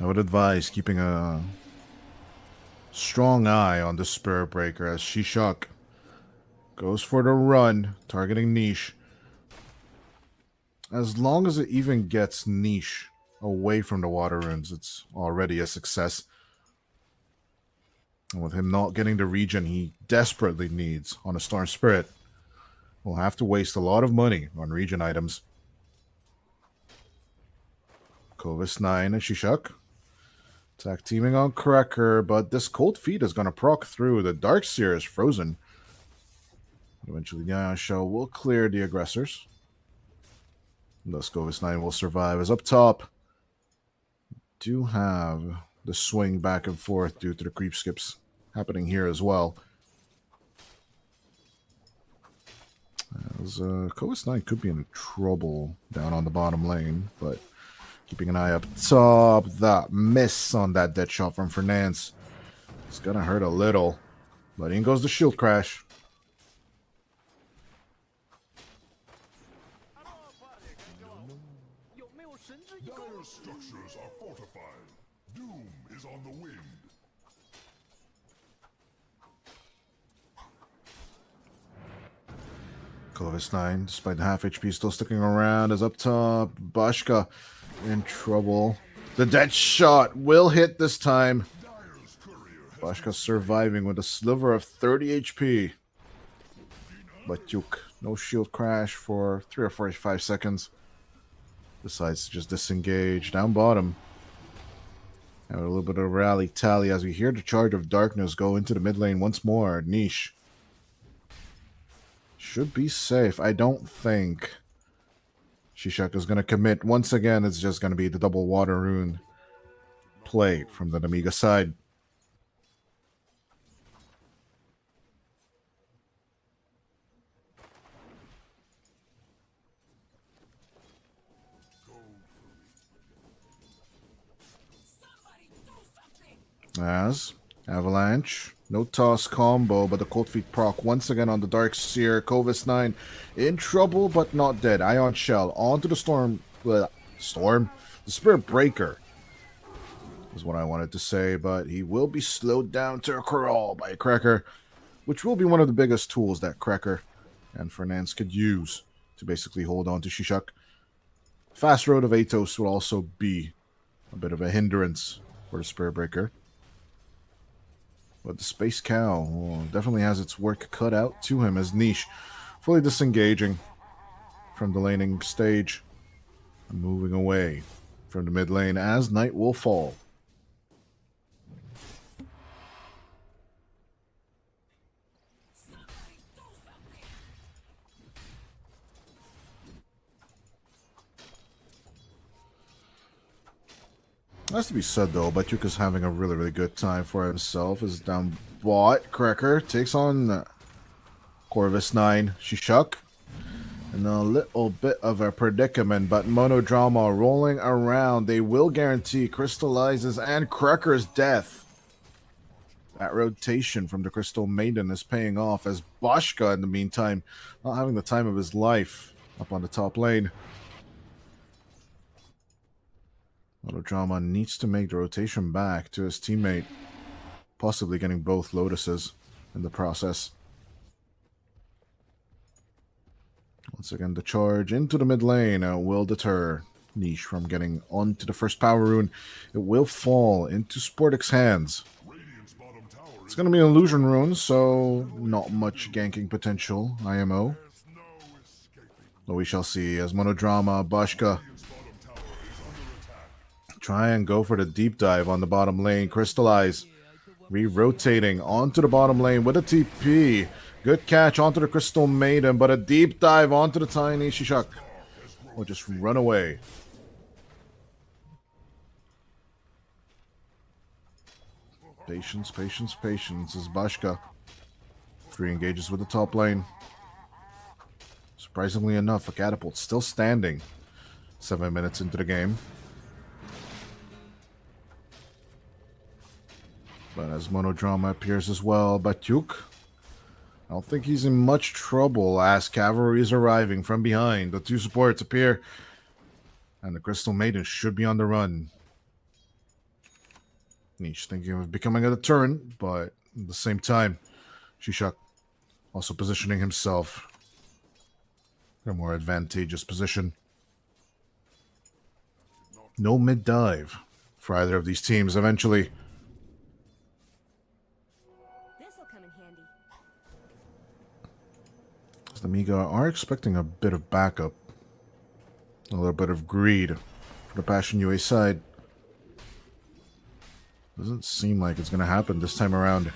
I would advise keeping a strong eye on the Spirit Breaker as Shishak goes for the run, targeting niche. As long as it even gets niche away from the water runes, it's already a success. And with him not getting the regen he desperately needs on a Storm Spirit, we'll have to waste a lot of money on regen items. Kovis 9 and Shishak attack teaming on Cracker, but this Cold Feet is going to proc through. The Darkseer is frozen. Eventually, Yasha will clear the aggressors. Thus, Kovis 9 will survive. As up top, do have the swing back and forth due to the creep skips happening here as well. As Kovis 9 could be in trouble down on the bottom lane, but keeping an eye up top. That miss on that dead shot from Fernance. It's gonna hurt a little. But in goes the shield crash. Dire structures are fortified. Doom is on the wind. Clovis 9, despite the half HP, still sticking around, is up top. Bashka in trouble. The dead shot will hit this time. Dire's courier has Bashka surviving with a sliver of 30 HP. Batyuk, no shield crash for 3 or 45 seconds. Decides to just disengage down bottom. And a little bit of a rally tally as we hear the Charge of Darkness go into the mid lane once more. Niche should be safe. I don't think Shishak is going to commit. Once again, it's just going to be the double water rune play from the Namiga side. As Avalanche, no toss combo, but the Cold Feet proc once again on the Dark Seer. Covis 9 in trouble, but not dead. Ion Shell onto the Storm. Storm? The Spirit Breaker is what I wanted to say, but he will be slowed down to a crawl by Cracker, which will be one of the biggest tools that Cracker and Fernance could use to basically hold on to Shishak. Fast Road of Atos will also be a bit of a hindrance for the Spirit Breaker. But the Space Cow definitely has its work cut out to him as Niche fully disengaging from the laning stage and moving away from the mid lane as night will fall. Has to be said though, Batyuk is having a really good time for himself. Is down bot. Cracker takes on Corvus 9. Shishak in a little bit of a predicament, but Monodrama rolling around. They will guarantee Crystallizes and Cracker's death. That rotation from the Crystal Maiden is paying off as Bashka in the meantime not having the time of his life up on the top lane. Monodrama needs to make the rotation back to his teammate, possibly getting both Lotuses in the process. Once again, the charge into the mid lane will deter Niche from getting onto the first power rune. It will fall into Sportic's hands. It's going to be an illusion rune, so not much ganking potential, IMO. But we shall see as Monodrama, Bashka try and go for the deep dive on the bottom lane. Crystallize re-rotating onto the bottom lane with a TP. Good catch onto the Crystal Maiden, but a deep dive onto the tiny Shishak will just run away. Patience, patience, patience as Bashka 3 engages with the top lane. Surprisingly enough, a catapult still standing 7 minutes into the game. But as Monodrama appears as well, Batyuk, I don't think he's in much trouble as cavalry is arriving from behind. The 2 supports appear, and the Crystal Maiden should be on the run. Niche thinking of becoming a deterrent, but at the same time, Shishak also positioning himself in a more advantageous position. No mid-dive for either of these teams eventually. The Amiga are expecting a bit of backup. A little bit of greed for the Passion UA side. Doesn't seem like it's going to happen this time around.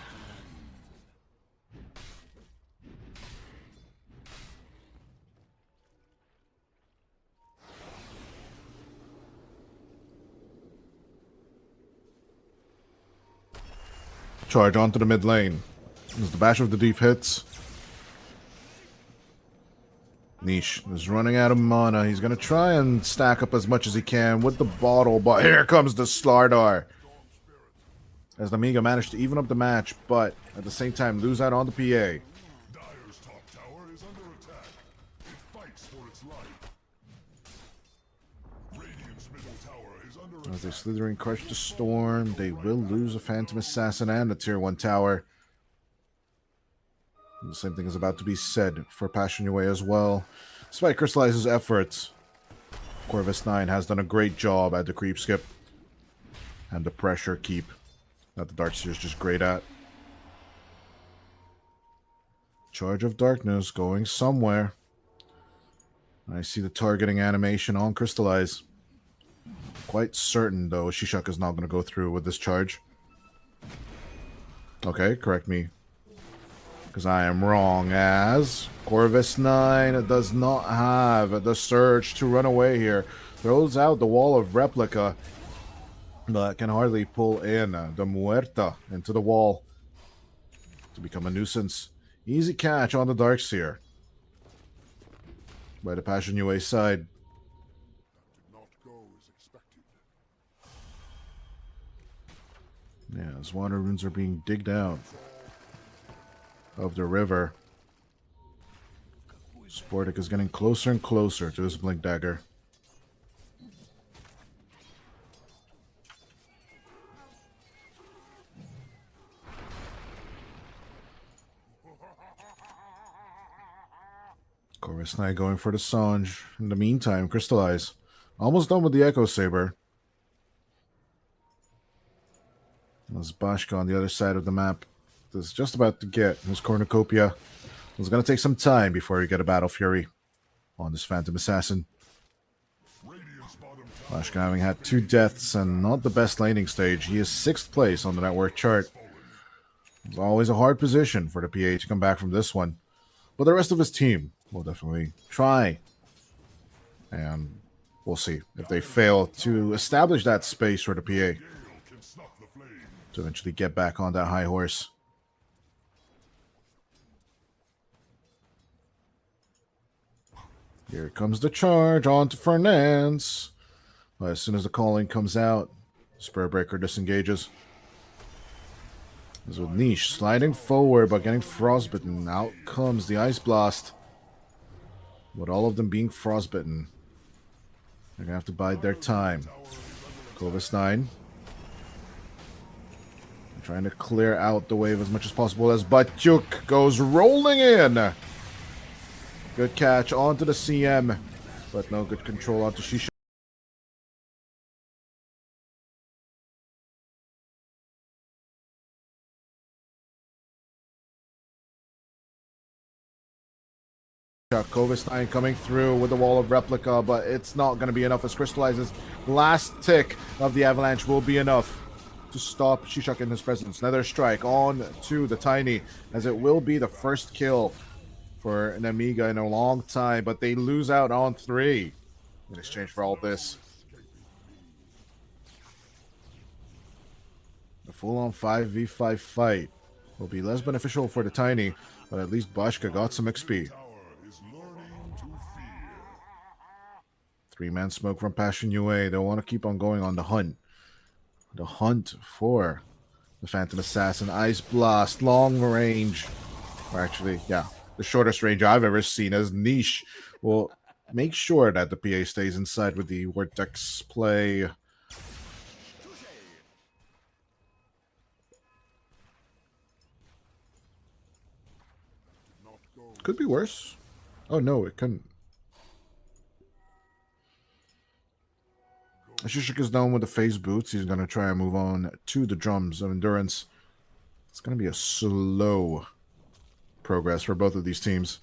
Charge onto the mid lane. As the Bash of the Deep hits. Niche is running out of mana. He's going to try and stack up as much as he can with the bottle, but here comes the Slardar. as the Amiga managed to even up the match, but at the same time lose out on the PA. Dire's top tower is under attack. It fights for its life. Radiant's middle tower is under attack. As they slithering crush the storm, they will lose a Phantom Assassin and a tier 1 tower. And the same thing is about to be said for Passion Yue as well. Despite Crystalliz's efforts, Corvus 9 has done a great job at the creep skip and the pressure keep that the Darkseer is just great at. Charge of Darkness going somewhere. I see the targeting animation on Crystallize. Quite certain, though, Shishak is not going to go through with this charge. Okay, correct me, because I am wrong, as Corvus 9 does not have the surge to run away here. Throws out the wall of replica, but can hardly pull in the Muerta into the wall to become a nuisance. Easy catch on the Darkseer by the Passion Yue side. Did not go as expected. Yeah, as water runes are being digged out of the river, Sportic is getting closer and closer to his Blink Dagger. Corvus Knight going for the Sange. In the meantime, Crystallize almost done with the Echo Saber. As Bashka on the other side of the map is just about to get his Cornucopia. It's going to take some time before you get a Battle Fury on this Phantom Assassin. Bashka having had 2 deaths and not the best laning stage. He is 6th place on the network chart. It's always a hard position for the PA to come back from this one. But the rest of his team will definitely try. And we'll see if they fail to establish that space for the PA to eventually get back on that high horse. Here comes the charge onto Fernandes. As soon as the calling comes out, Spellbreaker disengages. As with Niche sliding forward but getting frostbitten. Out comes the Ice Blast. With all of them being frostbitten, they're going to have to bide their time. Corvus 9 trying to clear out the wave as much as possible as Batyuk goes rolling in. Good catch onto the CM, but no good control onto Shisha. Corvus 9 coming through with the wall of replica, but it's not going to be enough as Crystallizes last tick of the avalanche will be enough to stop Shishak in his presence. Another strike on to the Tiny, as it will be the first kill for an Amiga in a long time, but they lose out on 3 in exchange for all this. The full-on 5v5 fight will be less beneficial for the Tiny, but at least Bashka got some XP. 3-man smoke from Passion Yue. They want to keep on going on the hunt. The hunt for the Phantom Assassin. Ice Blast, long range. Or actually, yeah, the shortest range I've ever seen, as Niche will make sure that the PA stays inside with the Vortex play. Could be worse. Oh no, it couldn't. Shishak is down with the phase boots. He's going to try and move on to the drums of endurance. It's going to be a slow progress for both of these teams.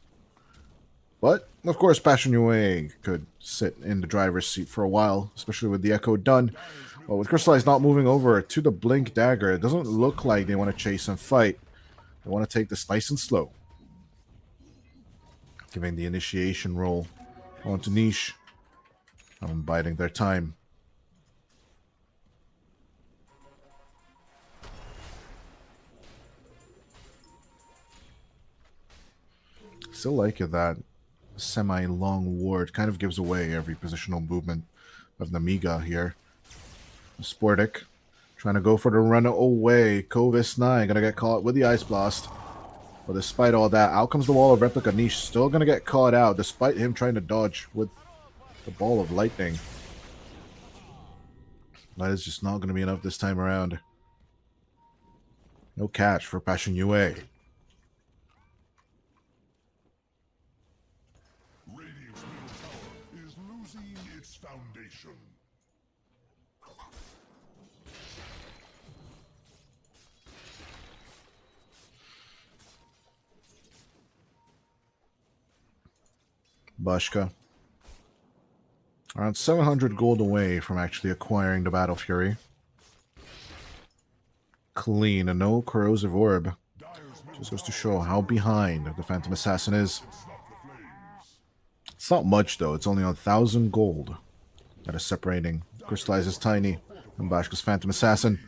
But, of course, Passion Yue could sit in the driver's seat for a while, especially with the Echo done. But with Crystallize not moving over to the Blink Dagger, it doesn't look like they want to chase and fight. They want to take this nice and slow. Giving the initiation roll onto Niche. I'm biding their time. Still like it that semi-long ward kind of gives away every positional movement of Namiga here. Sportic Trying to go for the run away. Kovis9 gonna get caught with the Ice Blast. But despite all that, out comes the Wall of Replica Niche. Still gonna get caught out despite him trying to dodge with the Ball of Lightning. That is just not gonna be enough this time around. No catch for Passion Yue. Radiant's middle tower is losing its foundation. Bashka. Around 700 gold away from actually acquiring the Battle Fury. Clean and no corrosive orb. Just goes to show how behind the Phantom Assassin is. It's not much though, it's only on 1,000 gold that is separating Crystallizes Tiny and Bashka's Phantom Assassin.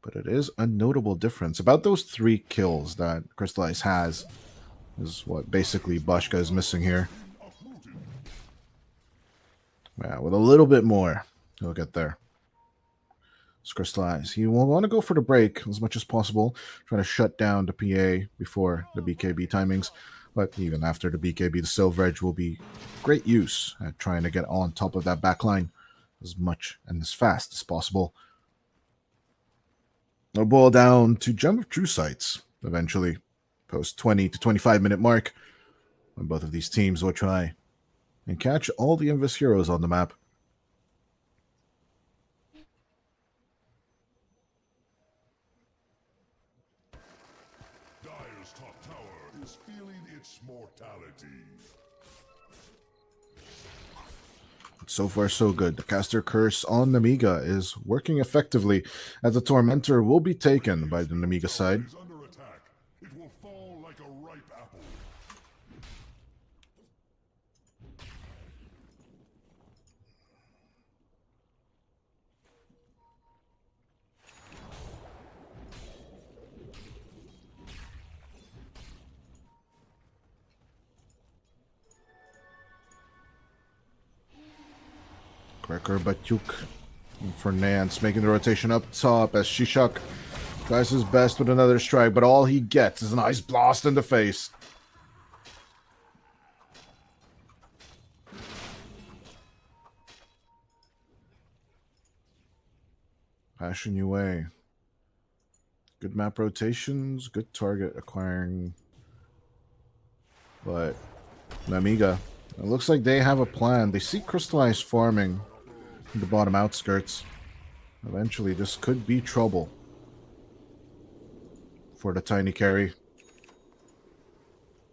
But it is a notable difference. About those 3 kills that Crystallize has is what basically Bashka is missing here. Yeah, with a little bit more, he'll get there. It's Crystallize. He will want to go for the break as much as possible, trying to shut down the PA before the BKB timings. But even after the BKB, the Silver Edge will be great use at trying to get on top of that backline as much and as fast as possible. It'll boil down to Gem of True Sights eventually, post 20 to 25 minute mark, when both of these teams will try and catch all the Invis heroes on the map. Dire's top tower is feeling its mortality. So far, so good. The Caster Curse on Namiga is working effectively, as the Tormentor will be taken by the Namiga side. Is under attack. It will fall like a ripe apple. Cracker Batuk and Fernance making the rotation up top as Shishak tries his best with another strike, but all he gets is an Ice Blast in the face. Passion Yue. Good map rotations, good target acquiring. But Namiga, it looks like they have a plan. They see Crystallized farming in the bottom outskirts. Eventually, this could be trouble for the tiny carry.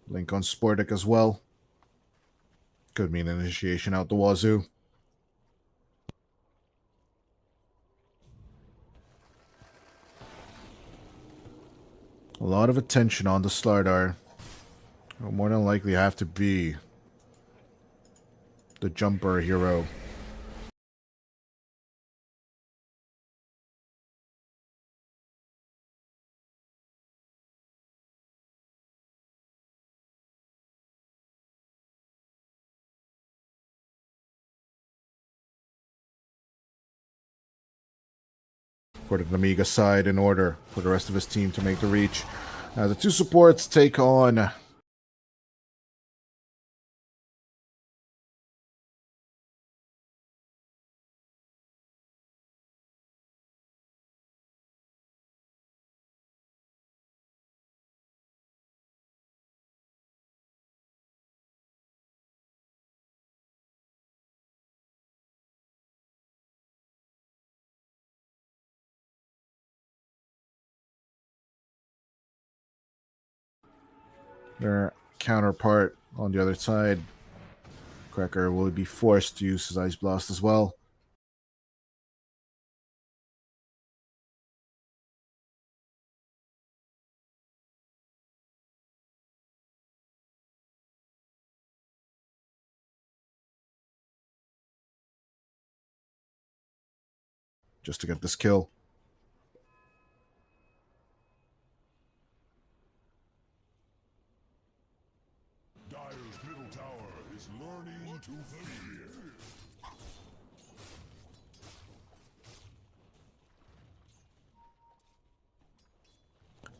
Link on Sportic as well. Could mean initiation out the wazoo. A lot of attention on the Slardar. Will more than likely have to be the jumper hero. For the Namiga side in order for the rest of his team to make the reach. The 2 supports take on their counterpart on the other side. Cracker will be forced to use his Ice Blast as well. Just to get this kill. Dire's middle tower is learning to fear.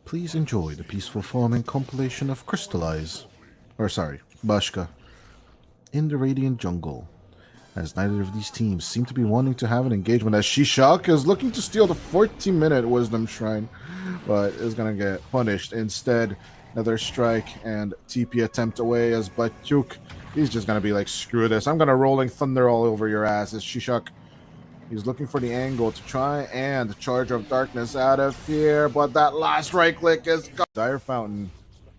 Please enjoy the peaceful farming compilation of Bashka, in the Radiant Jungle, as neither of these teams seem to be wanting to have an engagement, as Shishak is looking to steal the 14-minute Wisdom Shrine, but is going to get punished instead. Another strike and TP attempt away as Batyuk, he's just going to be like, screw this, I'm going to Rolling Thunder all over your ass as Shishak. He's looking for the angle to try and Charge of Darkness out of fear, but that last right click is gone. Dire Fountain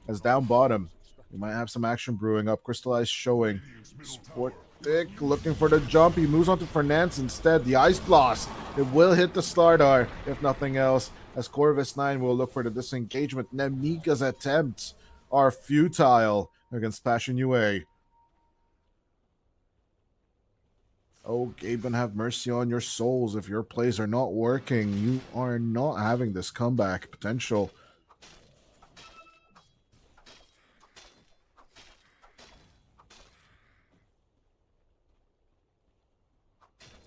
as down bottom. We might have some action brewing up. Crystallized showing. Sportic looking for the jump. He moves on to Fernance instead. The Ice Blast. It will hit the Stardar, if nothing else. As Corvus 9 will look for the disengagement. Nemiga's attempts are futile against Passion UA. Oh, Gaben, have mercy on your souls. If your plays are not working, you are not having this comeback potential.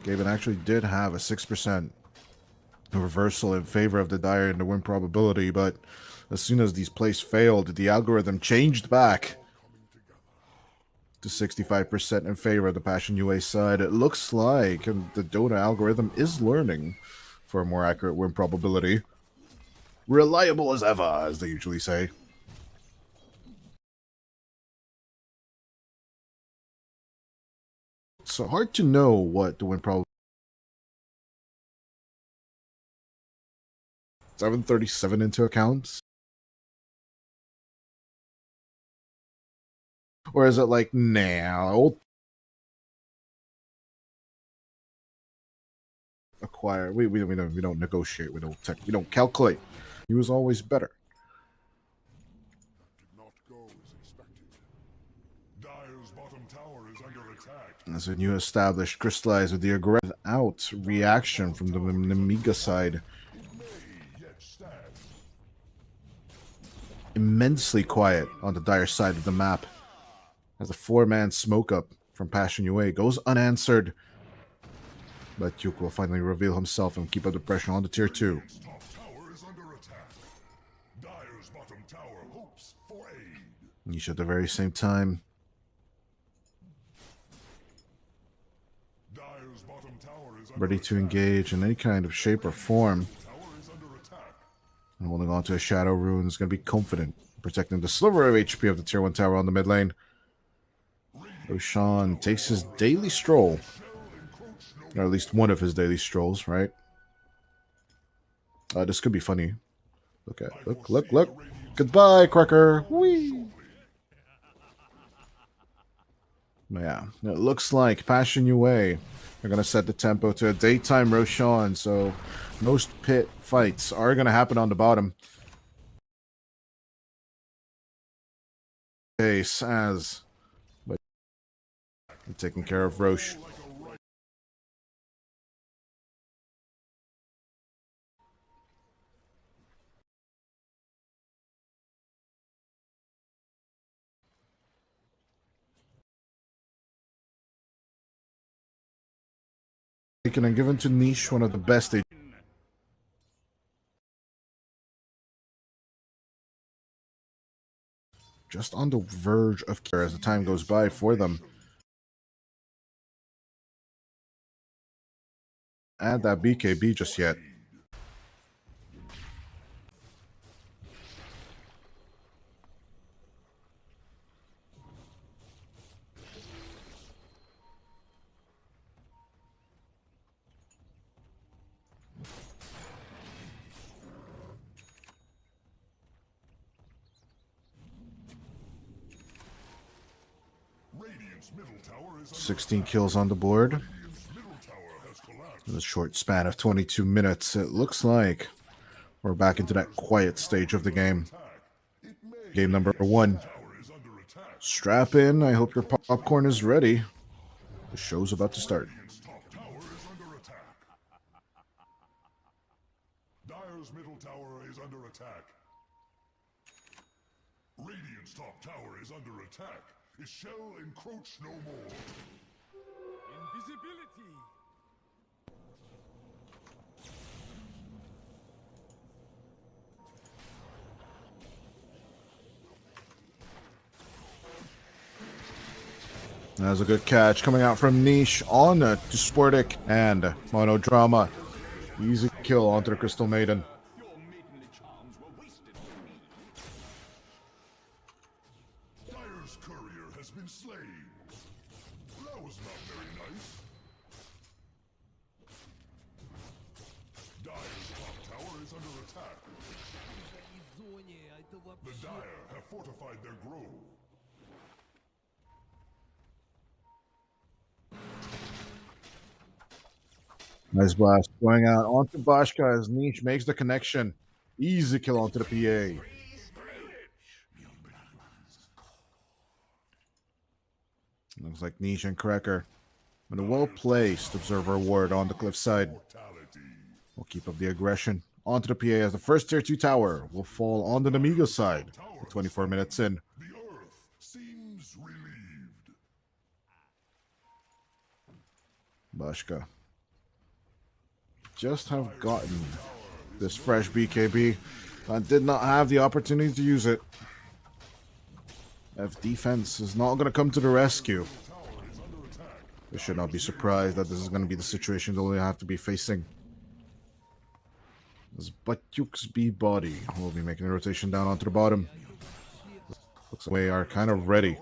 Gaben actually did have a 6% reversal in favor of the Dire in the win probability, but as soon as these plays failed, the algorithm changed back to 65% in favor of the Passion UA side. It looks like the Dota algorithm is learning for a more accurate win probability. Reliable as ever, as they usually say. It's hard to know what the win probability. 737 into account? Or is it like, nah, we'll acquire. We don't negotiate. We don't calculate. He was always better. Did not go as expected. Dire's bottom tower is under attack. As a new established crystallized with the aggressive out reaction from the Nemiga side. Immensely quiet on the Dire side of the map. As a 4-man smoke up from Passion UA goes unanswered. But Duke will finally reveal himself and keep up the pressure on the tier 2. Top tower is under attack. Dire's bottom tower hopes for aid. Each at the very same time. Dire's bottom tower is under Ready to engage in any kind of shape or form. tower is under attack. And holding on to a Shadow Rune is going to be confident, protecting the sliver of HP of the tier 1 tower on the mid lane. Roshan takes his daily stroll. Or at least one of his daily strolls, right? This could be funny. Look. Goodbye, Cracker. Whee! Yeah, it looks like Passion UA are going to set the tempo to a daytime Roshan, so most pit fights are going to happen on the bottom. Base as but taking care of Roche. Taken and given to Niche, one of the best. Just on the verge of care as the time goes by for them. Add that BKB just yet. Radiant's middle tower is under 16 kills on the board. Radiant's middle tower has collapsed. In a short span of 22 minutes, it looks like we're back into that quiet stage of the game. Game number 1. Tower is under attack. Strap in. I hope your popcorn is ready. The show's about to start. Radiant's top tower is under attack. Dire's middle tower is under attack. Radiant's top tower is under attack. It shall encroach no more. Invisibility! That was a good catch coming out from Niche on to Sportic and Monodrama. Easy kill onto the Crystal Maiden. Dire's courier has been slain. That was not very nice. Dire's top tower is under attack. The Dire have fortified their grove. Nice blast going out onto Bashka as Niche makes the connection. Easy kill onto the PA. Looks like Niche and Cracker with a well-placed observer ward on the cliffside. We'll keep up the aggression onto the PA as the first tier 2 tower will fall on the Namigo side. 24 minutes in. The earth seems relieved. Bashka just have gotten this fresh BKB and did not have the opportunity to use it. If defense is not going to come to the rescue, we should not be surprised that this is going to be the situation they'll have to be facing. As Batyuk's B body will be making a rotation down onto the bottom. Looks like we are kind of ready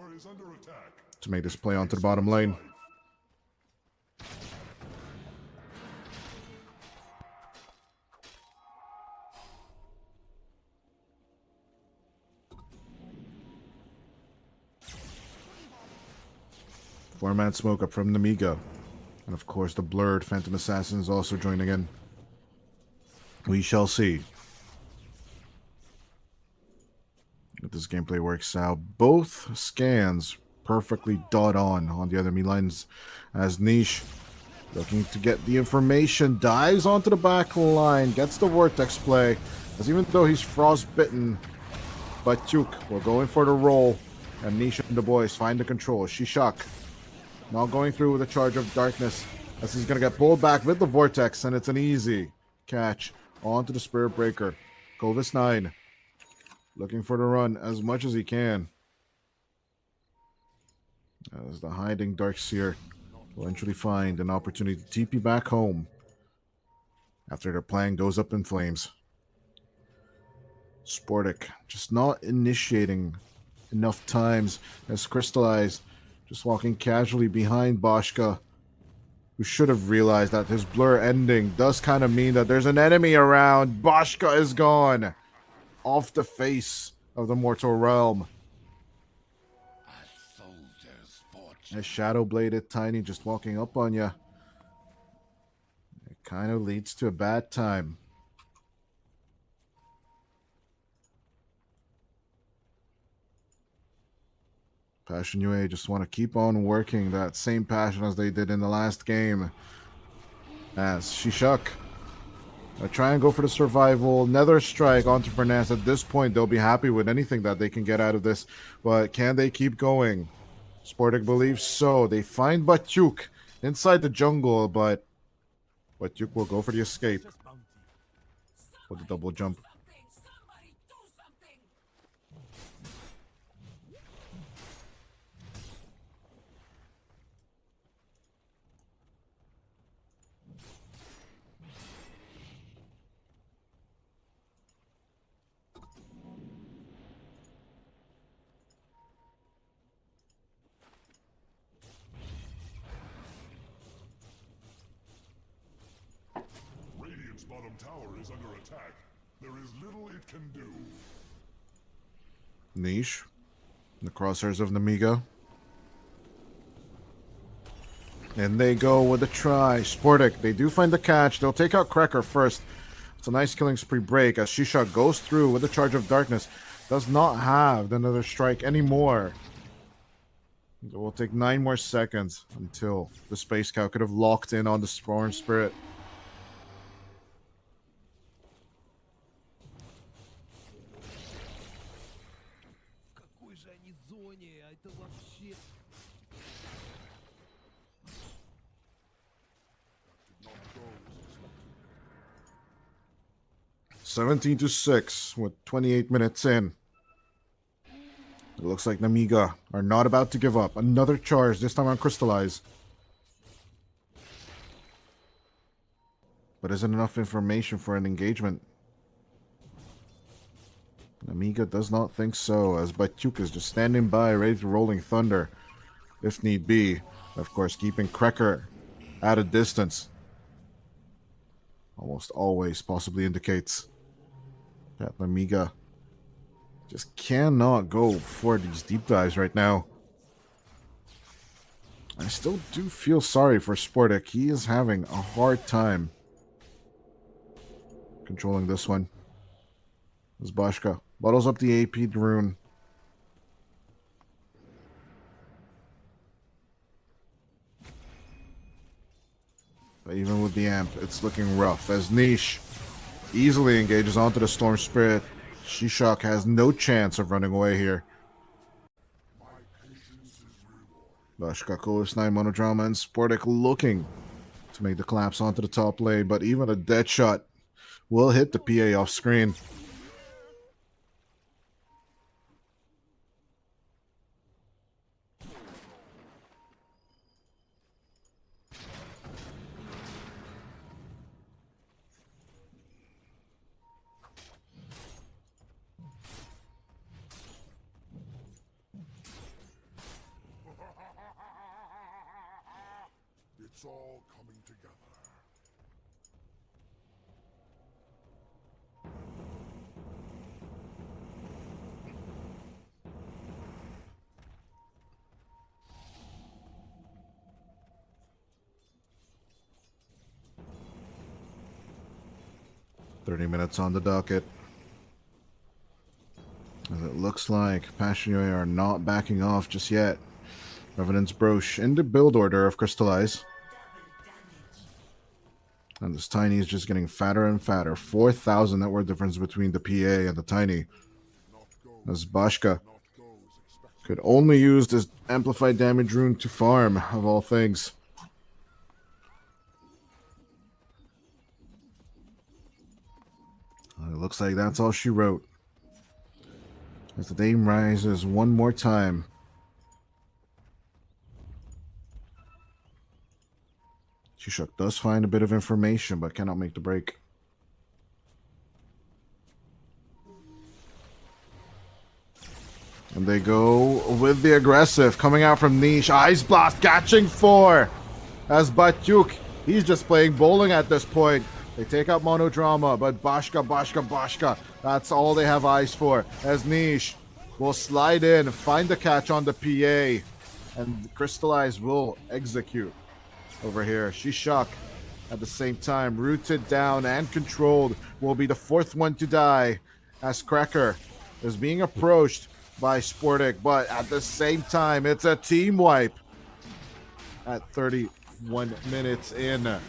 to make this play onto the bottom lane. Four-man smoke up from Namiga. And of course the blurred Phantom Assassin is also joining in. We shall see if this gameplay works out. Both scans perfectly dot on the enemy lines as Niche looking to get the information, dives onto the back line, gets the Vortex play, as even though he's frostbitten, Batyuk will go in for the roll, and Niche and the boys find the control. Shishak now going through with a charge of darkness as he's going to get pulled back with the Vortex, and it's an easy catch onto the Spirit Breaker. Kovis 9 looking for the run as much as he can. As the hiding Darkseer will eventually find an opportunity to TP back home after their plan goes up in flames. Sportic just not initiating enough times as Crystallize just walking casually behind Bashka, who should have realized that his blur ending does kind of mean that there's an enemy around. Bashka is gone off the face of the mortal realm. As Shadow Bladed Tiny just walking up on you, it kind of leads to a bad time. Passion UA just want to keep on working that same passion as they did in the last game. As Shishak try and go for the survival. Nether Strike onto Fernandez. At this point, they'll be happy with anything that they can get out of this. But can they keep going? Sportic believes so. They find Batyuk inside the jungle, but Batyuk will go for the escape with the double jump. Radiant's bottom tower is under attack. There is little it can do. Niche. The crosshairs of Namiga. And they go with a try. Sportic, they do find the catch. They'll take out Cracker first. It's a nice killing spree break as Shisha goes through with a charge of darkness. Does not have the Nether Strike anymore. It will take 9 more seconds until the Space Cow could have locked in on the Spawn Spirit. (17-6) with 28 minutes in. It looks like Namiga are not about to give up. Another charge, this time on Crystallize. But isn't enough information for an engagement. Namiga does not think so, as Batyuk is just standing by, ready to Rolling Thunder, if need be. Of course, keeping Krekker at a distance. Almost always possibly indicates that Namiga just cannot go for these deep dives right now. I still do feel sorry for Sportic. He is having a hard time controlling this one. As Bashka bottles up the AP rune. But even with the amp, it's looking rough as Niche easily engages onto the Storm Spirit. Shishak has no chance of running away here. Bashka, Coolest 9 Monodrama, and Sportic looking to make the collapse onto the top lane, but even a dead shot will hit the PA off screen. It's all coming together. "30 minutes on the docket. As it looks like Passionate are not backing off just yet. Revenant's Broche in the build order of Crystallize. And this Tiny is just getting fatter and fatter. 4,000 net worth difference between the PA and the Tiny. As Bashka could only use this amplified damage rune to farm, of all things. It looks like that's all she wrote. As the Dame rises one more time. Shishak does find a bit of information, but cannot make the break. And they go with the aggressive, coming out from Niche. Ice Blast catching 4. As Batyuk, he's just playing bowling at this point. They take out Monodrama, but Bashka, that's all they have eyes for. As Niche will slide in, find the catch on the PA, and Crystallize will execute over here. Shishak, at the same time, rooted down and controlled, will be the 4th one to die, as Krekker is being approached by Sportic, but at the same time, it's a team wipe at 31 minutes in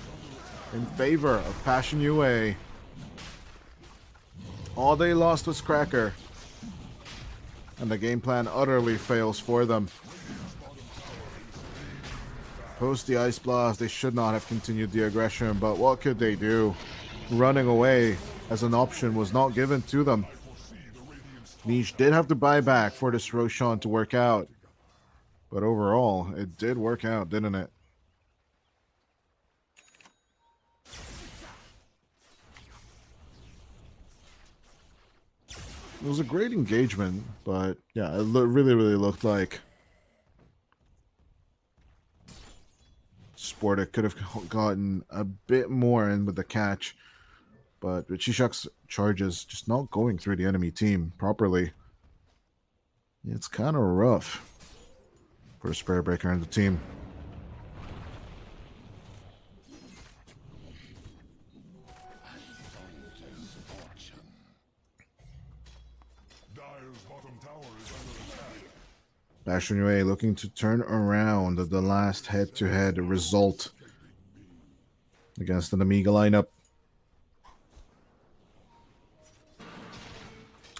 favor of Passion UA. All they lost was Krekker, and the game plan utterly fails for them. Post the Ice Blast, they should not have continued the aggression, but what could they do? Running away as an option was not given to them. Niche did have to buy back for this Roshan to work out, but overall, it did work out, didn't it? It was a great engagement, but yeah, it really looked like Sportic could have gotten a bit more in with the catch, but Shishak's charges just not going through the enemy team properly. It's kind of rough for a Spirit Breaker and the team. Dire's bottom tower is under attack. Bastion UA looking to turn around the last head-to-head result against the Namiga lineup.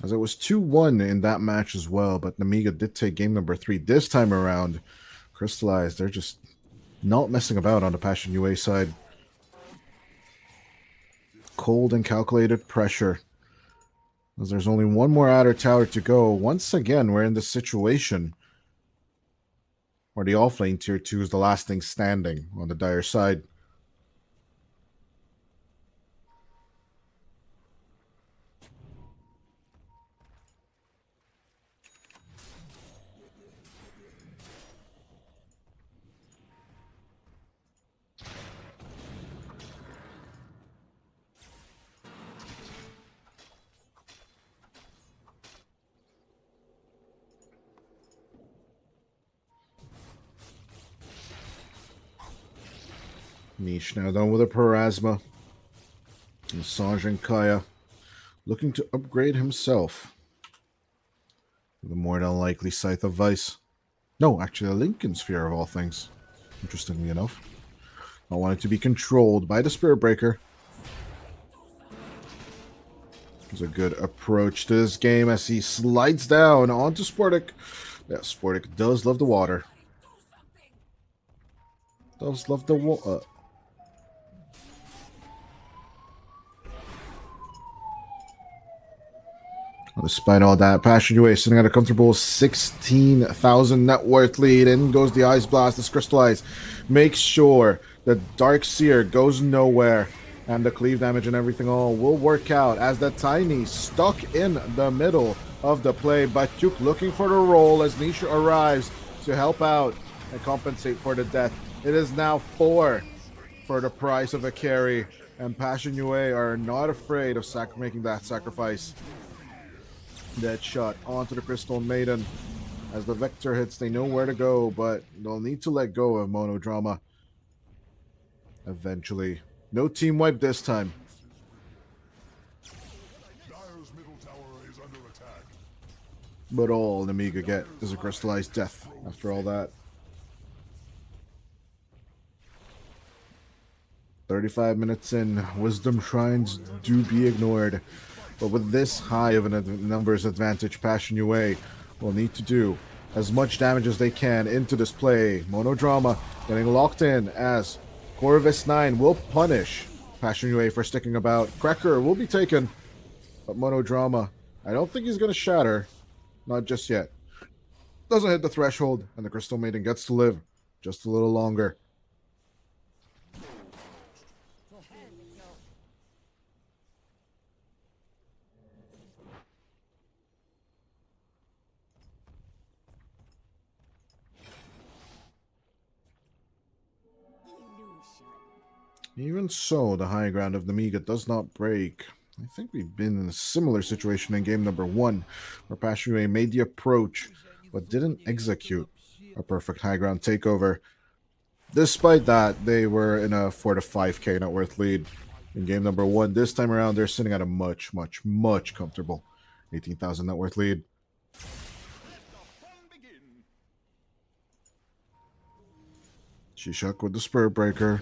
As it was 2-1 in that match as well, but Namiga did take game number 3 this time around. Crystallized, they're just not messing about on the Passion UA side. Cold and calculated pressure As there's only one more outer tower to go. Once again, we're in this situation where the offlane tier 2 is the last thing standing on the Dire side. Niche now done with a Parasma. And Sanj and Kaya looking to upgrade himself. The more than likely Scythe of Vice. No, actually a Lincoln Sphere of all things. Interestingly enough. I want it to be controlled by the Spirit Breaker. It's a good approach to this game as he slides down onto Sportic. Yeah, Sportic does love the water. Does love the water. Despite all that, Passion UA sitting at a comfortable 16,000 net worth lead. In goes the Ice Blast, this Crystallize. Makes sure the Dark Seer goes nowhere. And the cleave damage and everything all will work out as the Tiny stuck in the middle of the play. Batyuk looking for the roll as Nisha arrives to help out and compensate for the death. It is now 4 for the price of a carry. And Passion UA are not afraid of making that sacrifice. That shot onto the Crystal Maiden. As the Vector hits, they know where to go, but they'll need to let go of Monodrama eventually. No team wipe this time. Dire's middle tower is under attack. But all Nemiga get is a crystallized death after all that. 35 minutes in, Wisdom Shrines do be ignored. But with this high of a numbers advantage, Passion UA will need to do as much damage as they can into this play. Monodrama getting locked in as Corvus 9 will punish Passion UA for sticking about. Cracker will be taken, but Monodrama, I don't think he's going to shatter. Not just yet. Doesn't hit the threshold, and the Crystal Maiden gets to live just a little longer. Even so, the high ground of Nemiga does not break. I think we've been in a similar situation in game number 1, where Passion UA made the approach, but didn't execute a perfect high ground takeover. Despite that, they were in a 4 to 5k net worth lead in game number 1. This time around, they're sitting at a much comfortable 18,000 net worth lead. Shishak with the Spirit Breaker.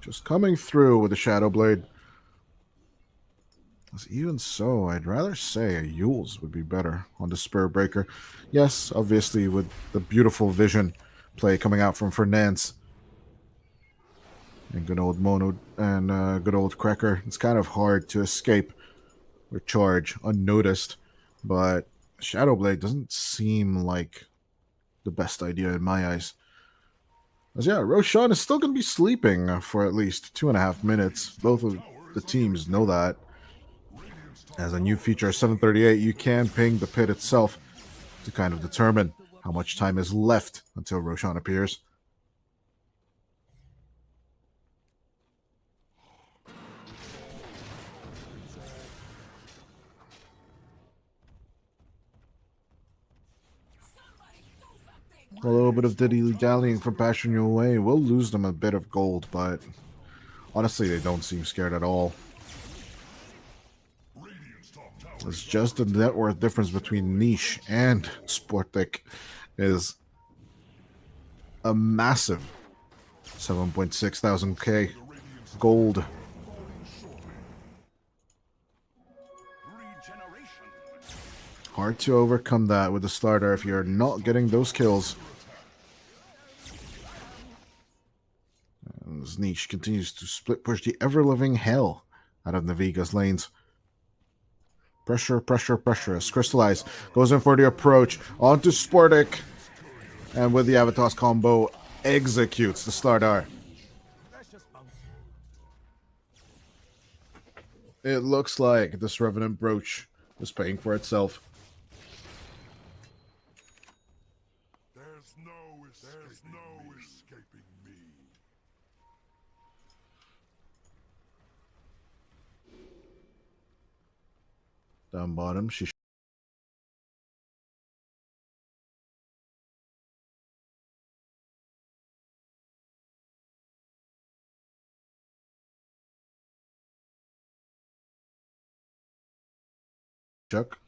Just coming through with the Shadow Blade. Even so, I'd rather say a Yules would be better on the Spirit Breaker. Yes, obviously with the beautiful vision play coming out from Fernance. And good old Mono and good old Cracker. It's kind of hard to escape or charge unnoticed. But Shadow Blade doesn't seem like the best idea in my eyes. As yeah, Roshan is still going to be sleeping for at least 2.5 minutes. Both of the teams know that. As a new feature 738, you can ping the pit itself to kind of determine how much time is left until Roshan appears. A little bit of dilly-dallying from Passion UA will lose them a bit of gold, but honestly, they don't seem scared at all. It's just the net worth difference between Niche and Sportic is a massive 7.6 thousand K gold. Hard to overcome that with the starter if you're not getting those kills. And this Niche continues to split push the ever-living hell out of Naviga's lanes. Pressure, pressure, pressure. As Crystallize goes in for the approach. Onto Sportic. And with the Avatos combo, executes the Slardar. It looks like this Revenant Brooch is paying for itself. There's no escaping me. Down bottom, she Chuck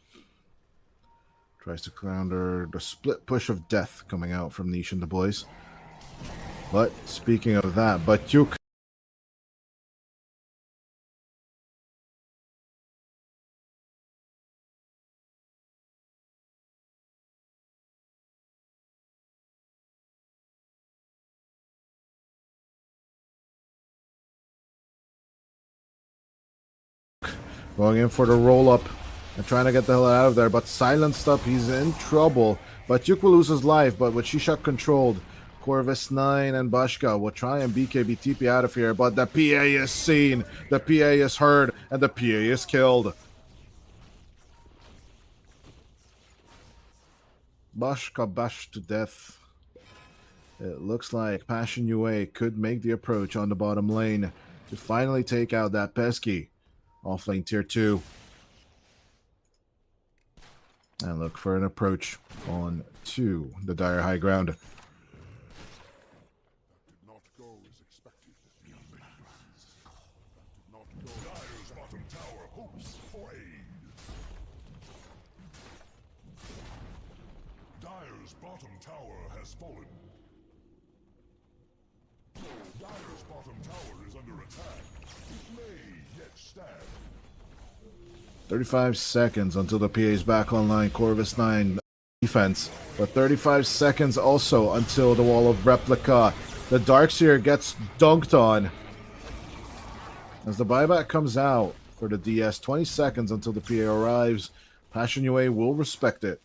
tries to counter the split push of death coming out from Niche and the boys. But speaking of that, Batyuk going in for the roll up and trying to get the hell out of there, but silenced up, he's in trouble. Batyuk will lose his life, but with Shishak controlled, Corvus 9 and Bashka will try and BKB TP out of here, but the PA is seen, the PA is heard, and the PA is killed. Bashka bashed to death. It looks like Passion UA could make the approach on the bottom lane to finally take out that pesky offlane tier 2. And look for an approach on to the dire high ground. Did not go as expected. Did not go. Dire's bottom tower hopes for aid. Dire's bottom tower has fallen. Dire's bottom tower is under attack. It may yet stand. 35 seconds until the PA is back online. Corvus 9 defense. But 35 seconds also until the wall of replica. The Darkseer gets dunked on. As the buyback comes out for the DS, 20 seconds until the PA arrives. Passion UA will respect it.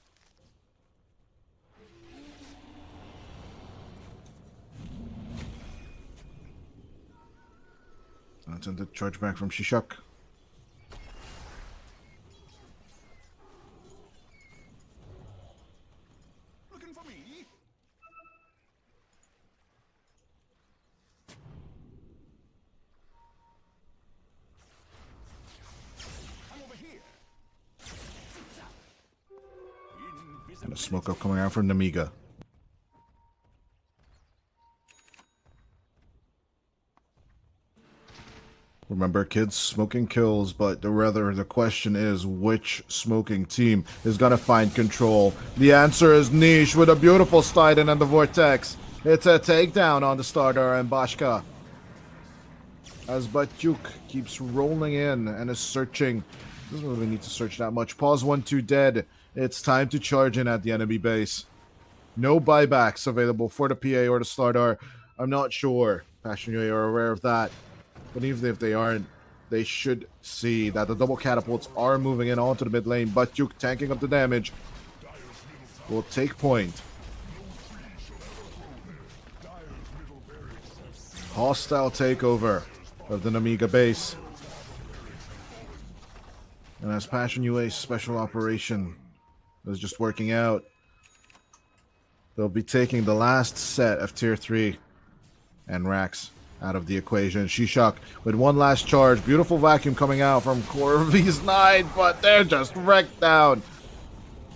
That's in the charge back from Shishak. Looking for me? I'm over here. And a smoke up coming out from Namiga. Remember, kids, smoking kills, but the question is which smoking team is going to find control? The answer is Niche with a beautiful slide in on the Vortex. It's a takedown on the starter and Bashka. As Batyuk keeps rolling in and is searching. Doesn't really need to search that much. Pause 1-2 dead. It's time to charge in at the enemy base. No buybacks available for the PA or the starter. I'm not sure Passion UA are aware of that. But even if they aren't, they should see that the double catapults are moving in onto the mid lane. Batyuk tanking up the damage will take point. Hostile takeover of the Namiga base. And as Passion UA's special operation is just working out, they'll be taking the last set of tier 3 and Rax out of the equation. Shishak with one last charge. Beautiful vacuum coming out from Corvus 9, but they're just wrecked down.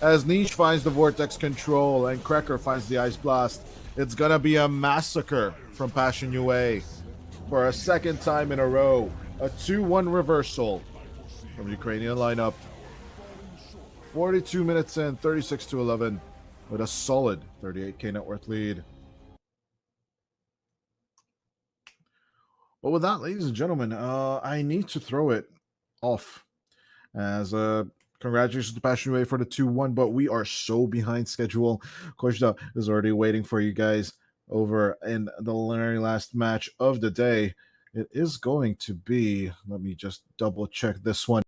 As Niche finds the Vortex control and Krekker finds the Ice Blast, it's gonna be a massacre from Passion UA for a second time in a row. A 2-1 reversal from the Ukrainian lineup. 42 minutes in, 36-11, with a solid 38k net worth lead. Well, with that, ladies and gentlemen, I need to throw it off. As congratulations to Passion UA for the 2-1, but we are so behind schedule. Koshda is already waiting for you guys over in the very last match of the day. It is going to be, let me just double check this one.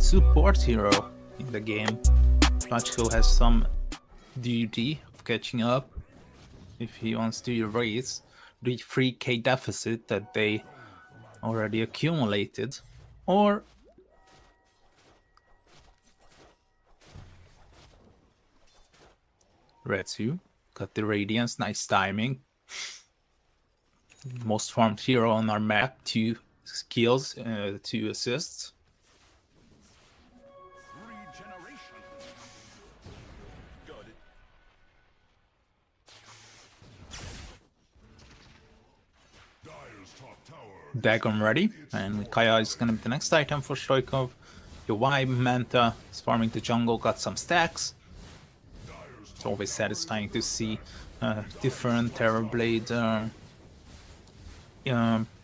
support hero in the game. Flatchko has some duty of catching up if he wants to erase the 3k deficit that they already accumulated, or Retsu got the Radiance, nice timing. Most farmed hero on our map, 2 skills, 2 assists. Dagon ready, and Kaya is gonna be the next item for Stoikov. Your Y Manta is farming the jungle, got some stacks. It's always satisfying to see different Terrorblade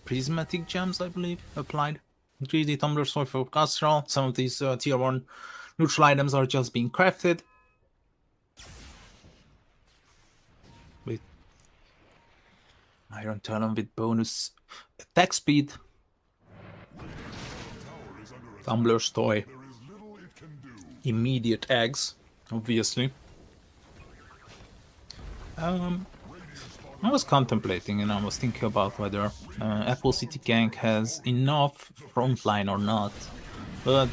prismatic gems, I believe, applied. 3D Tumbler Sword for Castral. Some of these tier 1 neutral items are just being crafted with Iron Talon with bonus attack speed. Tumbler's Toy. Immediate eggs, obviously. I was contemplating and I was thinking about whether Apple City Gang has enough frontline or not. But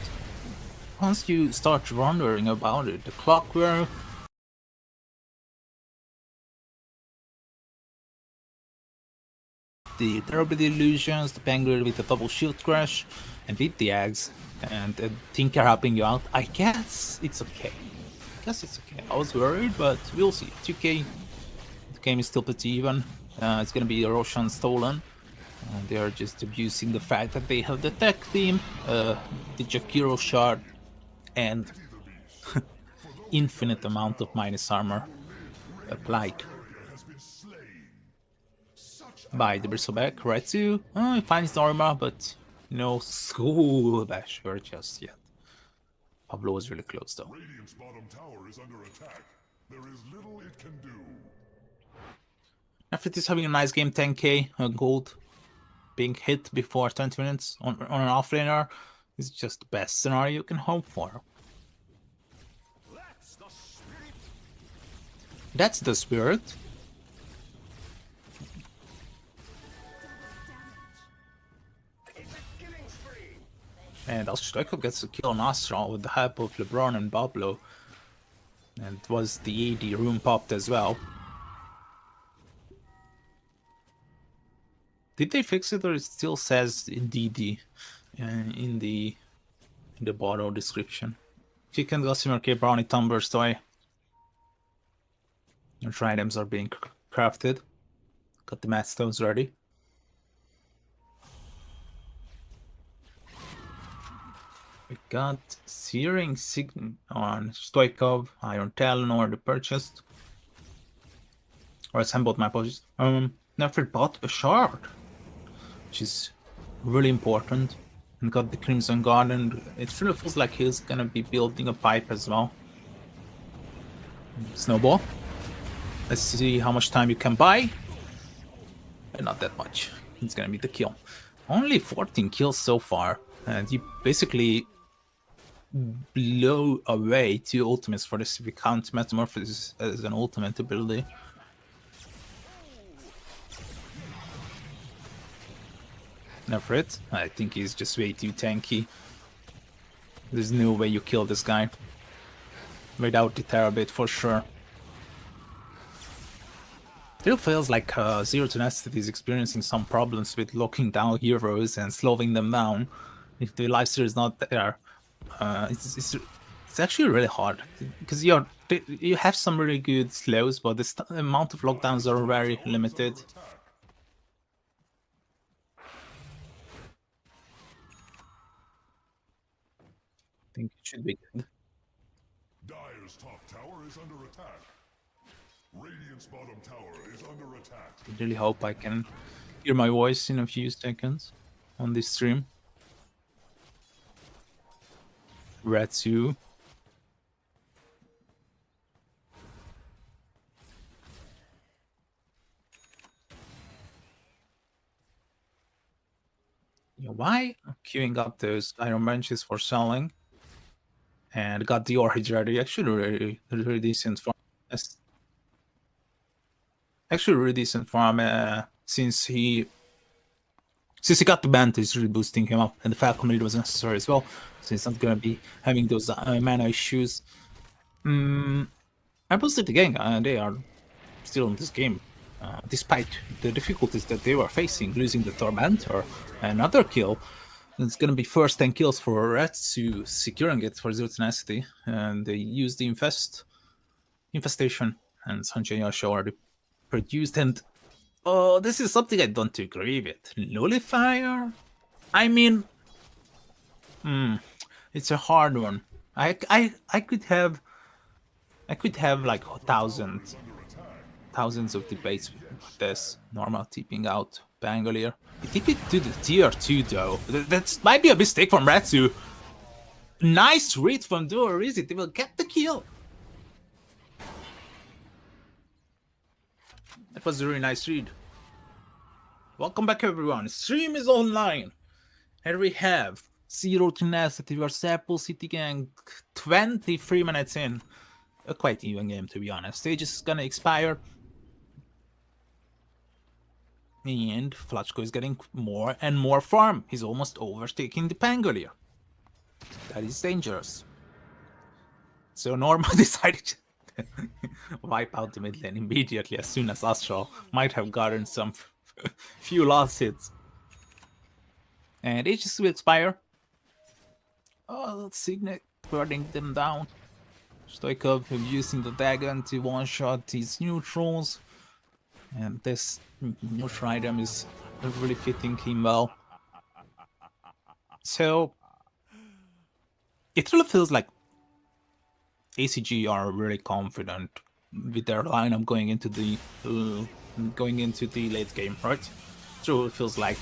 once you start wondering about it, the Clockwork, the Terrible Illusions, the Penguin with the double shield crash, and with the eggs, and Tinker helping you out, I guess it's okay. I was worried, but we'll see. 2k, the game is still pretty even. It's gonna be Roshan stolen. They are just abusing the fact that they have the tech team, the Jakiro shard, and infinite amount of minus armor applied by the Bristleback. Retsu he finds the armor, but no Soul Basher just yet. Pablo was really close though. Radiant's bottom tower is under attack. There is little it can do. After this having a nice game, 10k gold being hit before 20 minutes on an offlaner is just the best scenario you can hope for. That's the spirit. And Stoikov gets a kill on Astral with the help of LeBron and Pablo. And it was the AD room popped as well. Did they fix it, or it still says in DD in the bottle description? Chicken, Gossamer, K, Brownie, Tumbler's Toy. Your items are being crafted. Got the Math Stones ready. We got Searing Sign on Stoikov, Iron Talon already purchased. Or assembled, my apologies. Never bought a shard, which is really important. And got the Crimson Guard, and it really feels like he's gonna be building a pipe as well. Snowball. Let's see how much time you can buy. And not that much. It's gonna be the kill. Only 14 kills so far, and you basically blow away 2 ultimates for this if you count Metamorphosis as an ultimate ability. Nefrit, I think he's just way too tanky. There's no way you kill this guy without the Terabit for sure. Still feels like Zero to Nested is experiencing some problems with locking down heroes and slowing them down. If the lifesteal is not there, it's actually really hard because you have some really good slows, but the amount of lockdowns are very limited. I think it should be good. Dire's top tower is under attack. Radiant's bottom tower is under attack. I really hope I can hear my voice in a few seconds on this stream. Retsu. Yeah, why queuing up those iron benches for selling? And got the Orage ready. Actually, really decent farm. Actually, really decent farm since he got the band, is really boosting him up, and the Falcon Lead was necessary as well, so he's not gonna be having those mana issues. I boosted the gang, and they are still in this game, despite the difficulties that they were facing, losing the Tormentor. Another kill. It's gonna be first 10 kills for Retsu, securing it for Zero Tenacity, and they used the infestation, and Sanjay Yoshi already produced. And this is something I don't agree with. Nullifier? I mean, it's a hard one. I could have like thousands of debates with this. Normal tipping out Bangalore. I think it to the tier 2 though. That might be a mistake from Retsu. Nice read from Duo Easy. They will get the kill. That was a really nice read. Welcome back everyone. Stream is online. Here we have Zero Tenacity vs Apple City Gang. 23 minutes in. A quite even game, to be honest. Stage is gonna expire. And Flachko is getting more and more farm. He's almost overtaking the Pangolier. That is dangerous. So Norma decided to wipe out the mid lane immediately as soon as Astral might have gotten some few last hits. And Aegis will expire. Oh, Signet burning them down. Stoikov using the dagger to one-shot these neutrals. And this neutral item is really fitting him well. So it really feels like ACG are really confident with their lineup going into the late game, right? So it feels like,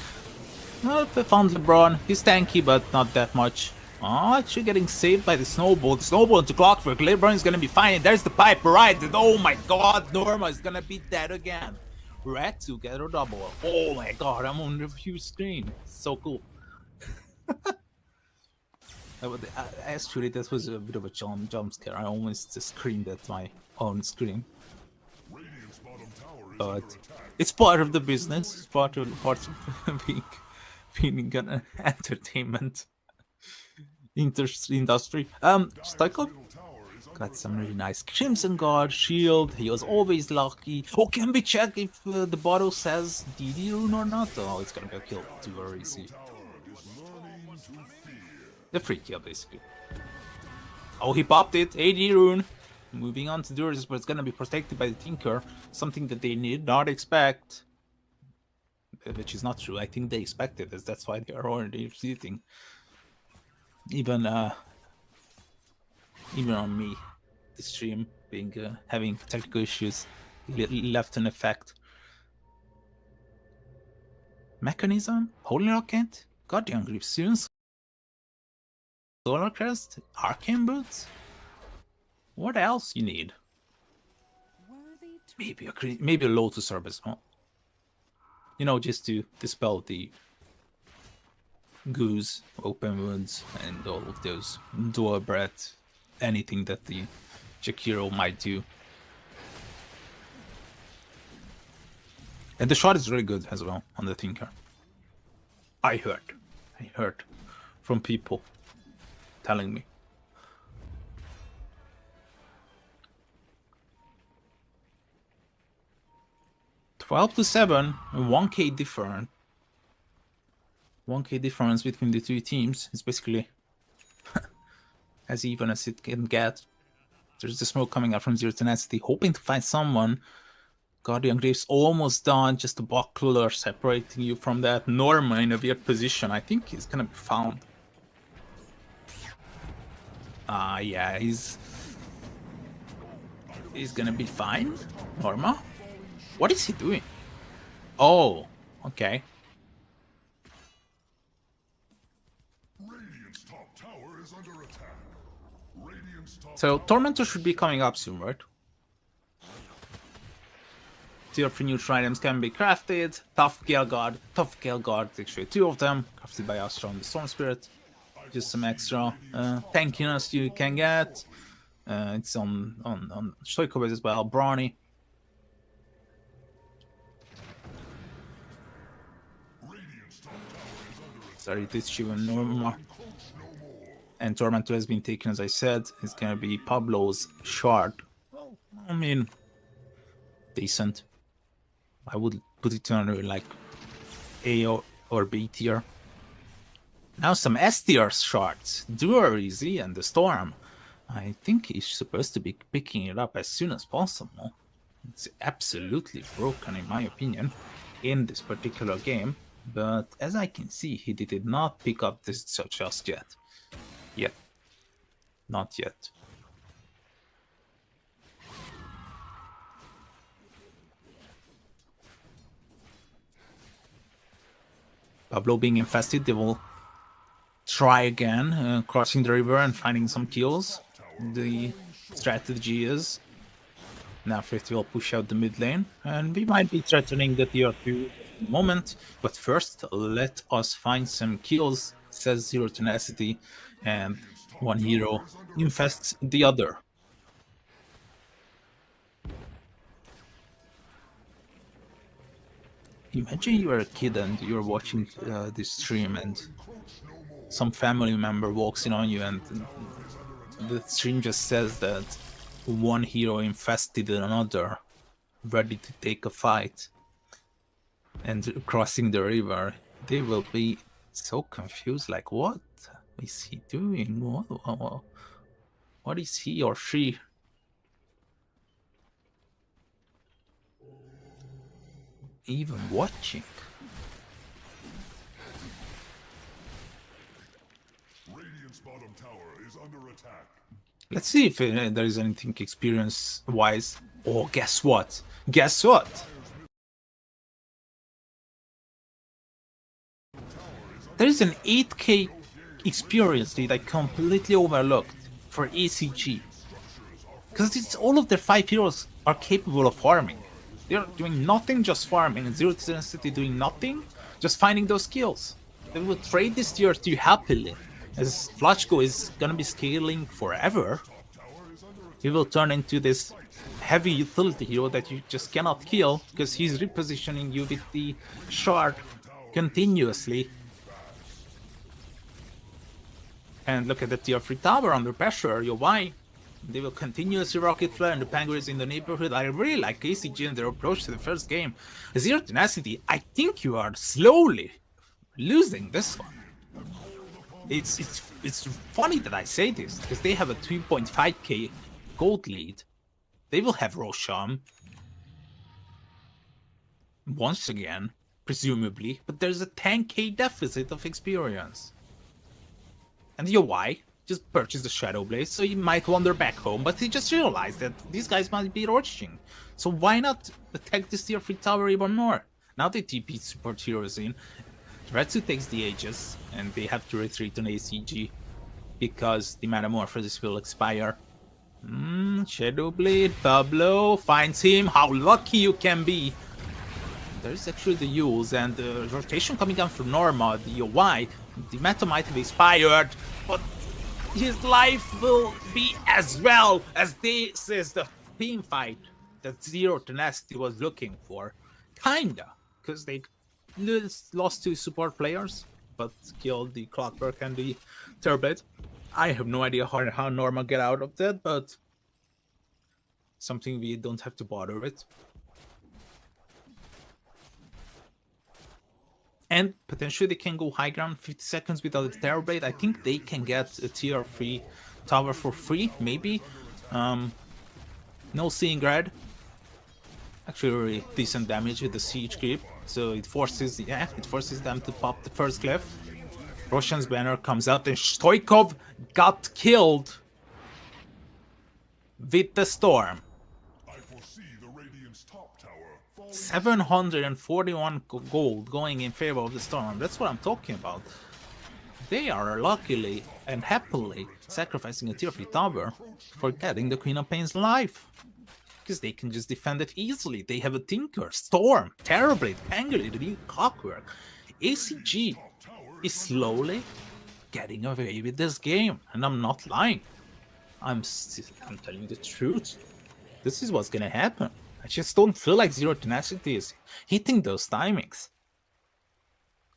well, they found LeBron. He's tanky, but not that much. Oh, actually getting saved by the snowball. The snowball into Clockwork. LeBron is gonna be fine. There's the pipe, right? Oh my god, Norma is gonna be dead again. Red to get a double. Oh my god, I'm on the view screen. So cool. Actually, that was a bit of a jump scare. I almost just screamed at my own screen. But it's part of the business. It's part of being an entertainment industry. Stoikov got some really nice Crimson Guard shield. He was always lucky. Oh, can we check if the bottle says DD rune or not? Oh, it's gonna be a kill. Too very easy. The free kill, basically. Oh, he popped it. AD rune. Moving on to Duras, but it's gonna be protected by the Tinker. Something that they did not expect. Which is not true. I think they expected this. That's why they are already retreating. Even on me, the stream being having technical issues left an effect. Mechanism, Holy Rocket, Guardian Grip soon. Solar Crest, Arcane Boots. What else you need? Maybe a Lotus Orb as well. You know, just to dispel the goose, open wounds, and all of those dual breath, anything that the Jakiro might do. And the shot is really good as well on the Tinker. I heard from people telling me. $12-7, 1k different. 1k difference between the two teams is basically as even as it can get. There's the smoke coming out from Zero Tenacity, hoping to find someone. Guardian Graves almost done, just a buckler separating you from that. Norma in a weird position. I think he's gonna be found. Yeah, he's gonna be fine. Norma? What is he doing? Oh, okay. So Tormentor should be coming up soon, right? Tier 3 neutral items can be crafted. Tough Gale Guard, actually two of them, crafted by Astra on the Storm Spirit. just some extra tankiness you can get. It's on Stoikov as well, Brawny. Sorry, this even normal. And Tormentor has been taken, as I said. It's gonna be Pablo's shard. Well, I mean, decent. I would put it on like A or B tier. Now some S tier shards. Duarizzi and the Storm. I think he's supposed to be picking it up as soon as possible. It's absolutely broken, in my opinion, in this particular game. But as I can see, he did not pick up this just yet. Yet. Not yet. Pablo being infested, they will try again, crossing the river and finding some kills. The strategy is now 50 will push out the mid lane, and we might be threatening the tier 2 moment, but first let us find some kills, says Zero Tenacity, and one hero infests the other. Imagine you are a kid and you're watching this stream and some family member walks in on you and the stream just says that one hero infested another, ready to take a fight and crossing the river. They will be so confused, like, what is he doing? What is he or she even watching? Radiant's bottom tower is under attack. Let's see if there is anything experience-wise. Oh, guess what? Guess what? There is an 8k experience that I completely overlooked for ACG. Because it's all of their 5 heroes are capable of farming. They're doing nothing, just farming. And Zero Tenacity doing nothing, just finding those kills. They will trade this tier 2 happily. As Flachko is gonna be scaling forever, he will turn into this heavy utility hero that you just cannot kill because he's repositioning you with the shard continuously. And look at the tier 3 tower under pressure, why? They will continuously rocket flare and the Penguins in the neighborhood. I really like ACG and their approach to the first game. Zero Tenacity, I think you are slowly losing this one. It's funny that I say this, because they have a 2.5k gold lead. They will have Roshan once again, presumably, but there's a 10k deficit of experience. And why? Just purchased the Shadow Blade, so he might wander back home, but he just realized that these guys might be rushing. So why not attack this tier 3 tower even more? Now the TP support heroes in. Retsu takes the Aegis, and they have to retreat on ACG because the Metamorphosis will expire. Shadow Blade, Pablo finds him. How lucky you can be! There's actually the Yules and the rotation coming down from Norma, the OY. The Meta might have expired, but his life will be as well, as this is the team fight that Zero Tenacity was looking for. Kinda, because they lost 2 support players, but killed the Clockwork and the Terblade. I have no idea how Norma get out of that, but something we don't have to bother with. And potentially they can go high ground 50 seconds without a Terrorblade. I think they can get a tier 3 tower for free, maybe. No Seeing Red. Actually really decent damage with the siege creep. So it forces them to pop the first cliff. Roshan's banner comes out and Stoikov got killed with the storm. 741 gold going in favor of the storm. That's what I'm talking about. They are luckily and happily sacrificing a tier 3 tower for getting the Queen of Pain's life. Because they can just defend it easily. They have a Tinker, Storm, Terrorblade, Penguin, the Clockwork. ACG is slowly getting away with this game, and I'm not lying. I'm telling the truth. This is what's gonna happen. I just don't feel like Zero Tenacity is hitting those timings.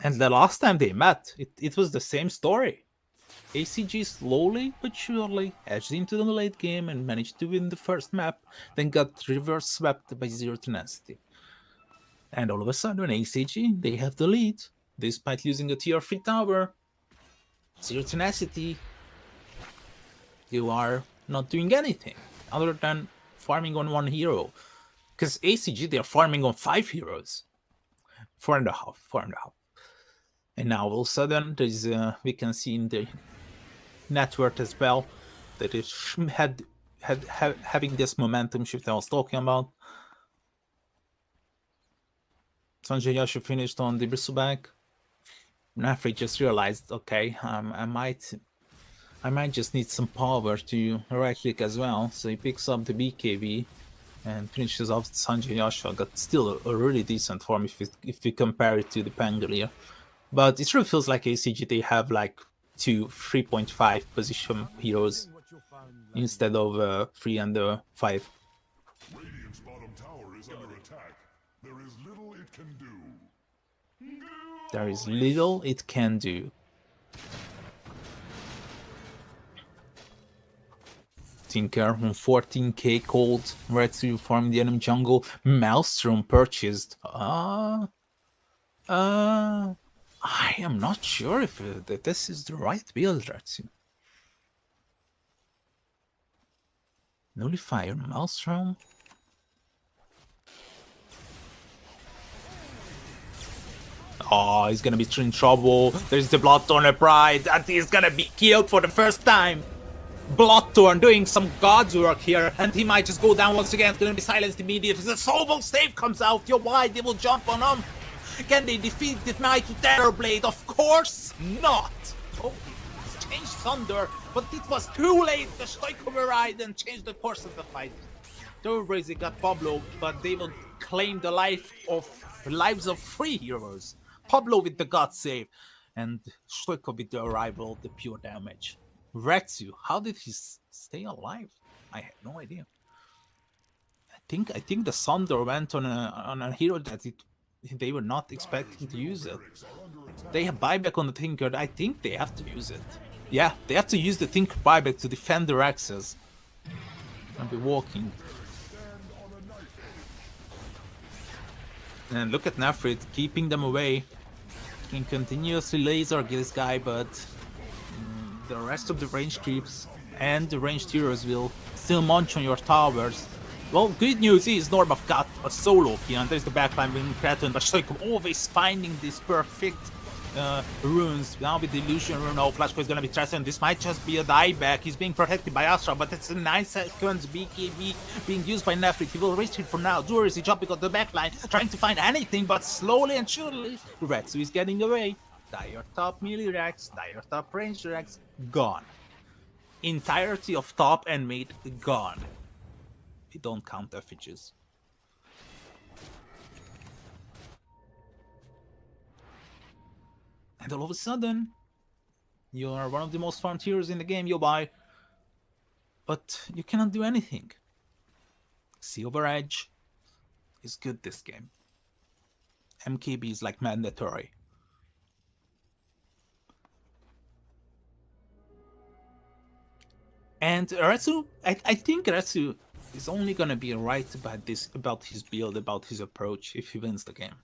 And the last time they met, it was the same story. ACG slowly but surely edged into the late game and managed to win the first map, then got reverse swept by Zero Tenacity. And all of a sudden, ACG, they have the lead, despite losing a tier 3 tower. Zero Tenacity, you are not doing anything other than farming on one hero. Because ACG, they are farming on 5 heroes. 4.5. And now all of a sudden, there's we can see in the network as well that it having this momentum shift I was talking about. Sanjay finished on the bristleback. Nafri just realized, okay, I might just need some power to right click as well. So he picks up the BKB and finishes off Sanjay Yasha. Got still a really decent form if we compare it to the Pangolier. But it really feels like ACG they have like 2 3.5 position heroes instead of 3 and 5. Radiant's bottom tower is under attack. There is little it can do. There is little it can do. Tinker on 14k cold, red to farm the enemy jungle. Maelstrom purchased. I am not sure if this is the right build, Ratsu. Nullifier Maelstrom. Oh, he's gonna be in trouble. There's the Bloodthorn Pride, and he's gonna be killed for the first time. Bloodthorn doing some god's work here, and he might just go down once again. It's gonna be silenced immediately. The Soulful Stave comes out. Yo, why? They will jump on him. Can they defeat the Mighty Terrorblade? Of course not. Oh, it's changed Thunder, but it was too late. The Stoic override and changed the course of the fight. Terrorblade, they got Pablo, but they will claim the lives of 3 heroes. Pablo with the God save, and Stoico with the arrival of the pure damage. Retsu, how did he stay alive? I have no idea. I think the Thunder went on a hero that they were not expecting to use it. They have buyback on the Tinker. I think they have to use it. Yeah, they have to use the Tinker buyback to defend their axes. I'll be walking. And look at Nafrit keeping them away. Can continuously laser this guy, but the rest of the range creeps and the ranged heroes will still munch on your towers. Well, good news is Normath got a solo here, and there's the backline being threatened, but Stoico always finding these perfect runes. Now with the illusion rune, oh, Flashco is gonna be threatened. This might just be a dieback. He's being protected by Astra, but it's a 9 seconds BKB being used by Nefrit. He will risk it for now. Dur is jumping on the backline, trying to find anything, but slowly and surely, Retsu is getting away. Dire top melee racks, dire top range racks, gone. Entirety of top and mid, gone. We don't count effigies. And all of a sudden, you are one of the most farmed heroes in the game, you buy. But you cannot do anything. Silver Edge is good this game. MKB is like mandatory. And Retsu, I think Retsu is only gonna be right about his build, about his approach if he wins the game.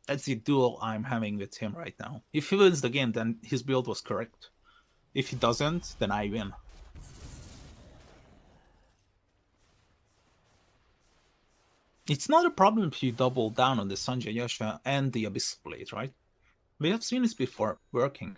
That's the duel I'm having with him right now. If he wins the game, then his build was correct. If he doesn't, then I win. It's not a problem if you double down on the Sanjay Yasha and the Abyss Blade, right? We have seen this before working.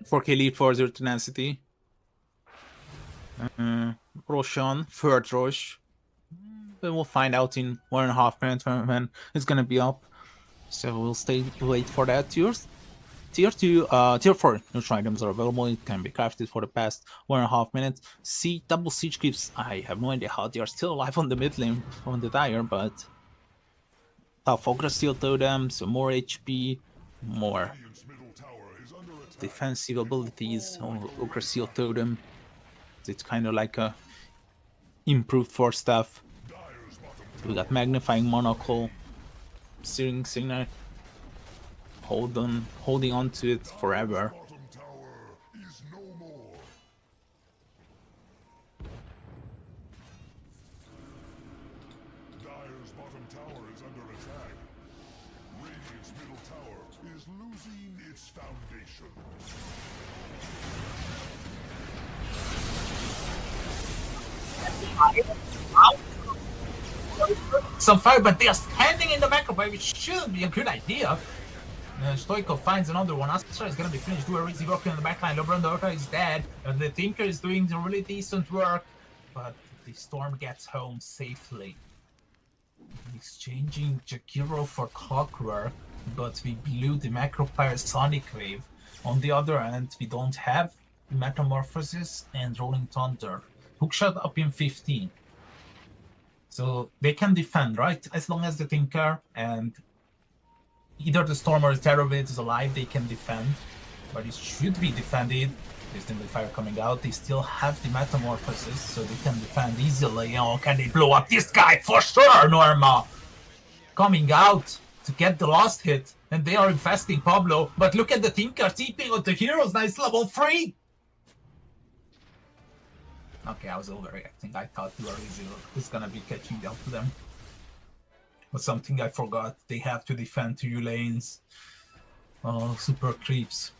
For lead for Zero Tenacity. Roshan, third Rosh. Then we'll find out in 1.5 minutes when it's gonna be up. So we'll wait for that yours. Tier 2, Tier 4 neutral items are available. It can be crafted for the past 1.5 minutes. Double siege creeps. I have no idea how they are still alive on the mid lane on the Dire, but tough Ogre Steel Totem, so more HP, more Radiant's middle tower is under attack. defensive abilities on Ogre Steel Totem. It's kind of like a improved force staff. Dire's bottom We got magnifying monocle, searing signet, holding on to it forever. bottom tower is no more. Dire's bottom tower is under attack. Radiant's middle tower is losing its foundation. Some fire, but they are standing in the microwave, which should be a good idea. Stoico finds another one. Astra is gonna be finished. Duer is working on the backline. LeBron Dorta is dead. The Tinker is doing really decent work, but the Storm gets home safely. Exchanging Jakiro for Clockwork, but we blew the Macropyre Sonic Wave. On the other hand, we don't have Metamorphosis and Rolling Thunder. Hookshot up in 15. So they can defend, right? As long as the Tinker and either the Storm or the Terrorblade is alive, they can defend. But it should be defended. There's the fire coming out. They still have the Metamorphosis, so they can defend easily. Oh, can they blow up this guy? For sure, Norma! Coming out to get the last hit. And they are infesting Pablo. But look at the Tinker TPing on the heroes. Nice level 3! Okay, I was overreacting. I thought Duer was gonna be catching up to them. But something I forgot. They have to defend 2 lanes. Oh, super creeps.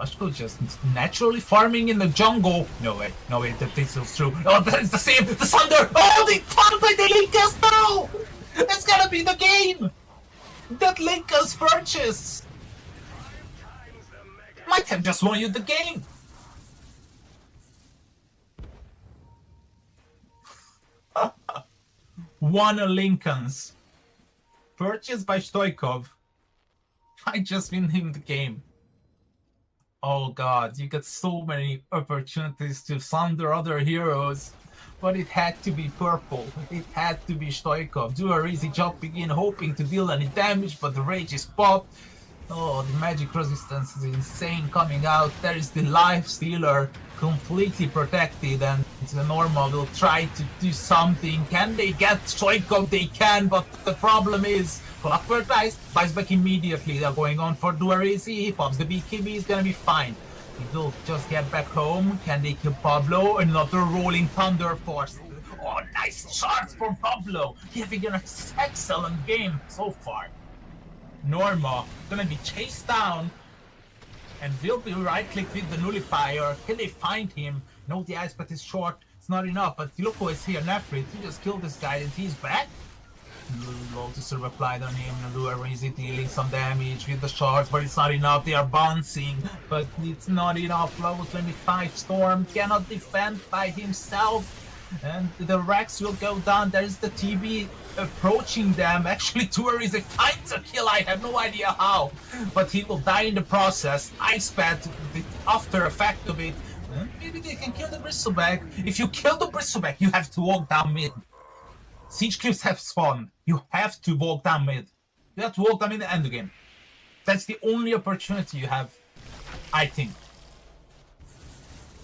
Ashko just naturally farming in the jungle. No way, that this is true. Oh, that is the same. The Thunder. Oh, they farmed by the Linkas now. That's gonna be the game. That Linkas purchase might have just won you the game. One Lincolns. Purchased by Stoikov. I just win him the game. Oh god, you got so many opportunities to thunder other heroes. But it had to be purple. It had to be Stoikov. Do a easy jumping in, hoping to deal any damage, but the rage is popped. Oh, the magic resistance is insane coming out. There is the life stealer completely protected, and the Norma will try to do something. Can they get Stoikov? They can, but the problem is Clockwork dies back immediately. They're going on for Duarizi. He pops the BKB, he's gonna be fine. He will just get back home. Can they kill Pablo? Another Rolling Thunder Force. Oh, nice shots from Pablo. Having an excellent game so far. Norma gonna be chased down and will be right-clicked with the nullifier. Can they find him? No, the ice path is short. It's not enough, but look who is here. Nefrit, he just killed this guy and he's back. Lotus replied on him. Lure is dealing some damage with the shards, but it's not enough. They are bouncing, but it's not enough. Level 25 Storm cannot defend by himself. And the Rex will go down. There's the TB approaching them. Actually, Duarizi finds a kill. I have no idea how, but he will die in the process. Ice Pad, the after effect of it. Maybe they can kill the Bristleback. If you kill the Bristleback, you have to walk down mid. Siege creeps have spawned. You have to walk down mid. You have to walk down mid and end the game. That's the only opportunity you have, I think.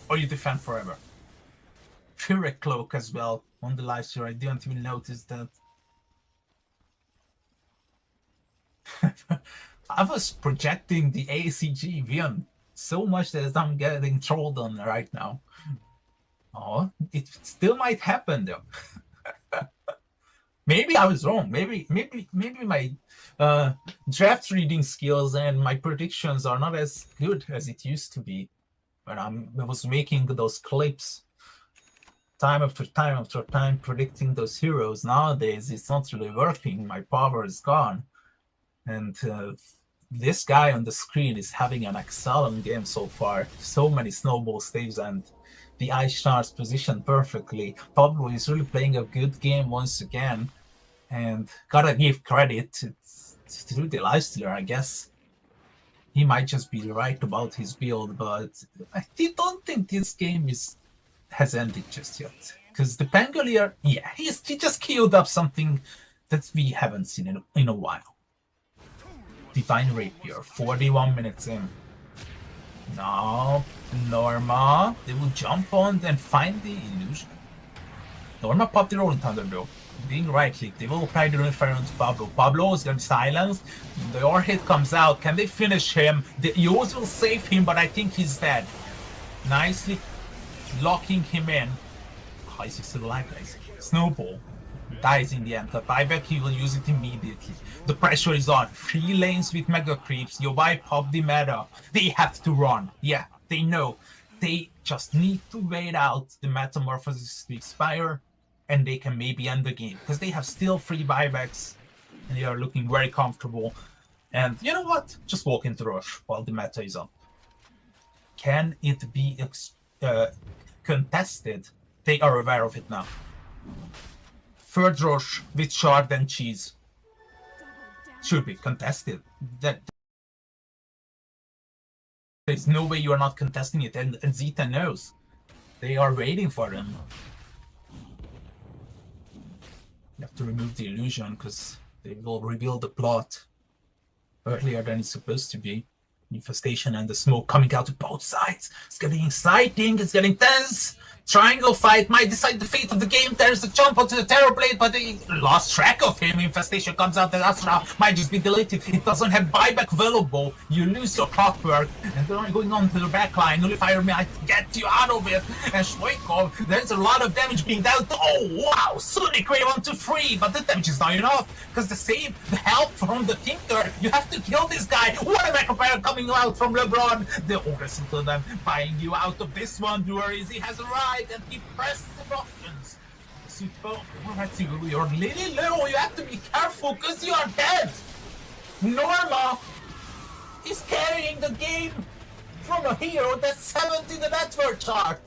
Or you defend forever. Fury Cloak as well on the live stream. I didn't even notice that. I was projecting the ACG Vion so much that I'm getting trolled on right now. Oh, it still might happen though. Maybe I was wrong. Maybe my draft reading skills and my predictions are not as good as it used to be when I was making those clips. Time after time after time predicting those heroes. Nowadays, it's not really working. My power is gone. And this guy on the screen is having an excellent game so far. So many snowball saves and the Ice Shards positioned perfectly. Pablo is really playing a good game once again. And gotta give credit to the Lifestealer, I guess. He might just be right about his build, but I don't think this game has ended just yet. Because the Pangolier, yeah, he just queued up something that we haven't seen in a while. Divine Rapier, 41 minutes in. No, Norma, they will jump on and find the illusion. Norma popped the Rolling Thunder though. Being right click, they will apply the Runefire onto Pablo. Pablo is gonna be silenced. The R hit comes out. Can they finish him? The Eos will save him, but I think he's dead. Nicely locking him in. Oh, he's still alive, guys. Snowball dies in the end. The buyback, he will use it immediately. The pressure is on. 3 lanes with mega creeps. Yobai pop the meta. They have to run. Yeah, they know. They just need to wait out the metamorphosis to expire, and they can maybe end the game. Because they have still 3 buybacks, and they are looking very comfortable. And you know what? Just walk into Rush while the meta is up. Can it be contested? They are aware of it now. Third Rush with Shard and Cheese. Should be contested. There's no way you are not contesting it, and Zeta knows. They are waiting for them. You have to remove the illusion because they will reveal the plot earlier than it's supposed to be. Infestation and the smoke coming out of both sides. It's getting exciting, it's getting tense. Triangle fight might decide the fate of the game. There's a jump onto the Terror Blade, but they lost track of him. Infestation comes out, and Astra might just be deleted. It doesn't have buyback available. You lose your clockwork, and they're going on to the backline. Nullifier might get you out of it. And Shvoikov, there's a lot of damage being dealt. Oh, wow! Sonic Ray 1-3, but the damage is not enough, because the help from the Tinker, you have to kill this guy. What a Macropair coming out from LeBron. They'll listen to them, buying you out of this one. Duariz, he has arrived. And he pressed the buttons. You're really low. You have to be careful because you are dead. Norma is carrying the game from a hero that's 7th in the network chart.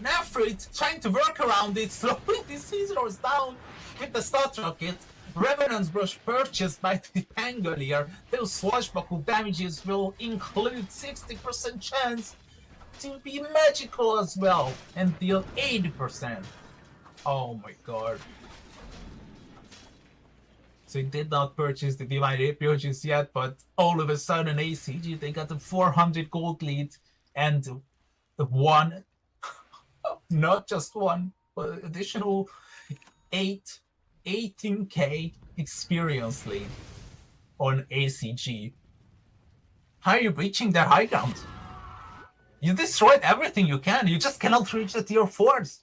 Nafrit trying to work around it, slowing these Caesars down with the Star Rocket. Revenant's Brush purchased by the Pangolier. Those swashbuckle damages will include 60% chance to be magical as well and deal 80%. Oh my god. So he did not purchase the Divine Rapier just yet, but all of a sudden ACG, they got a 400 gold lead and one, not just one, but additional 18k experience lead on ACG. How are you reaching their high ground? You destroyed everything you can. You just cannot reach the tier 4s.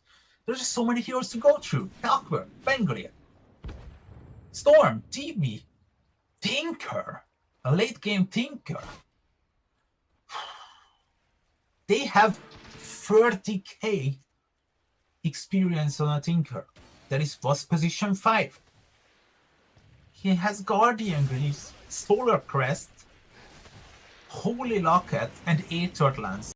There's just so many heroes to go through. Clockwork, Pangolier, Storm, TB, Tinker, a late game Tinker. They have 30k experience on a Tinker. That is was position 5. He has Guardian Greaves, Solar Crest, Holy Locket, and Aether Lance.